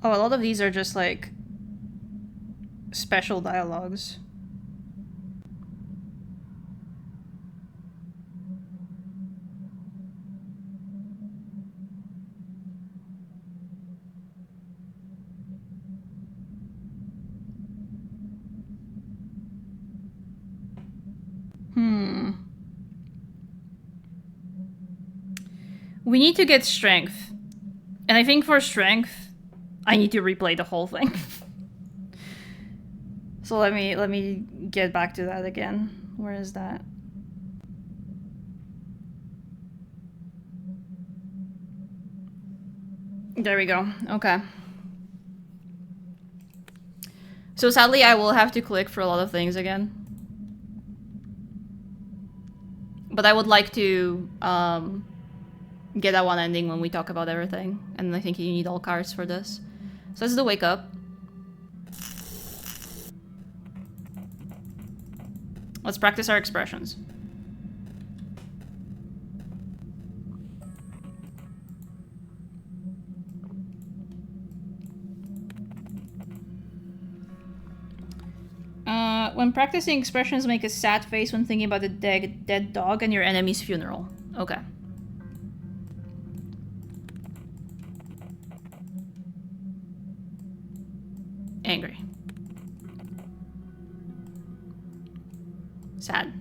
Oh, a lot of these are just like special dialogues. We need to get strength. And I think for strength, I need to replay the whole thing. So let me get back to that again. Where is that? There we go. Okay. So sadly, I will have to click for a lot of things again. But I would like to get that one ending when we talk about everything. And I think you need all cards for this. So let's do wake up. Let's practice our expressions. When practicing expressions, make a sad face when thinking about a dead dog and your enemy's funeral. Okay. Angry. Sad.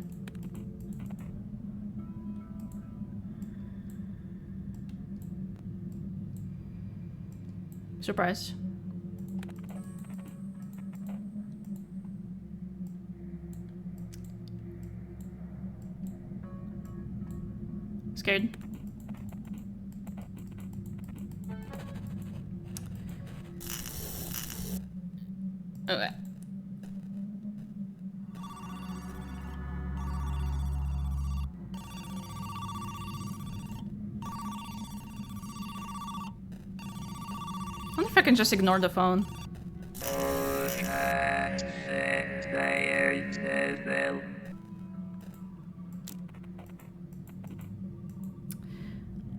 Surprised. Scared. Okay. I wonder if I can just ignore the phone.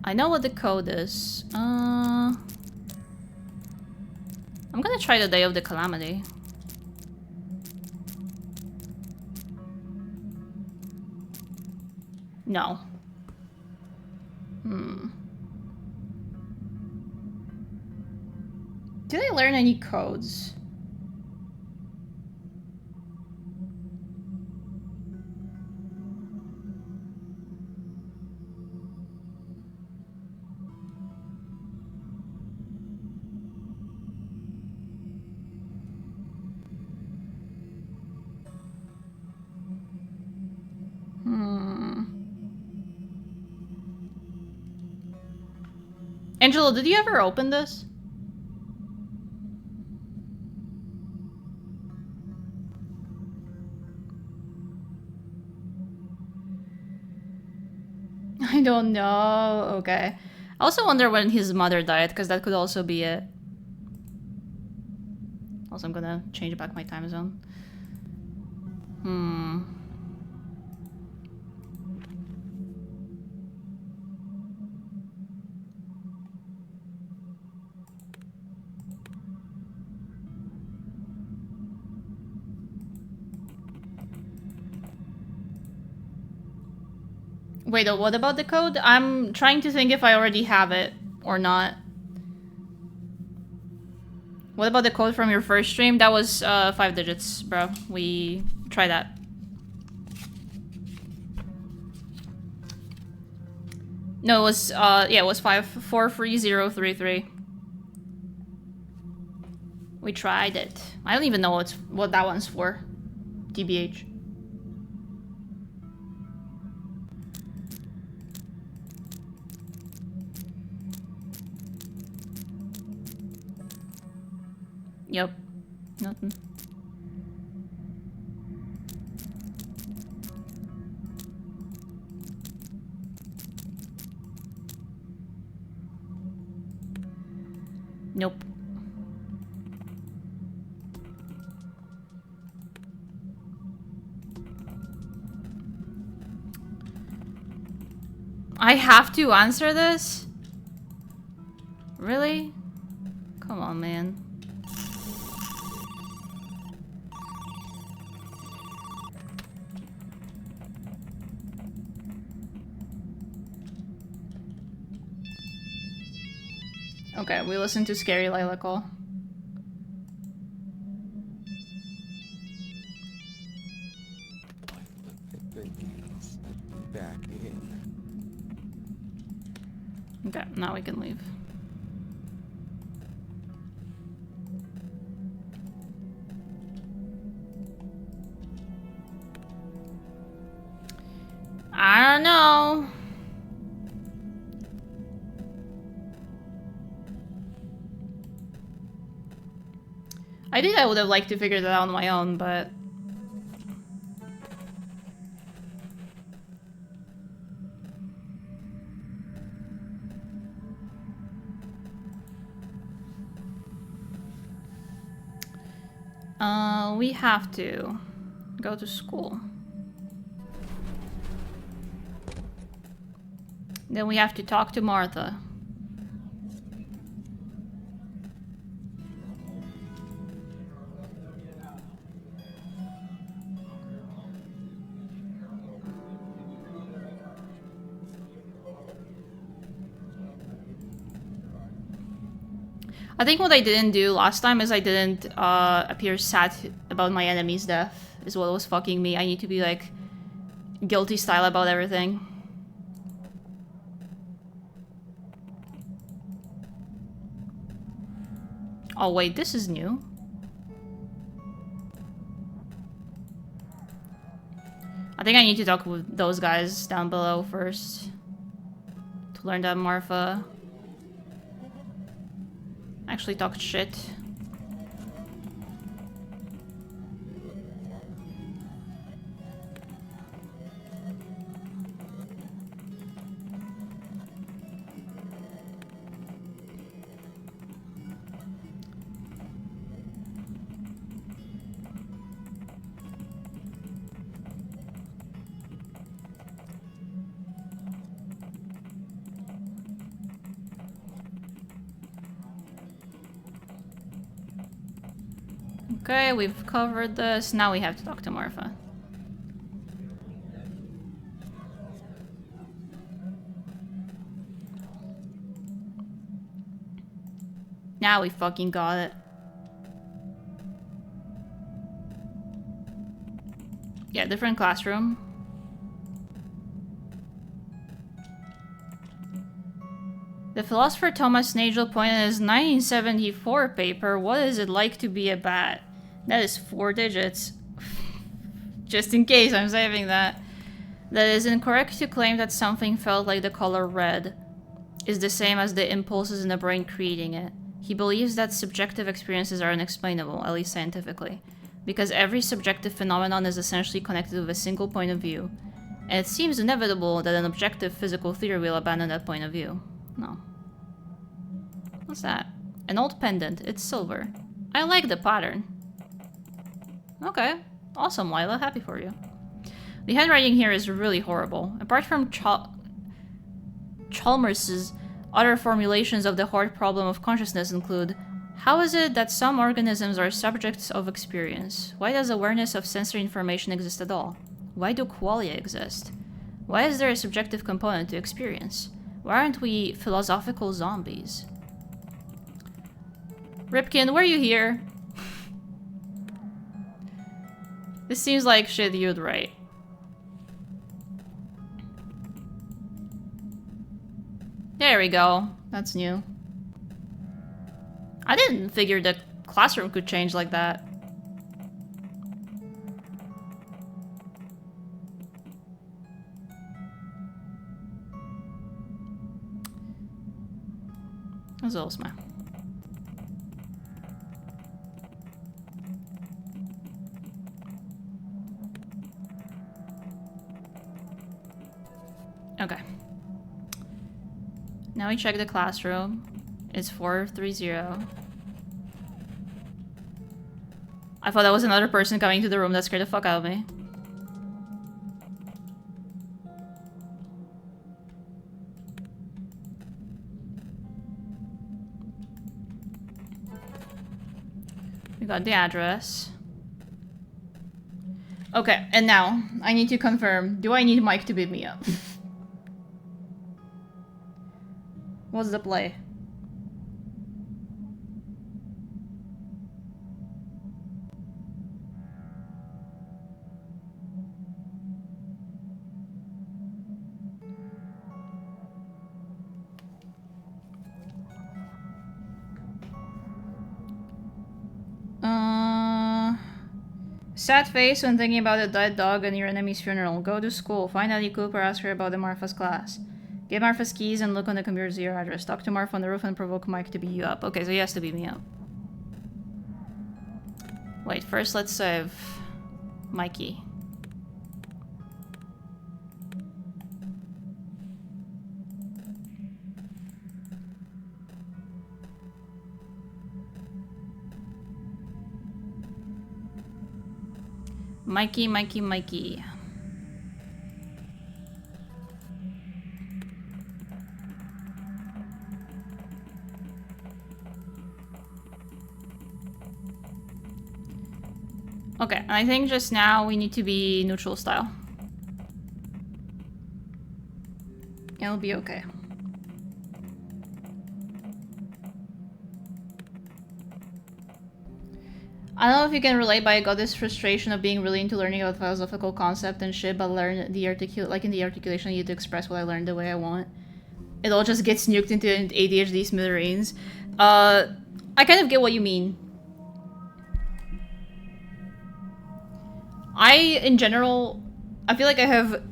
I know what the code is. I'm gonna try the Day of the Calamity. No. Did I learn any codes? Angelo, did you ever open this? I don't know. Okay. I also wonder when his mother died, because that could also be it. Also, I'm gonna change back my time zone. Wait, what about the code? I'm trying to think if I already have it or not. What about the code from your first stream? That was 5 digits, bro. We try that. No, it was yeah, it was 543033. We tried it. I don't even know what that one's for. TBH. Yep. Nothing. Nope. I have to answer this? Really? Come on, man. Okay, we listen to Scary LILA call. Back in. Okay, now we can leave. I don't know. I think I would have liked to figure that out on my own, but... We have to go to school. Then we have to talk to Martha. I think what I didn't do last time is I didn't appear sad about my enemy's death, is what was fucking me. I need to be like guilty style about everything. Oh wait, this is new. I think I need to talk with those guys down below first to learn that Marfa actually talked shit. Okay, we've covered this. Now we have to talk to Marfa. Now we fucking got it. Yeah, different classroom. The philosopher Thomas Nagel pointed in his 1974 paper, "What is it like to be a bat?" That is 4 digits. Just in case I'm saving that. That it is incorrect to claim that something felt like the color red is the same as the impulses in the brain creating it. He believes that subjective experiences are unexplainable, at least scientifically, because every subjective phenomenon is essentially connected with a single point of view, and it seems inevitable that an objective physical theory will abandon that point of view. No. What's that? An old pendant. It's silver. I like the pattern. Okay. Awesome, Lila. Happy for you. The handwriting here is really horrible. Apart from Chalmers's other formulations of the hard problem of consciousness include: how is it that some organisms are subjects of experience? Why does awareness of sensory information exist at all? Why do qualia exist? Why is there a subjective component to experience? Why aren't we philosophical zombies? Ripkin, were you here? This seems like shit you'd write. There we go. That's new. I didn't figure the classroom could change like that. That's all smart. Okay. Now we check the classroom. It's 430. I thought that was another person coming to the room. That scared the fuck out of me. We got the address. Okay, and now I need to confirm. Do I need Mike to beat me up? What's the play? Sad face when thinking about a dead dog and your enemy's funeral. Go to school. Find Ali Cooper. Ask her about the Marfa's class. Get Marfa's keys and look on the computer to see your address. Talk to Marfa on the roof and provoke Mike to beat you up. Okay, so he has to beat me up. Wait, first let's save Mikey. Mikey, Mikey, Mikey. Okay, I think just now we need to be neutral style. It'll be okay. I don't know if you can relate, but I got this frustration of being really into learning about philosophical concept and shit, but learn the in the articulation I need to express what I learned the way I want. It all just gets nuked into ADHD smithereens. I kind of get what you mean. In general, I feel like I have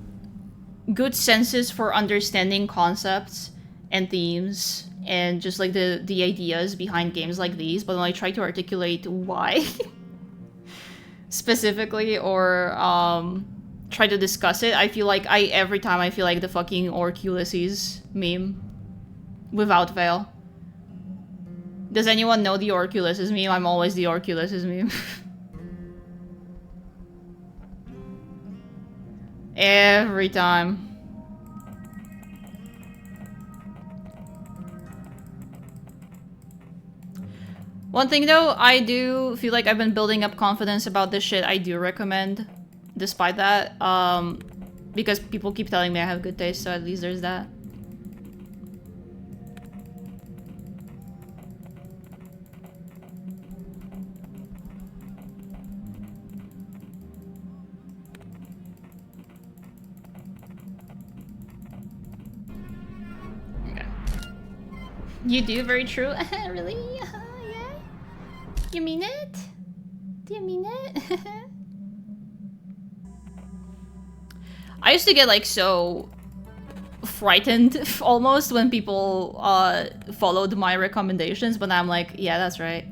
good senses for understanding concepts and themes and just like the ideas behind games like these, but when I try to articulate why specifically or try to discuss it, I feel like every time I feel like the fucking Orc Ulysses meme without fail. Does anyone know the Orc Ulysses meme? I'm always the Orc Ulysses meme. Every time. One thing though, I do feel like I've been building up confidence about this shit. I do recommend, despite that, because people keep telling me I have good taste, so at least there's that. Okay. You do, very true. Really? Yeah? You mean it? Do you mean it? I used to get like so frightened almost when people followed my recommendations, but now I'm like, yeah, that's right.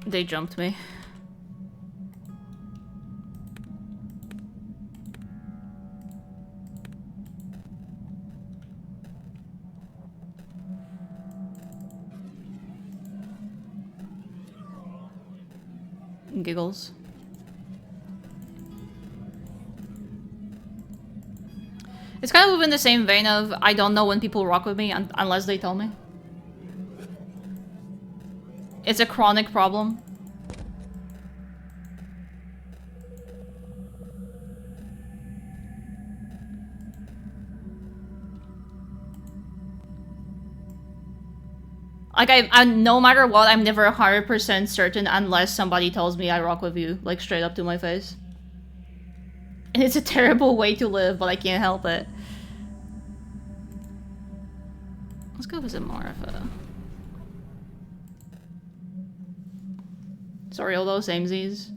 They jumped me. Giggles. It's kind of within the same vein of I don't know when people rock with me unless they tell me. It's a chronic problem. Like, I no matter what, I'm never 100% certain unless somebody tells me I rock with you, like, straight up to my face. And it's a terrible way to live, but I can't help it. Let's go visit Martha. Sorry, although samesies.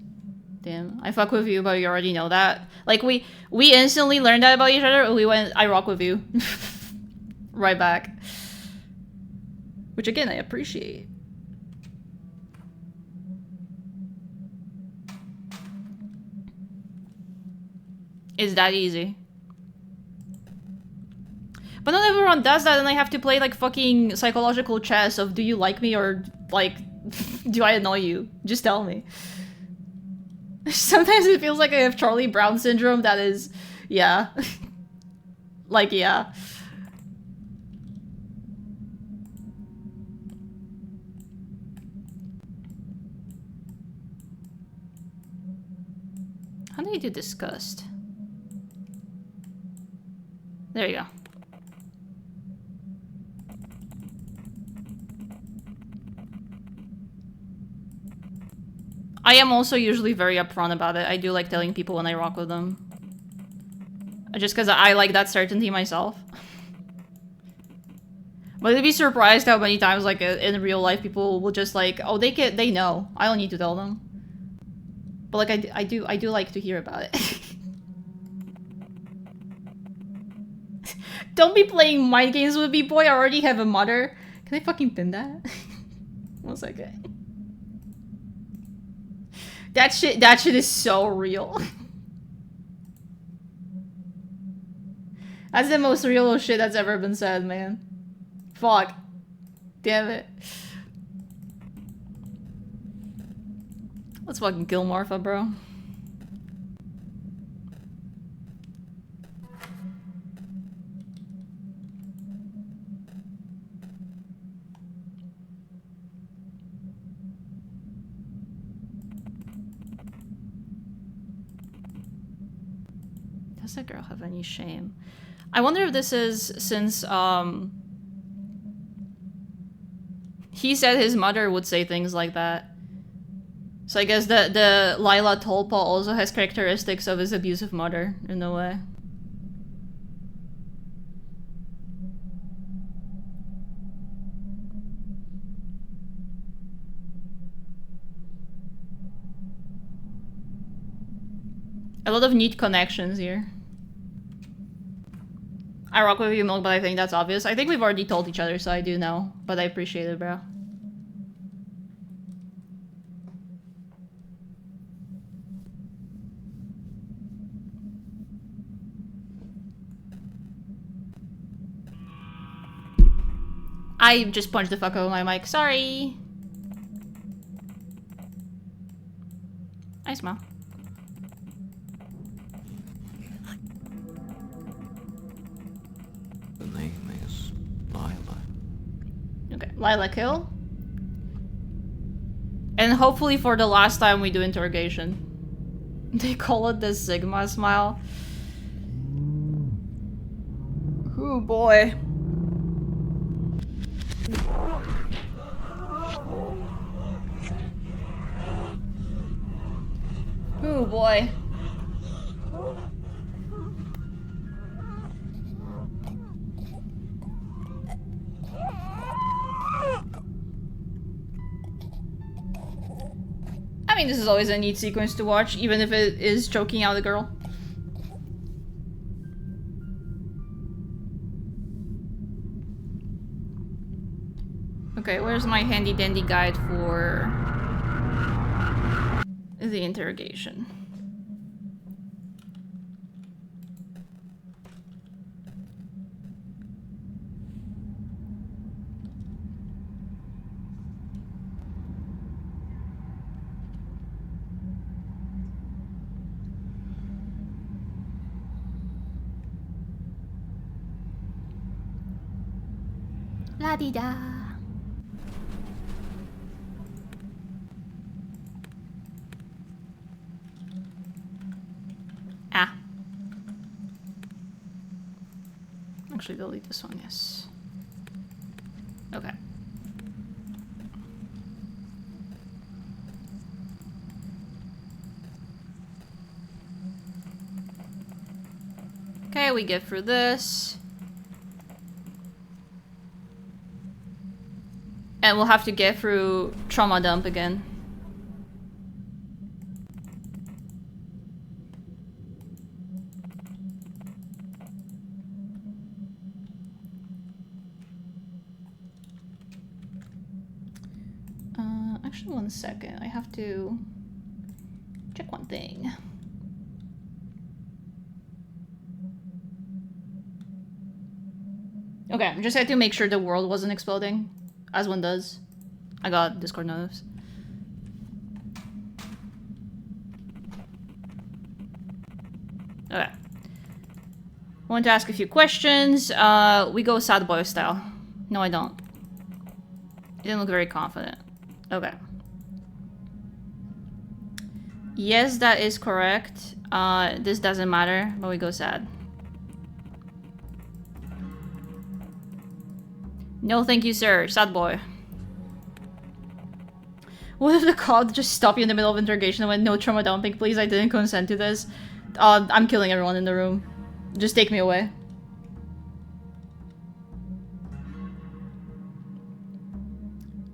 Damn, I fuck with you, but you already know that. Like, we instantly learned that about each other, and we went, I rock with you. Right back. Which again, I appreciate. It's that easy. But not everyone does that, and I have to play like fucking psychological chess of do you like me or like do I annoy you? Just tell me. Sometimes it feels like I have Charlie Brown syndrome that is, yeah. Like, yeah. How do you do disgust? There you go. I am also usually very upfront about it. I do like telling people when I rock with them. Just because I like that certainty myself. But you'd be surprised how many times, like, in real life, people will just like, oh, they know. I don't need to tell them. But like, I do like to hear about it. Don't be playing mind games with me, boy. I already have a mother. Can I fucking pin that? 1 second. That shit is so real. That's the most real shit that's ever been said, man. Fuck. Damn it. Let's fucking kill Marfa, bro. Does that girl have any shame? I wonder if this is since, he said his mother would say things like that. So I guess the LILA tulpa also has characteristics of his abusive mother, in a way. A lot of neat connections here. I rock with you, Milk, but I think that's obvious. I think we've already told each other, so I do know. But I appreciate it, bro. I just punched the fuck out of my mic. Sorry. I smell. The name is Lila. Okay, Lila kill. And hopefully for the last time we do interrogation. They call it the Sigma smile. Oh boy. Oh boy. I mean, this is always a neat sequence to watch, even if it is choking out a girl. Okay, where's my handy dandy guide for the interrogation? La-di-da. Ah. Actually, delete this one, yes. Okay. Okay, we get through this. And we'll have to get through trauma dump again. Actually, 1 second. I have to check one thing. Okay, I just had to make sure the world wasn't exploding, as one does. I got Discord notice. Okay. I want to ask a few questions. We go sad boy style. No, I don't. You didn't look very confident. Okay. Yes, that is correct. This doesn't matter, but we go sad. No, thank you, sir. Sad boy. What if the cop just stopped you in the middle of interrogation and went, no trauma dumping, please, I didn't consent to this. I'm killing everyone in the room. Just take me away.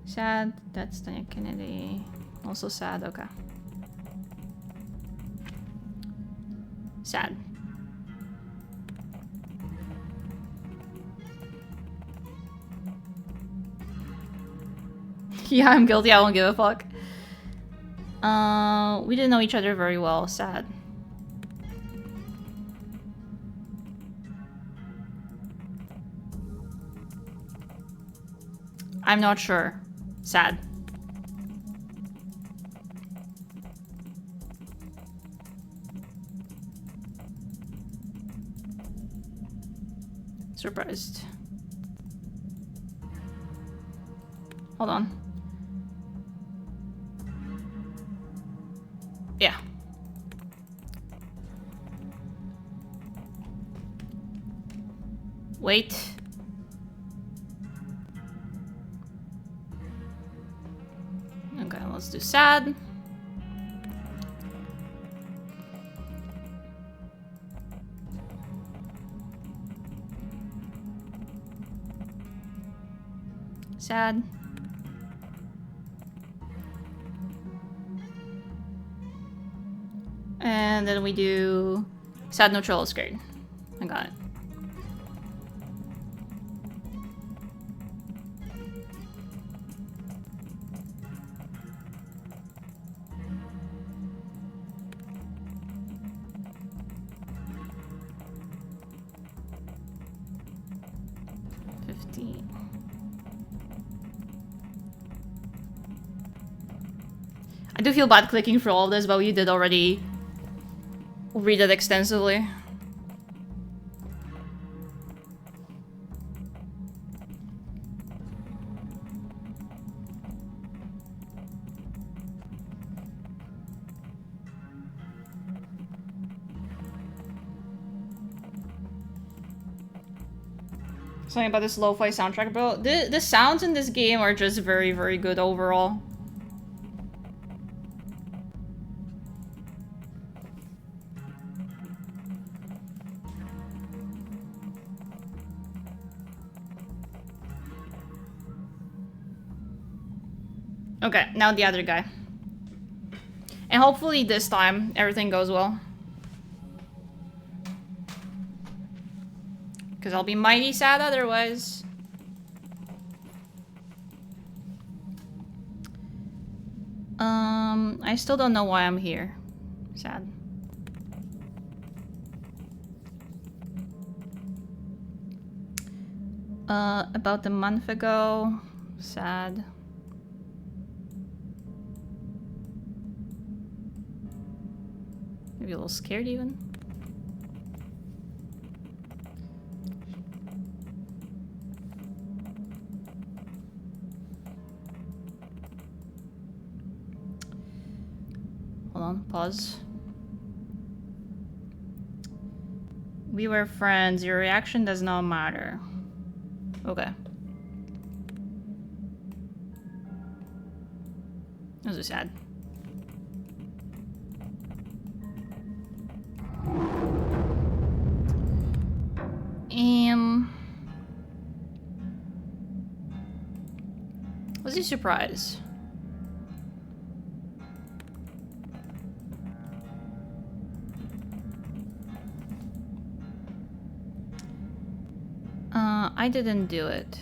Sad. That's Tanya Kennedy. Also sad. Okay. Sad. Yeah, I'm guilty. I won't give a fuck. We didn't know each other very well. Sad. I'm not sure. Sad. Surprised. Hold on. Yeah. Wait. Okay, let's do sad. Sad. And then we do sad, neutral, scared. I got it. I do feel bad clicking through all of this, but we did already read it extensively. Something about this lo-fi soundtrack, bro. The sounds in this game are just very, very good overall. Okay, now the other guy. And hopefully this time everything goes well. Because I'll be mighty sad otherwise. I still don't know why I'm here. Sad. About a month ago. Sad. Maybe a little scared even. Hold on, pause. We were friends. Your reaction does not matter. Okay. This is sad. Was he surprised? I didn't do it.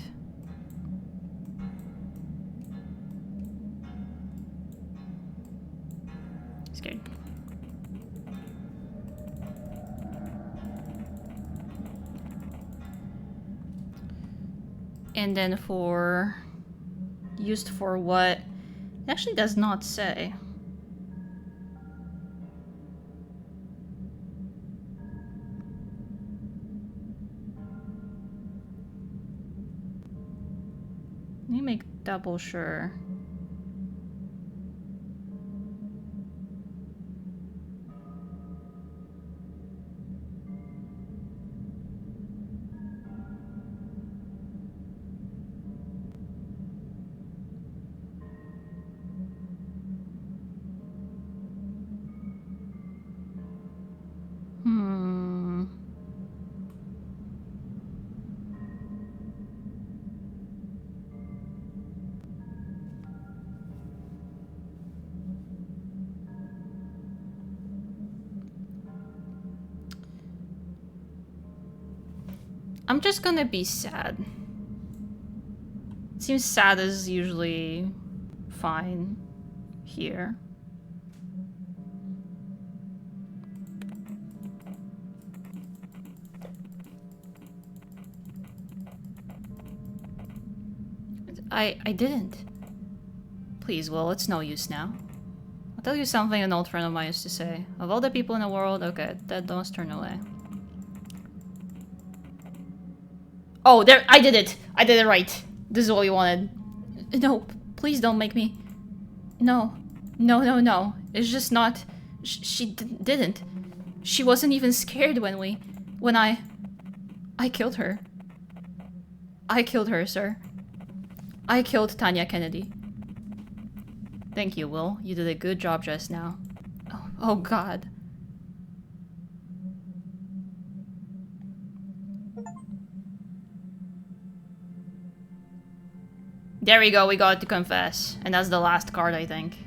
Scared. And then for... used for what? It actually does not say. Let me make double sure. I'm just gonna be sad. It seems sad is usually fine here. I didn't. Please, Will, it's no use now. I'll tell you something an old friend of mine used to say. Of all the people in the world, okay, dead don't turn away. Oh, there, I did it! I did it right. This is what we wanted. No, please don't make me... No. No, no, no. It's just not... She didn't. She wasn't even scared when I killed her. I killed her, sir. I killed Tanya Kennedy. Thank you, Will. You did a good job just now. Oh God. There we go, we got to confess. And that's the last card, I think.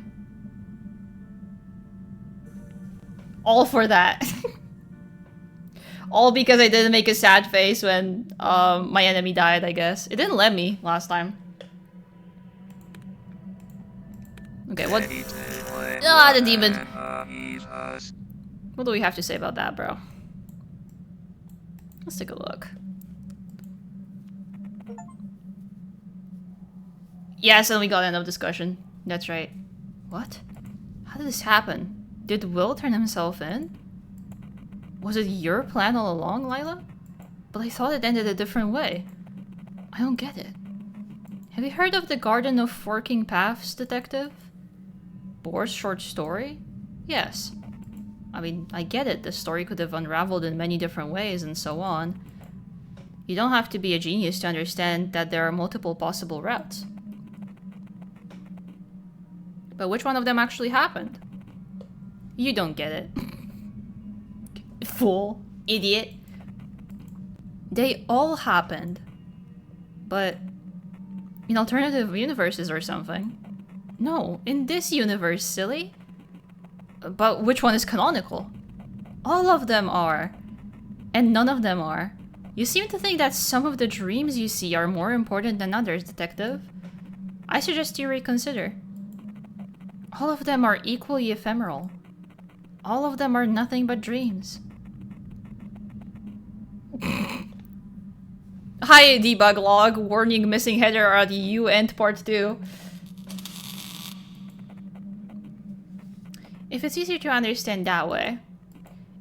All for that. All because I didn't make a sad face when my enemy died, I guess. It didn't let me last time. Okay, what? Ah, the demon. What do we have to say about that, bro? Let's take a look. Yes, and we got end of discussion. That's right. What? How did this happen? Did Will turn himself in? Was it your plan all along, Lila? But I thought it ended a different way. I don't get it. Have you heard of the Garden of Forking Paths, detective? Bohr's short story? Yes. I mean, I get it. The story could have unraveled in many different ways and so on. You don't have to be a genius to understand that there are multiple possible routes. But which one of them actually happened? You don't get it. Fool. Idiot. They all happened. But in alternative universes or something. No, in this universe, silly. But which one is canonical? All of them are. And none of them are. You seem to think that some of the dreams you see are more important than others, detective. I suggest you reconsider. All of them are equally ephemeral. All of them are nothing but dreams. Hi, debug log. Warning, missing header are the U and part 2. If it's easier to understand that way,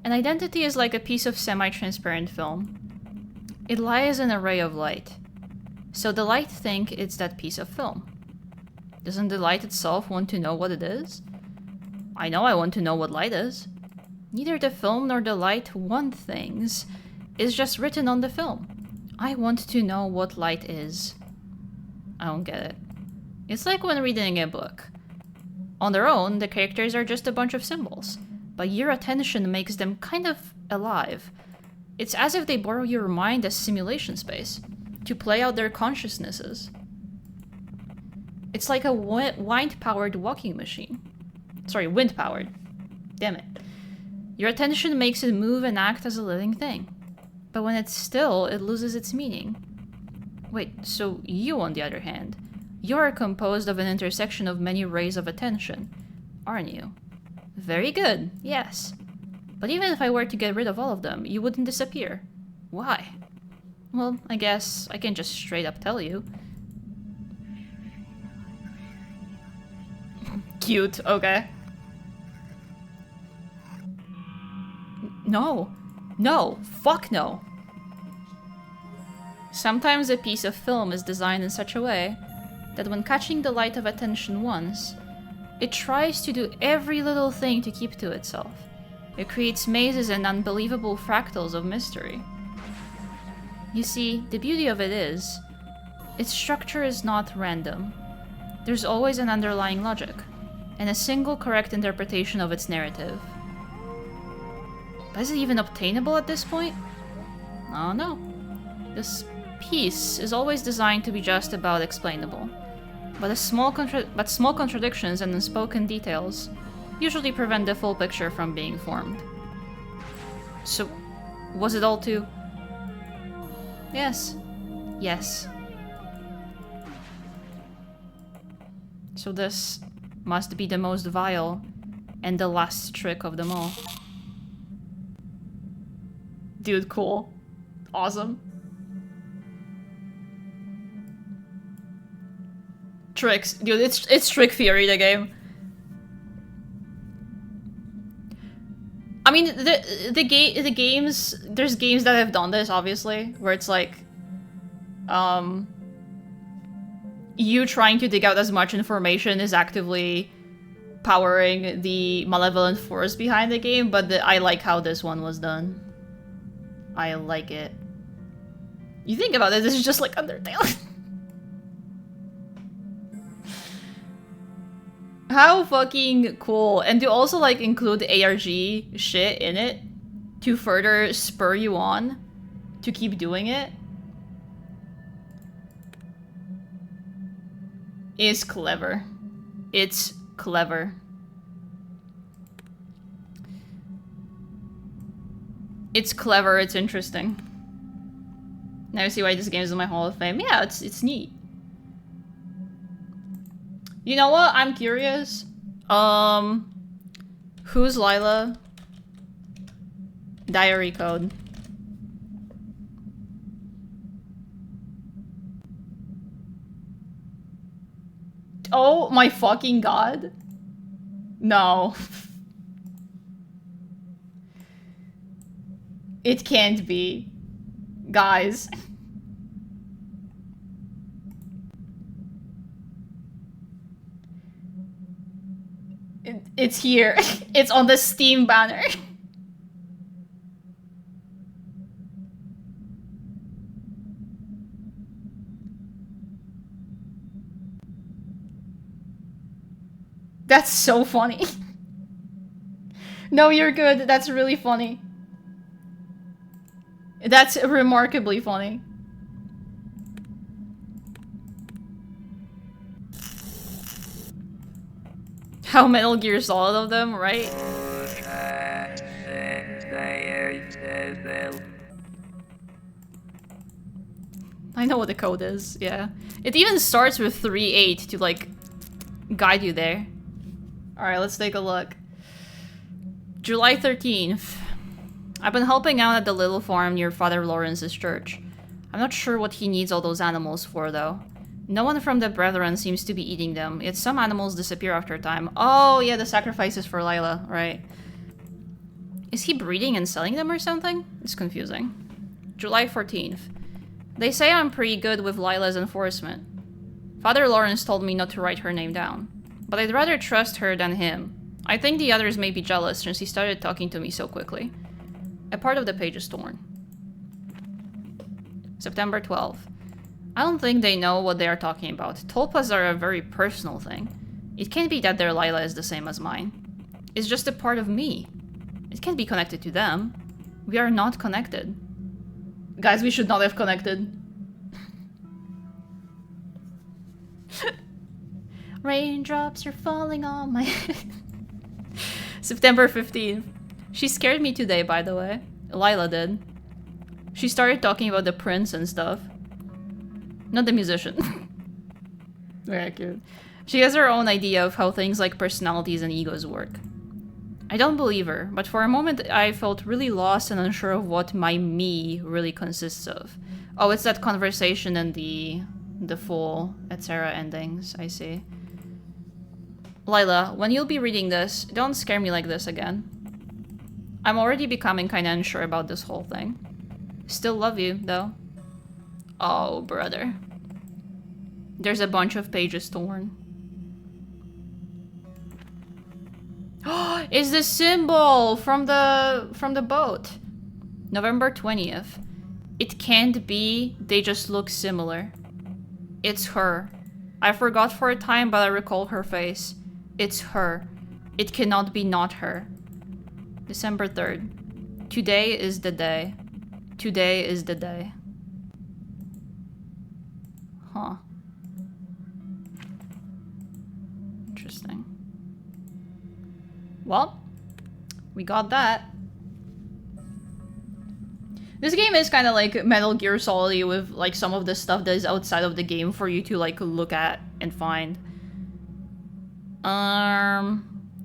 an identity is like a piece of semi-transparent film. It lies in a ray of light. So the light thinks it's that piece of film. Doesn't the light itself want to know what it is? I know I want to know what light is. Neither the film nor the light want things. It's just written on the film. I want to know what light is. I don't get it. It's like when reading a book. On their own, the characters are just a bunch of symbols, but your attention makes them kind of alive. It's as if they borrow your mind as simulation space, to play out their consciousnesses. It's like a wind-powered walking machine. Sorry, wind-powered. Damn it. Your attention makes it move and act as a living thing. But when it's still, it loses its meaning. Wait, so you, on the other hand, you're composed of an intersection of many rays of attention, aren't you? Very good, yes. But even if I were to get rid of all of them, you wouldn't disappear. Why? Well, I guess I can just straight up tell you. Cute, okay. No. No. Fuck no. Sometimes a piece of film is designed in such a way that when catching the light of attention once, it tries to do every little thing to keep to itself. It creates mazes and unbelievable fractals of mystery. You see, the beauty of it is, its structure is not random. There's always an underlying logic, and a single correct interpretation of its narrative. But is it even obtainable at this point? Oh no. This piece is always designed to be just about explainable. But small contradictions and unspoken details usually prevent the full picture from being formed. So, was it all too... Yes. Yes. So this must be the most vile and the last trick of them all. Dude, cool. Awesome. Tricks. Dude, it's trick theory, the game. I mean, the games, there's games that have done this, obviously, where it's like, you trying to dig out as much information is actively powering the malevolent force behind the game, but I like how this one was done. I like it. You think about it, this is just like Undertale. How fucking cool. And to also like include ARG shit in it to further spur you on to keep doing it is clever. It's clever. It's clever, it's interesting. Now I see why this game is in my Hall of Fame. Yeah, it's neat. You know what? I'm curious. Who's LILA? Diary code. Oh my fucking god. No. It can't be. Guys. It's here. It's on the Steam banner. That's so funny. No, you're good. That's really funny. That's remarkably funny. How Metal Gear Solid of them, right? I know what the code is, yeah. It even starts with 3-8 to like guide you there. Alright, let's take a look. July 13th. I've been helping out at the little farm near Father Lawrence's church. I'm not sure what he needs all those animals for, though. No one from the Brethren seems to be eating them, yet some animals disappear after a time. Oh, yeah, the sacrifices for LILA, right. Is he breeding and selling them or something? It's confusing. July 14th. They say I'm pretty good with LILA's enforcement. Father Lawrence told me not to write her name down, but I'd rather trust her than him. I think the others may be jealous since he started talking to me so quickly. A part of the page is torn. September 12th. I don't think they know what they are talking about. Tulpas are a very personal thing. It can't be that their LILA is the same as mine. It's just a part of me. It can't be connected to them. We are not connected. Guys, we should not have connected. Raindrops are falling on my head. September 15th. She scared me today, by the way. LILA did. She started talking about the prince and stuff. Not the musician. Very cute. She has her own idea of how things like personalities and egos work. I don't believe her, but for a moment I felt really lost and unsure of what my me really consists of. Oh, it's that conversation and the full etc. endings, I see. LILA, when you'll be reading this, don't scare me like this again. I'm already becoming kinda unsure about this whole thing. Still love you, though. Oh, brother. There's a bunch of pages torn. It's the symbol from the boat. November 20th. It can't be, they just look similar. It's her. I forgot for a time, but I recall her face. It's her. It cannot be not her. December 3rd. Today is the day. Today is the day. Huh. Interesting. Well, we got that. This game is kind of like Metal Gear Solid with like some of the stuff that is outside of the game for you to like look at and find.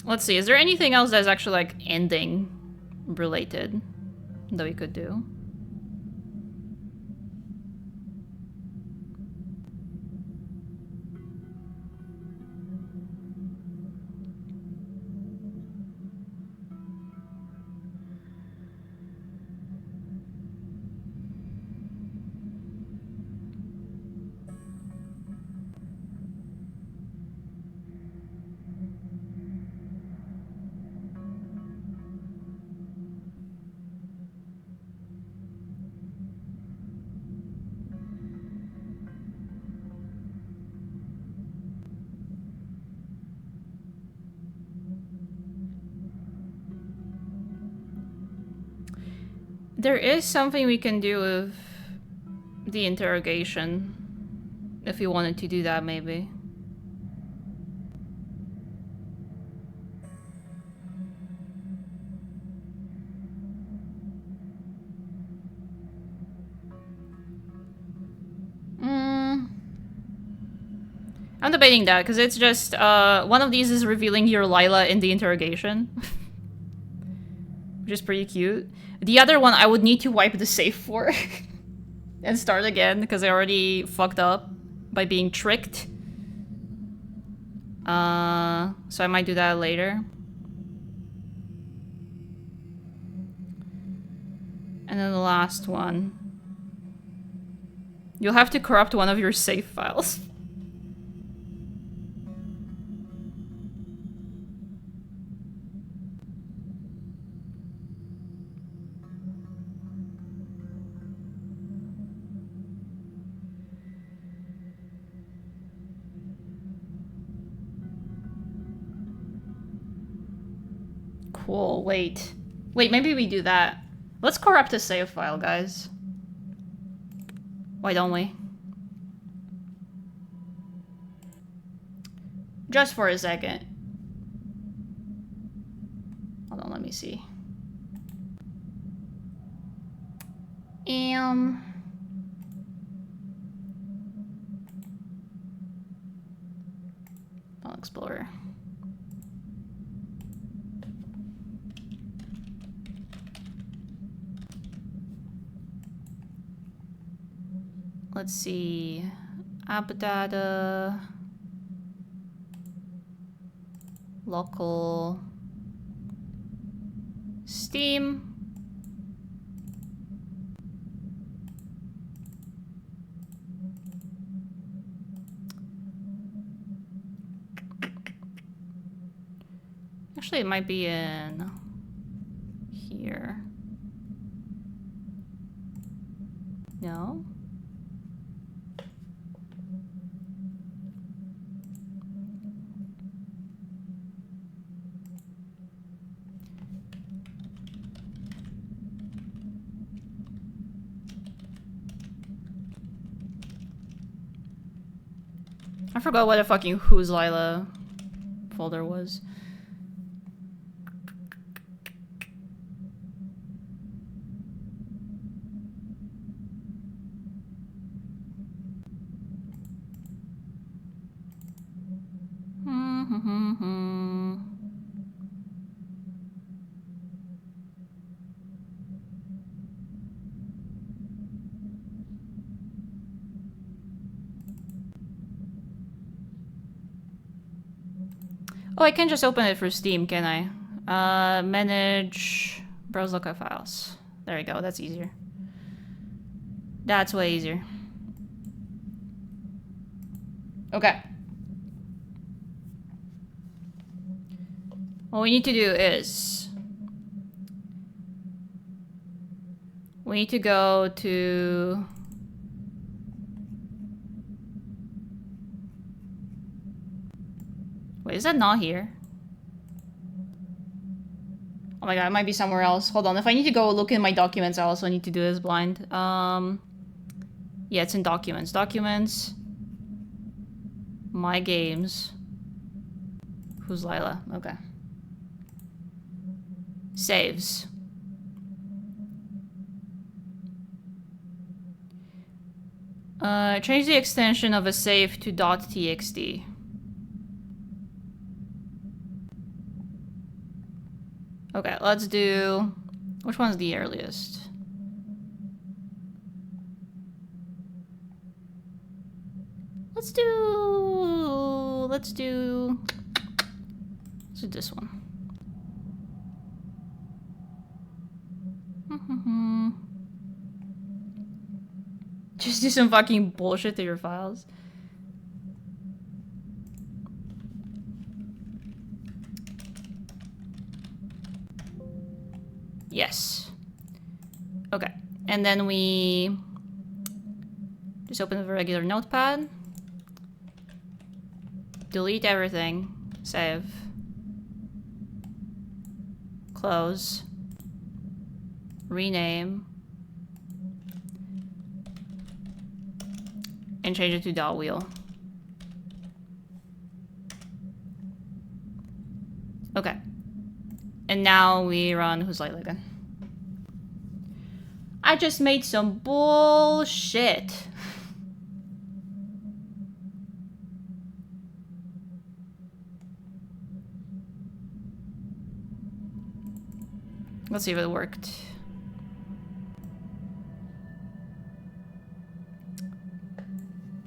Let's see. Is there anything else that's actually like ending related that we could do? There is something we can do with the interrogation. If you wanted to do that, maybe. I'm debating that, because it's just, one of these is revealing your LILA in the interrogation. Which is pretty cute. The other one I would need to wipe the save for. And start again, because I already fucked up by being tricked. So I might do that later. And then the last one. You'll have to corrupt one of your save files. Cool, wait. Wait, maybe we do that. Let's corrupt a save file, guys. Why don't we? Just for a second. Hold on, let me see. File Explorer. Let's see. App data. Local. Steam. Actually, it might be in here. No? I forgot what a fucking Who's Lila folder was. Oh, I can just open it through Steam, can I? Manage... Browse local files. There we go, that's easier. That's way easier. Okay. What we need to do is... we need to go to... Wait, is that not here? Oh my god, it might be somewhere else. Hold on, if I need to go look in my documents, I also need to do this blind. Yeah, it's in documents. Documents. My games. Who's Lila? Okay. Saves. Change the extension of a save to .txt. Okay, let's do... which one's the earliest? Let's do this one. Just do some fucking bullshit to your files. Yes. Okay. And then we just open the regular notepad. Delete everything. Save. Close. Rename. and change it to dot wheel. Okay. And now we run Who's Lately then. I just made some bullshit. Let's see if it worked.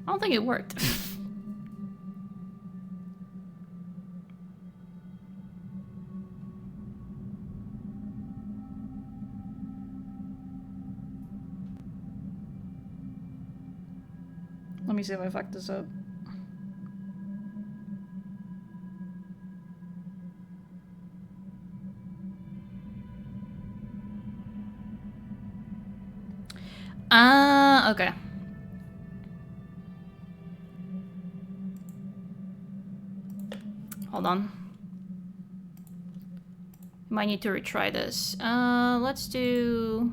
I don't think it worked. Let me see if I fucked this up. Okay. Hold on. Might need to retry this. Let's do...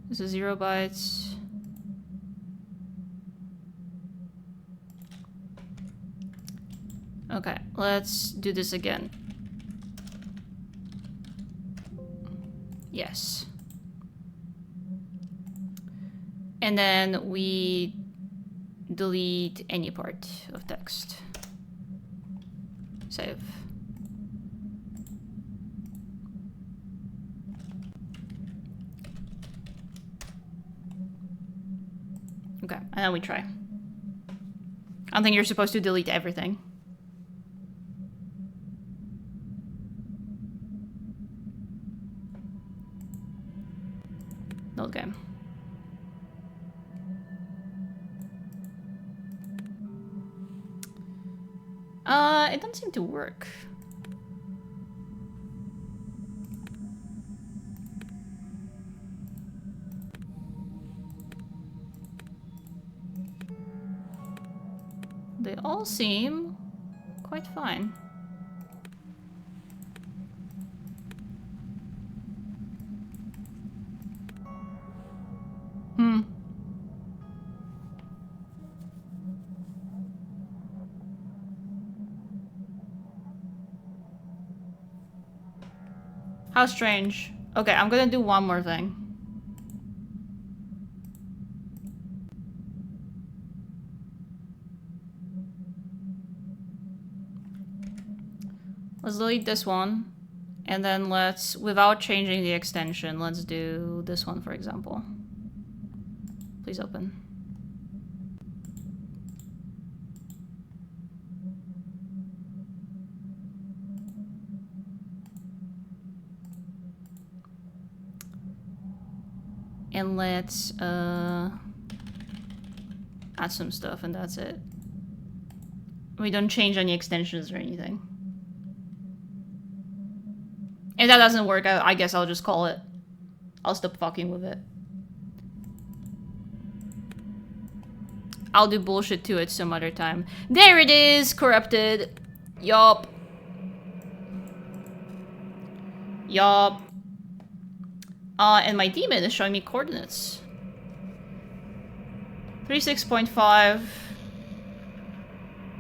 This is 0 bytes. Okay, let's do this again. Yes. And then we delete any part of text. Save. Okay, and then we try. I don't think you're supposed to delete everything. Okay. It doesn't seem to work. They all seem quite fine. How strange. Okay, I'm gonna do one more thing. Let's delete this one. And then let's, without changing the extension, let's do this one, for example. Please open. And let's add some stuff, and that's it. We don't change any extensions or anything. If that doesn't work, I guess I'll just call it. I'll stop fucking with it. I'll do bullshit to it some other time. There it is! Corrupted. Yup. Yup. And my demon is showing me coordinates. 36.5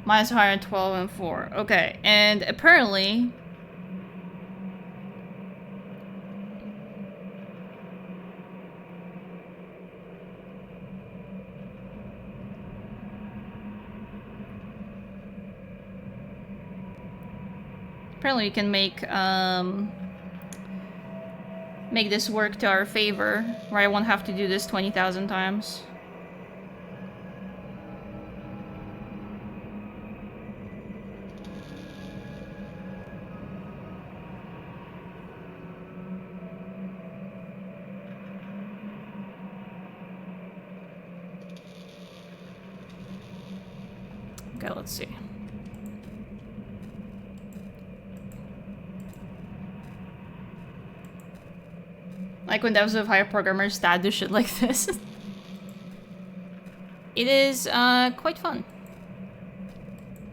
minus 112 and 4. Okay, and apparently... Apparently we can make this work to our favor, where I won't have to do this 20,000 times. Okay, let's see. Like when devs of higher programmers stat do shit like this. It is quite fun.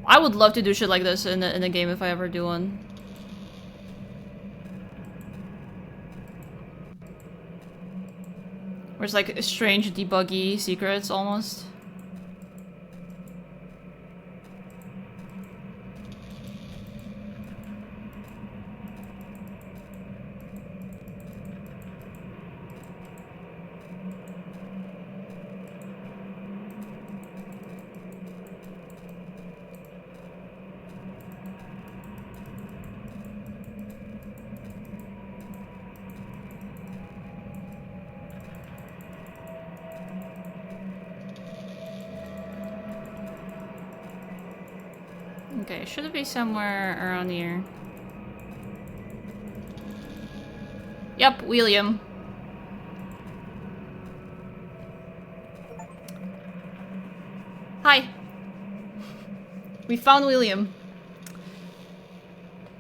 I would love to do shit like this in a game if I ever do one. There's like strange debuggy secrets almost. Okay, should it be somewhere around here? Yep, William. Hi. We found William.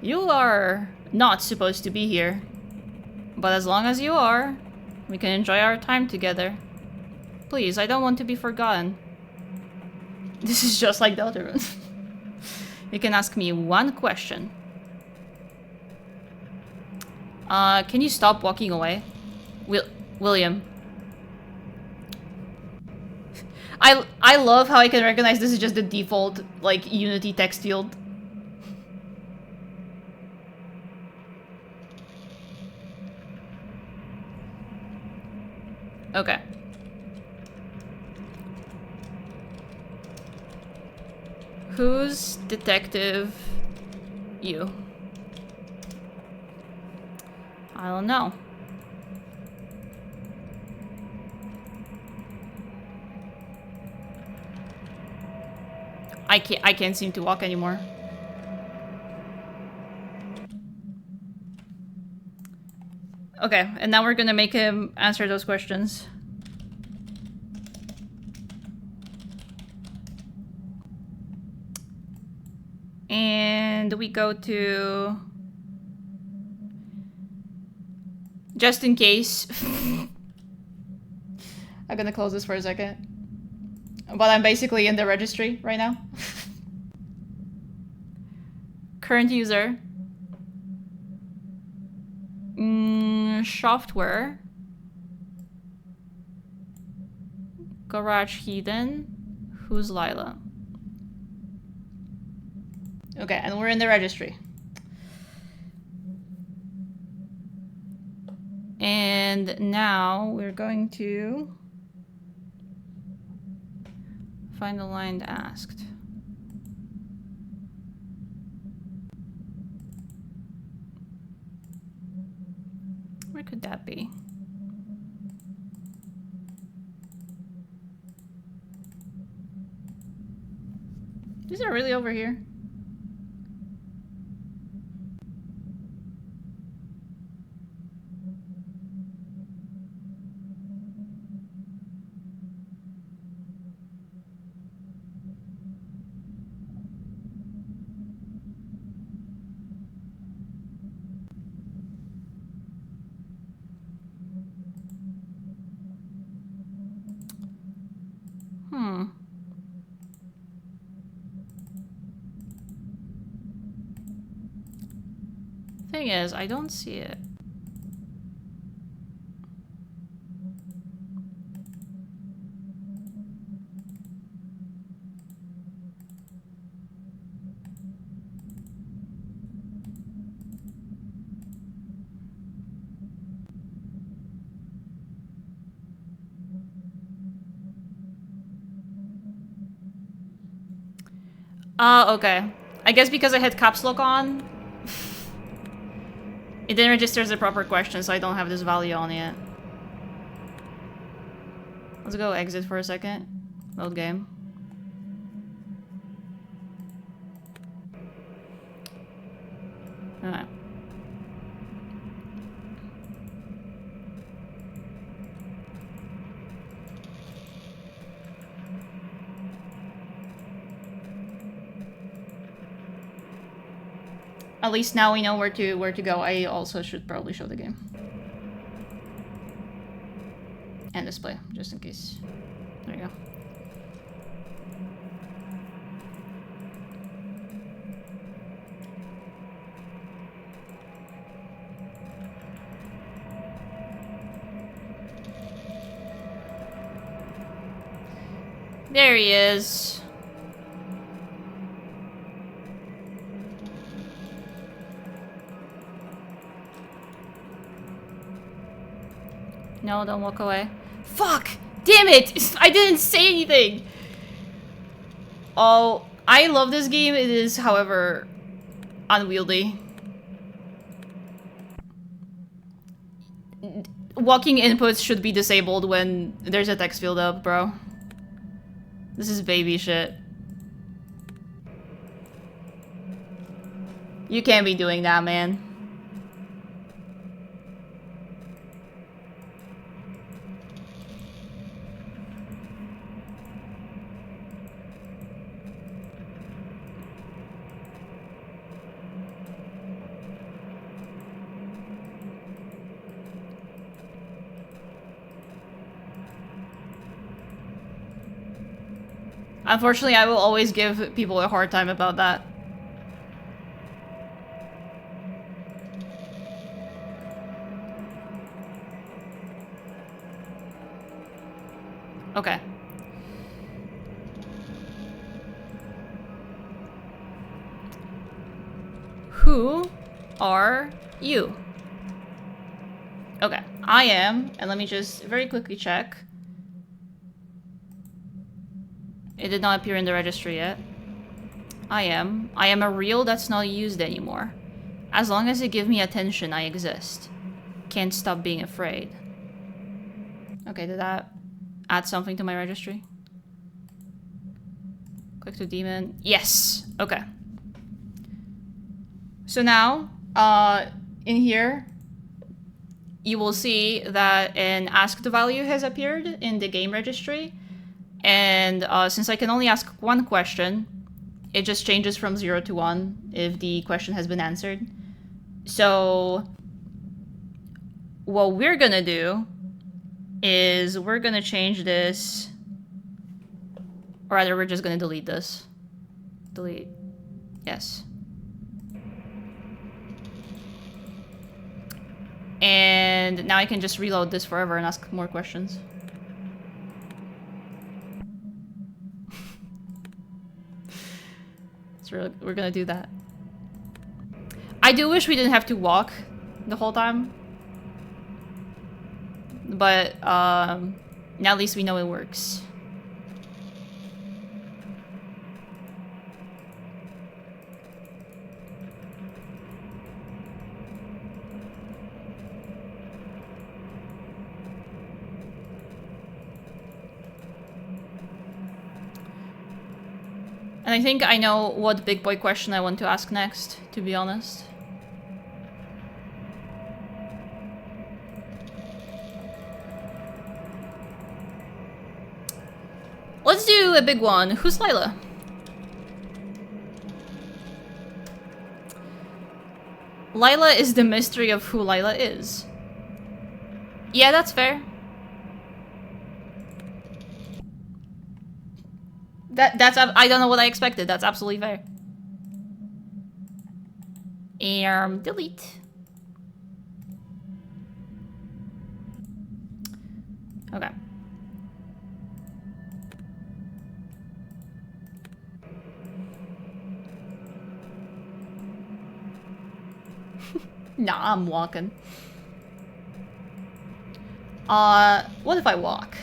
You are not supposed to be here. But as long as you are, we can enjoy our time together. Please, I don't want to be forgotten. This is just like the other one. You can ask me one question. Can you stop walking away? William. I love how I can recognize this is just the default, like, Unity text field. Okay. Who's detective you? I don't know. I can't seem to walk anymore. Okay, and now we're gonna make him answer those questions. And we go to... Just in case. I'm gonna close this for a second. But I'm basically in the registry right now. Current user. Software. Garage Heathen. Who's LILA? Okay, and we're in the registry. And now we're going to find the line asked. Where could that be? Is it really over here? Thing is, I don't see it. Okay. I guess because I had caps lock on, it didn't register as a proper question, so I don't have this value on yet. Let's go exit for a second. Load game. Alright. At least now we know where to go. I also should probably show the game. And display, just in case. There you go. There he is. No, don't walk away. Fuck! Damn it! I didn't say anything! Oh, I love this game. It is, however, unwieldy. Walking inputs should be disabled when there's a text field up, bro. This is baby shit. You can't be doing that, man. Unfortunately, I will always give people a hard time about that. Okay. Who are you? Okay, I am, and let me just very quickly check. It did not appear in the registry yet. I am a reel that's not used anymore. As long as you give me attention, I exist. Can't stop being afraid. Okay, did that add something to my registry? Click to demon. Yes! Okay. So now, in here, you will see that an asked value has appeared in the game registry. And since I can only ask one question, it just changes from 0 to 1 if the question has been answered. So what we're gonna do is we're gonna change this, or rather we're just gonna delete this. Delete. Yes. And now I can just reload this forever and ask more questions. So we're gonna do that. I do wish we didn't have to walk the whole time. But, now at least we know it works. And I think I know what big boy question I want to ask next, to be honest. Let's do a big one. Who's LILA? LILA is the mystery of who LILA is. Yeah, that's fair. That's I don't know what I expected. That's absolutely fair. Delete. Okay. Nah, I'm walking. What if I walk?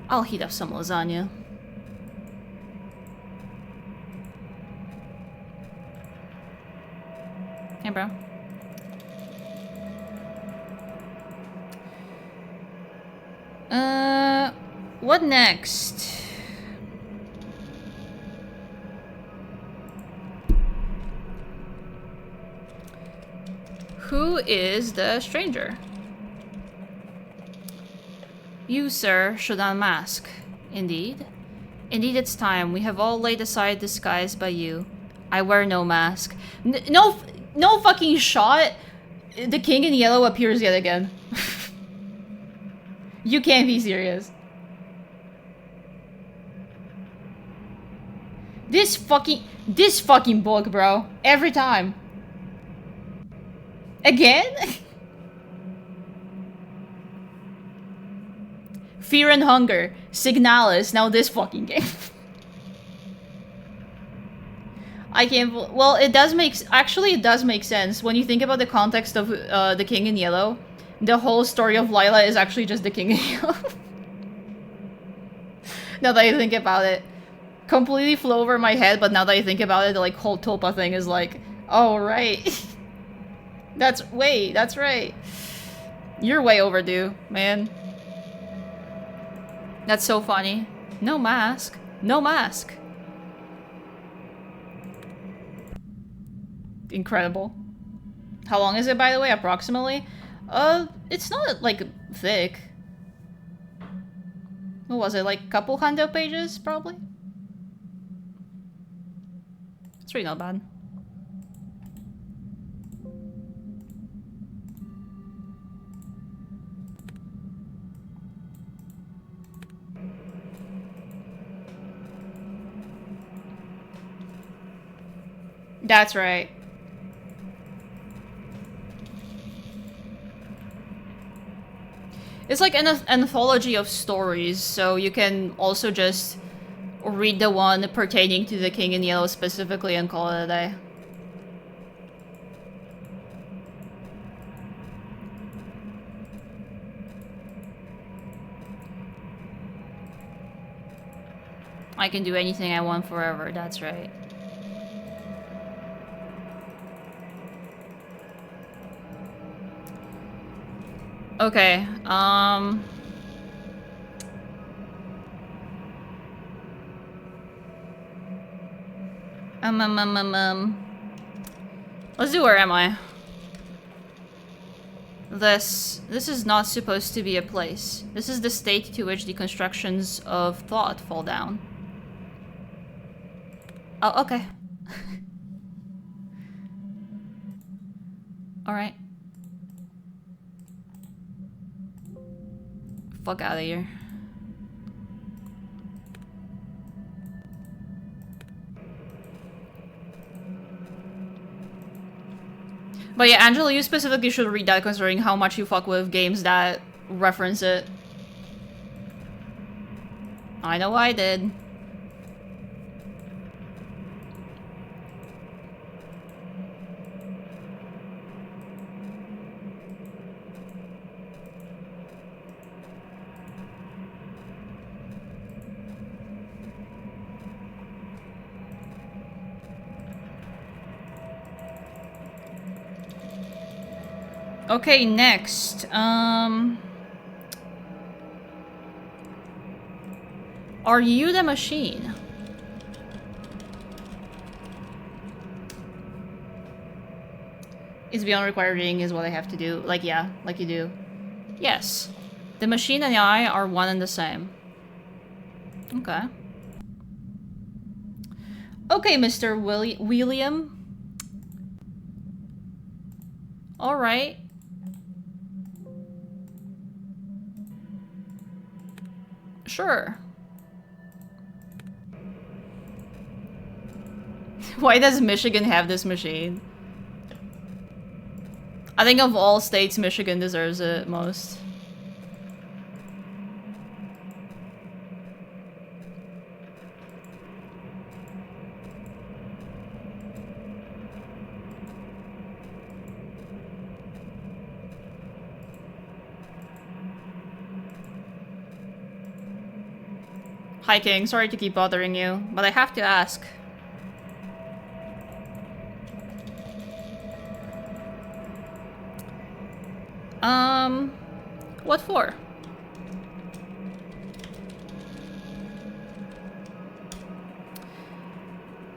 I'll heat up some lasagna. Hey, bro. What next? Who is the stranger? You, sir, should unmask. Indeed. Indeed, it's time. We have all laid aside disguise by you. I wear no mask. No fucking shot! The king in yellow appears yet again. You can't be serious. This fucking book, bro. Every time. Again? Fear and Hunger. Signalis. Now this fucking game. I can't... Well, it does make... Actually, it does make sense. When you think about the context of The King in Yellow, the whole story of LILA is actually just The King in Yellow. Now that I think about it. Completely flew over my head, but now that I think about it, the like whole tulpa thing is like, oh right. That's right. You're way overdue, man. That's so funny. No mask. No mask. Incredible. How long is it, by the way, approximately? It's not like thick. What was it, like a couple hundred pages, probably? It's really not bad. That's right. It's like an anthology of stories, so you can also just read the one pertaining to the King in Yellow specifically and call it a day. I can do anything I want forever, that's right. Okay, Let's do Where Am I? This is not supposed to be a place. This is the state to which the constructions of thought fall down. Oh, okay. Alright. Fuck out of here. But yeah, Angela, you specifically should read that considering how much you fuck with games that reference it. I know I did. Okay, next. Are you the machine? Is beyond required reading is what I have to do. Like, yeah, like you do. Yes. The machine and the I are one and the same. Okay. Okay, Mr. William. Alright. Sure. Why does Michigan have this machine? I think of all states, Michigan deserves it most. Hi King, sorry to keep bothering you, but I have to ask. What for?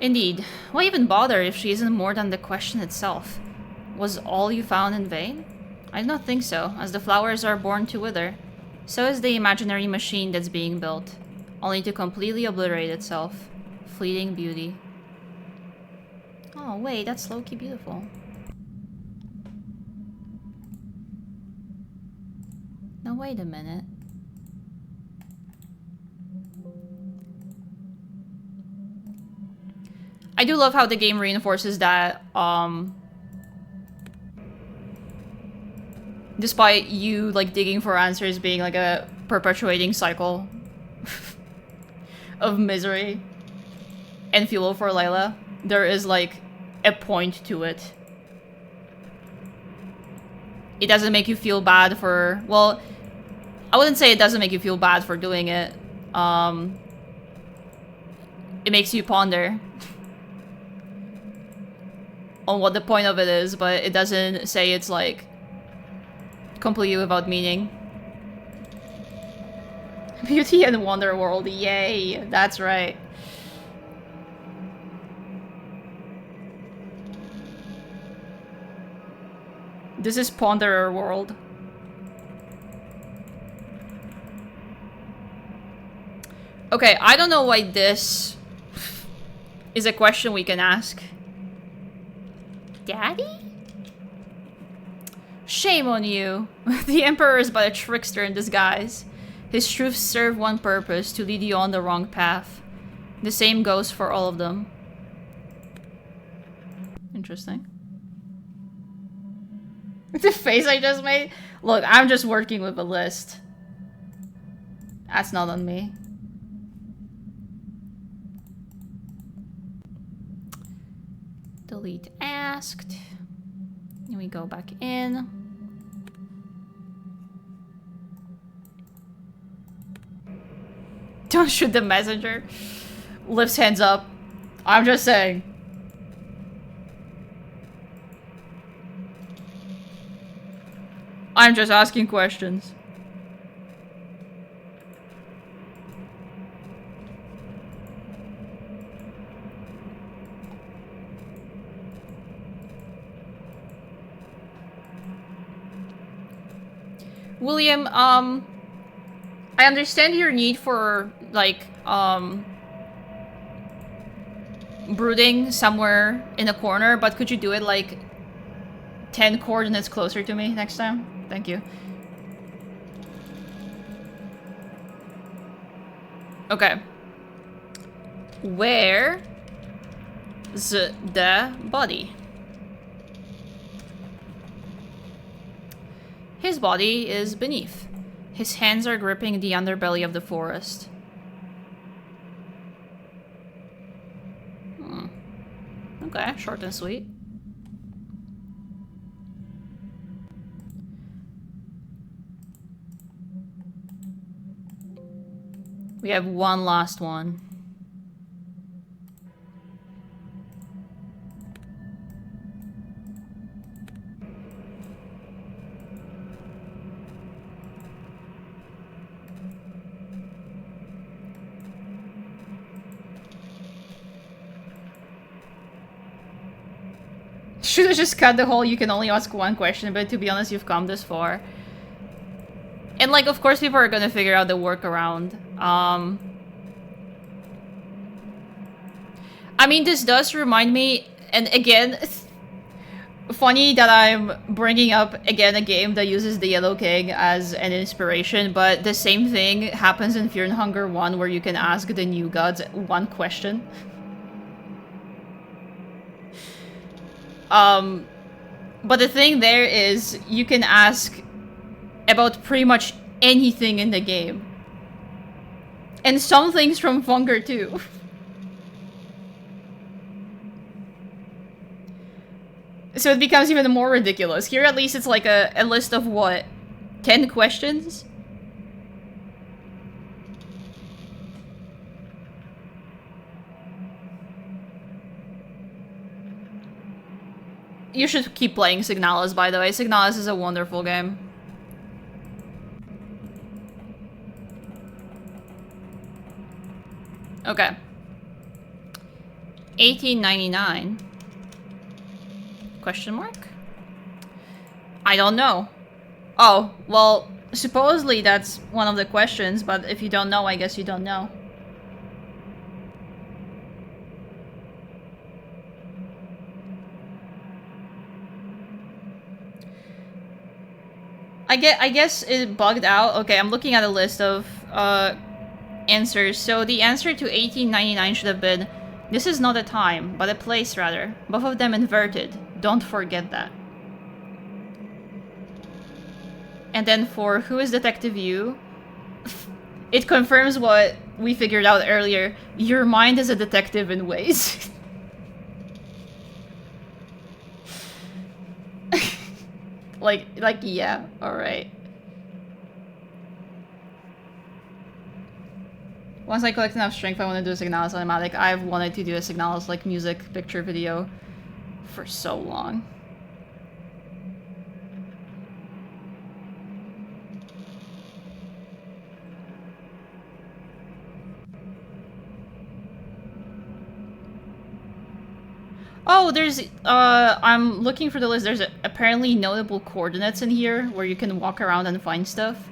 Indeed. Why even bother if she isn't more than the question itself? Was all you found in vain? I do not think so, as the flowers are born to wither. So is the imaginary machine that's being built, only to completely obliterate itself. Fleeting beauty. Oh wait, that's low-key beautiful. Now wait a minute. I do love how the game reinforces that, despite you, like, digging for answers being, like, a perpetuating cycle of misery and fuel for LILA, there is, like, a point to it. It doesn't make you feel bad for... Well, I wouldn't say it doesn't make you feel bad for doing it. It makes you ponder on what the point of it is, but it doesn't say it's, like, completely without meaning. Beauty and Wonder World, yay! That's right. This is Ponderer World. Okay, I don't know why this is a question we can ask. Daddy? Shame on you. The Emperor is but a trickster in disguise. His truths serve one purpose, to lead you on the wrong path. The same goes for all of them. Interesting. The face I just made? Look, I'm just working with a list. That's not on me. Delete asked. And we go back in. Don't shoot the messenger. Lifts hands up. I'm just saying. I'm just asking questions. William, I understand your need for, like, brooding somewhere in a corner, but could you do it, like, 10 coordinates closer to me next time? Thank you. Okay. Where's the body? His body is beneath. His hands are gripping the underbelly of the forest. Okay, short and sweet. We have one last one. Should have just cut the whole you can only ask one question, but to be honest, you've come this far. And, like, of course people are gonna figure out the workaround. I mean, this does remind me, and again, funny that I'm bringing up, again, a game that uses the Yellow King as an inspiration, but the same thing happens in Fear and Hunger 1, where you can ask the new gods one question. But the thing there is, you can ask about pretty much anything in the game. And some things from Hunger too. So it becomes even more ridiculous. Here at least it's like a list of what? 10 questions? You should keep playing Signalis, by the way. Signalis is a wonderful game. Okay. 1899. Question mark? I don't know. Oh, well, supposedly that's one of the questions, but if you don't know, I guess you don't know. I guess it bugged out. Okay, I'm looking at a list of answers. So the answer to 1899 should have been This is not a time, but a place rather. Both of them inverted. Don't forget that. And then for Who is Detective You? It confirms what we figured out earlier. Your mind is a detective in ways. like, yeah, alright. Once I collect enough strength, I want to do a Signalis automatic. I've wanted to do a Signalis, like, music picture video for so long. Oh, there's, I'm looking for the list. There's apparently notable coordinates in here where you can walk around and find stuff.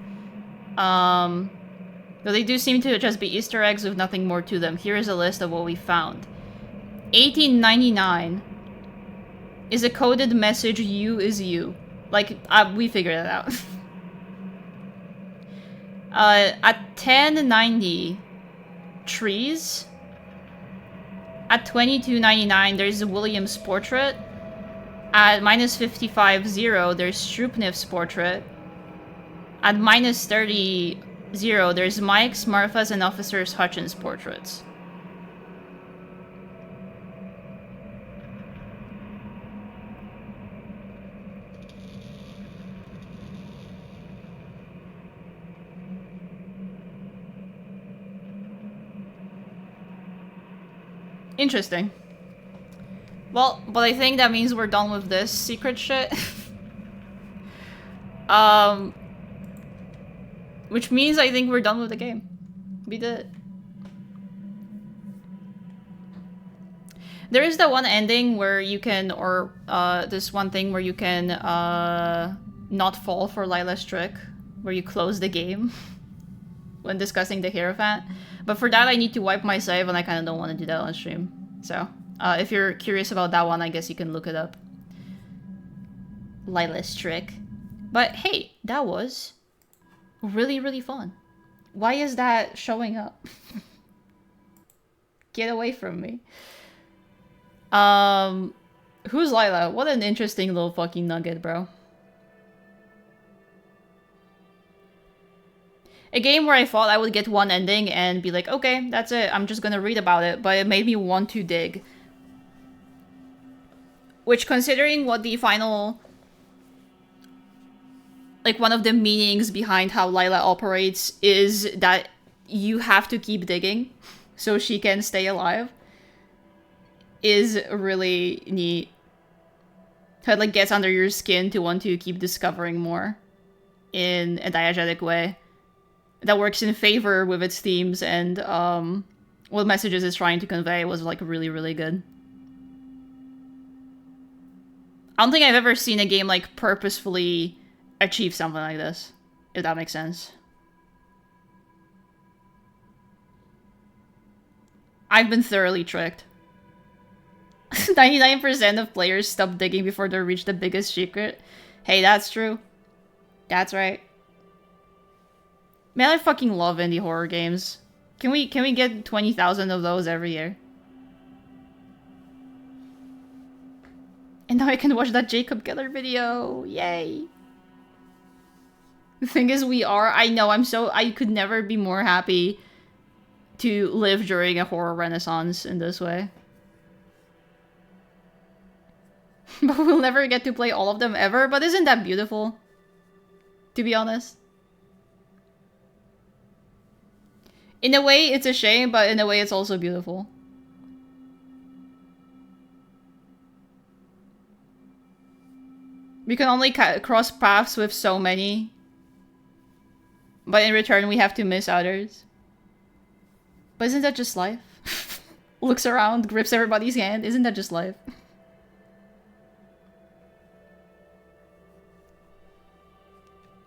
Though they do seem to just be Easter eggs with nothing more to them. Here is a list of what we found. 1899 is a coded message, you is you. Like, we figured it out. At 1090, trees. At 2299, there's William's portrait. At minus 55.0, there's Stroopnif's portrait. At minus 30.0, there's Mike's, Martha's, and Officer Hutchins' portraits. Interesting. Well, but I think that means we're done with this secret shit. Which means I think we're done with the game. We did it. There is that one ending where you can, or this one thing where you can not fall for Lila's trick, where you close the game when discussing the Hierophant. But for that I need to wipe my save, and I kind of don't want to do that on stream. So, if you're curious about that one, I guess you can look it up. Lila's trick. But hey, that was really, really fun. Why is that showing up? Get away from me. Who's Lila? What an interesting little fucking nugget, bro. A game where I thought I would get one ending and be like, okay, that's it, I'm just gonna read about it, but it made me want to dig. Which, considering what the final... like, one of the meanings behind how Lila operates is that you have to keep digging so she can stay alive, is really neat. It, like, gets under your skin to want to keep discovering more in a diegetic way that works in favor with its themes, and what messages it's trying to convey was, like, really, really good. I don't think I've ever seen a game, like, purposefully achieve something like this, if that makes sense. I've been thoroughly tricked. 99% of players stop digging before they reach the biggest secret. Hey, that's true. That's right. Man, I fucking love indie horror games. Can we get 20,000 of those every year? And now I can watch that Jacob Geller video. Yay. The thing is, I know, I could never be more happy to live during a horror renaissance in this way. But we'll never get to play all of them ever, but isn't that beautiful? To be honest. In a way, it's a shame, but in a way, it's also beautiful. We can only cross paths with so many. But in return, we have to miss others. But isn't that just life? Looks around, grips everybody's hand. Isn't that just life?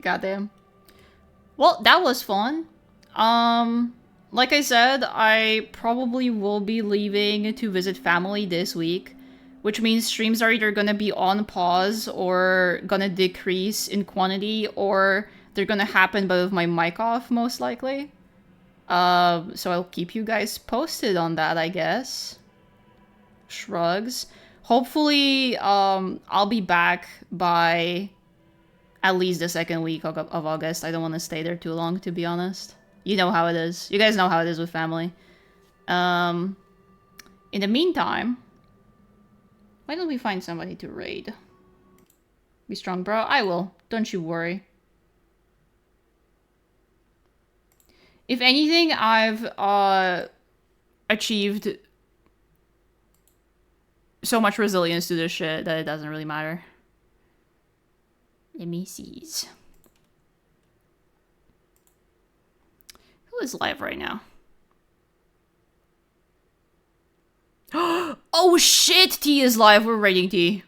Goddamn. Well, that was fun. Like I said, I probably will be leaving to visit family this week, which means streams are either gonna be on pause or gonna decrease in quantity, or they're gonna happen but with my mic off, most likely. So I'll keep you guys posted on that, I guess. shrugs. Hopefully, I'll be back by at least the second week of August. I don't want to stay there too long, to be honest. You know how it is. You guys know how it is with family. In the meantime, why don't we find somebody to raid? Be strong, bro. I will. Don't you worry. If anything, I've achieved so much resilience to this shit that it doesn't really matter. Let me see. Who is live right now? Oh shit! T is live. We're raiding T.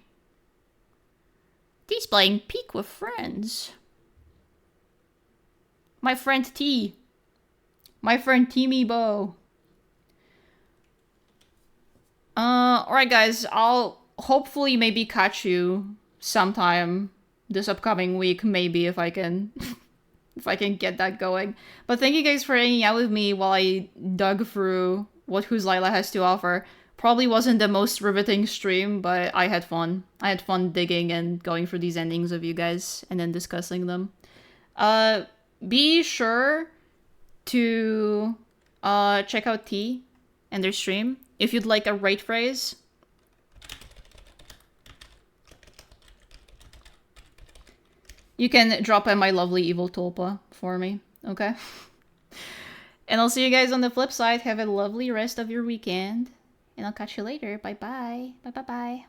T's playing Peak with friends. My friend T. My friend Teamy Bo. Alright guys, I'll hopefully maybe catch you sometime this upcoming week, maybe if I can if I can get that going. But thank you guys for hanging out with me while I dug through what Whose LILA has to offer. Probably wasn't the most riveting stream, but I had fun. I had fun digging and going through these endings with you guys and then discussing them. Be sure to check out T and their stream. If you'd like a rate phrase, you can drop in my lovely evil tulpa for me, okay? And I'll see you guys on the flip side. Have a lovely rest of your weekend. And I'll catch you later. Bye-bye. Bye-bye-bye.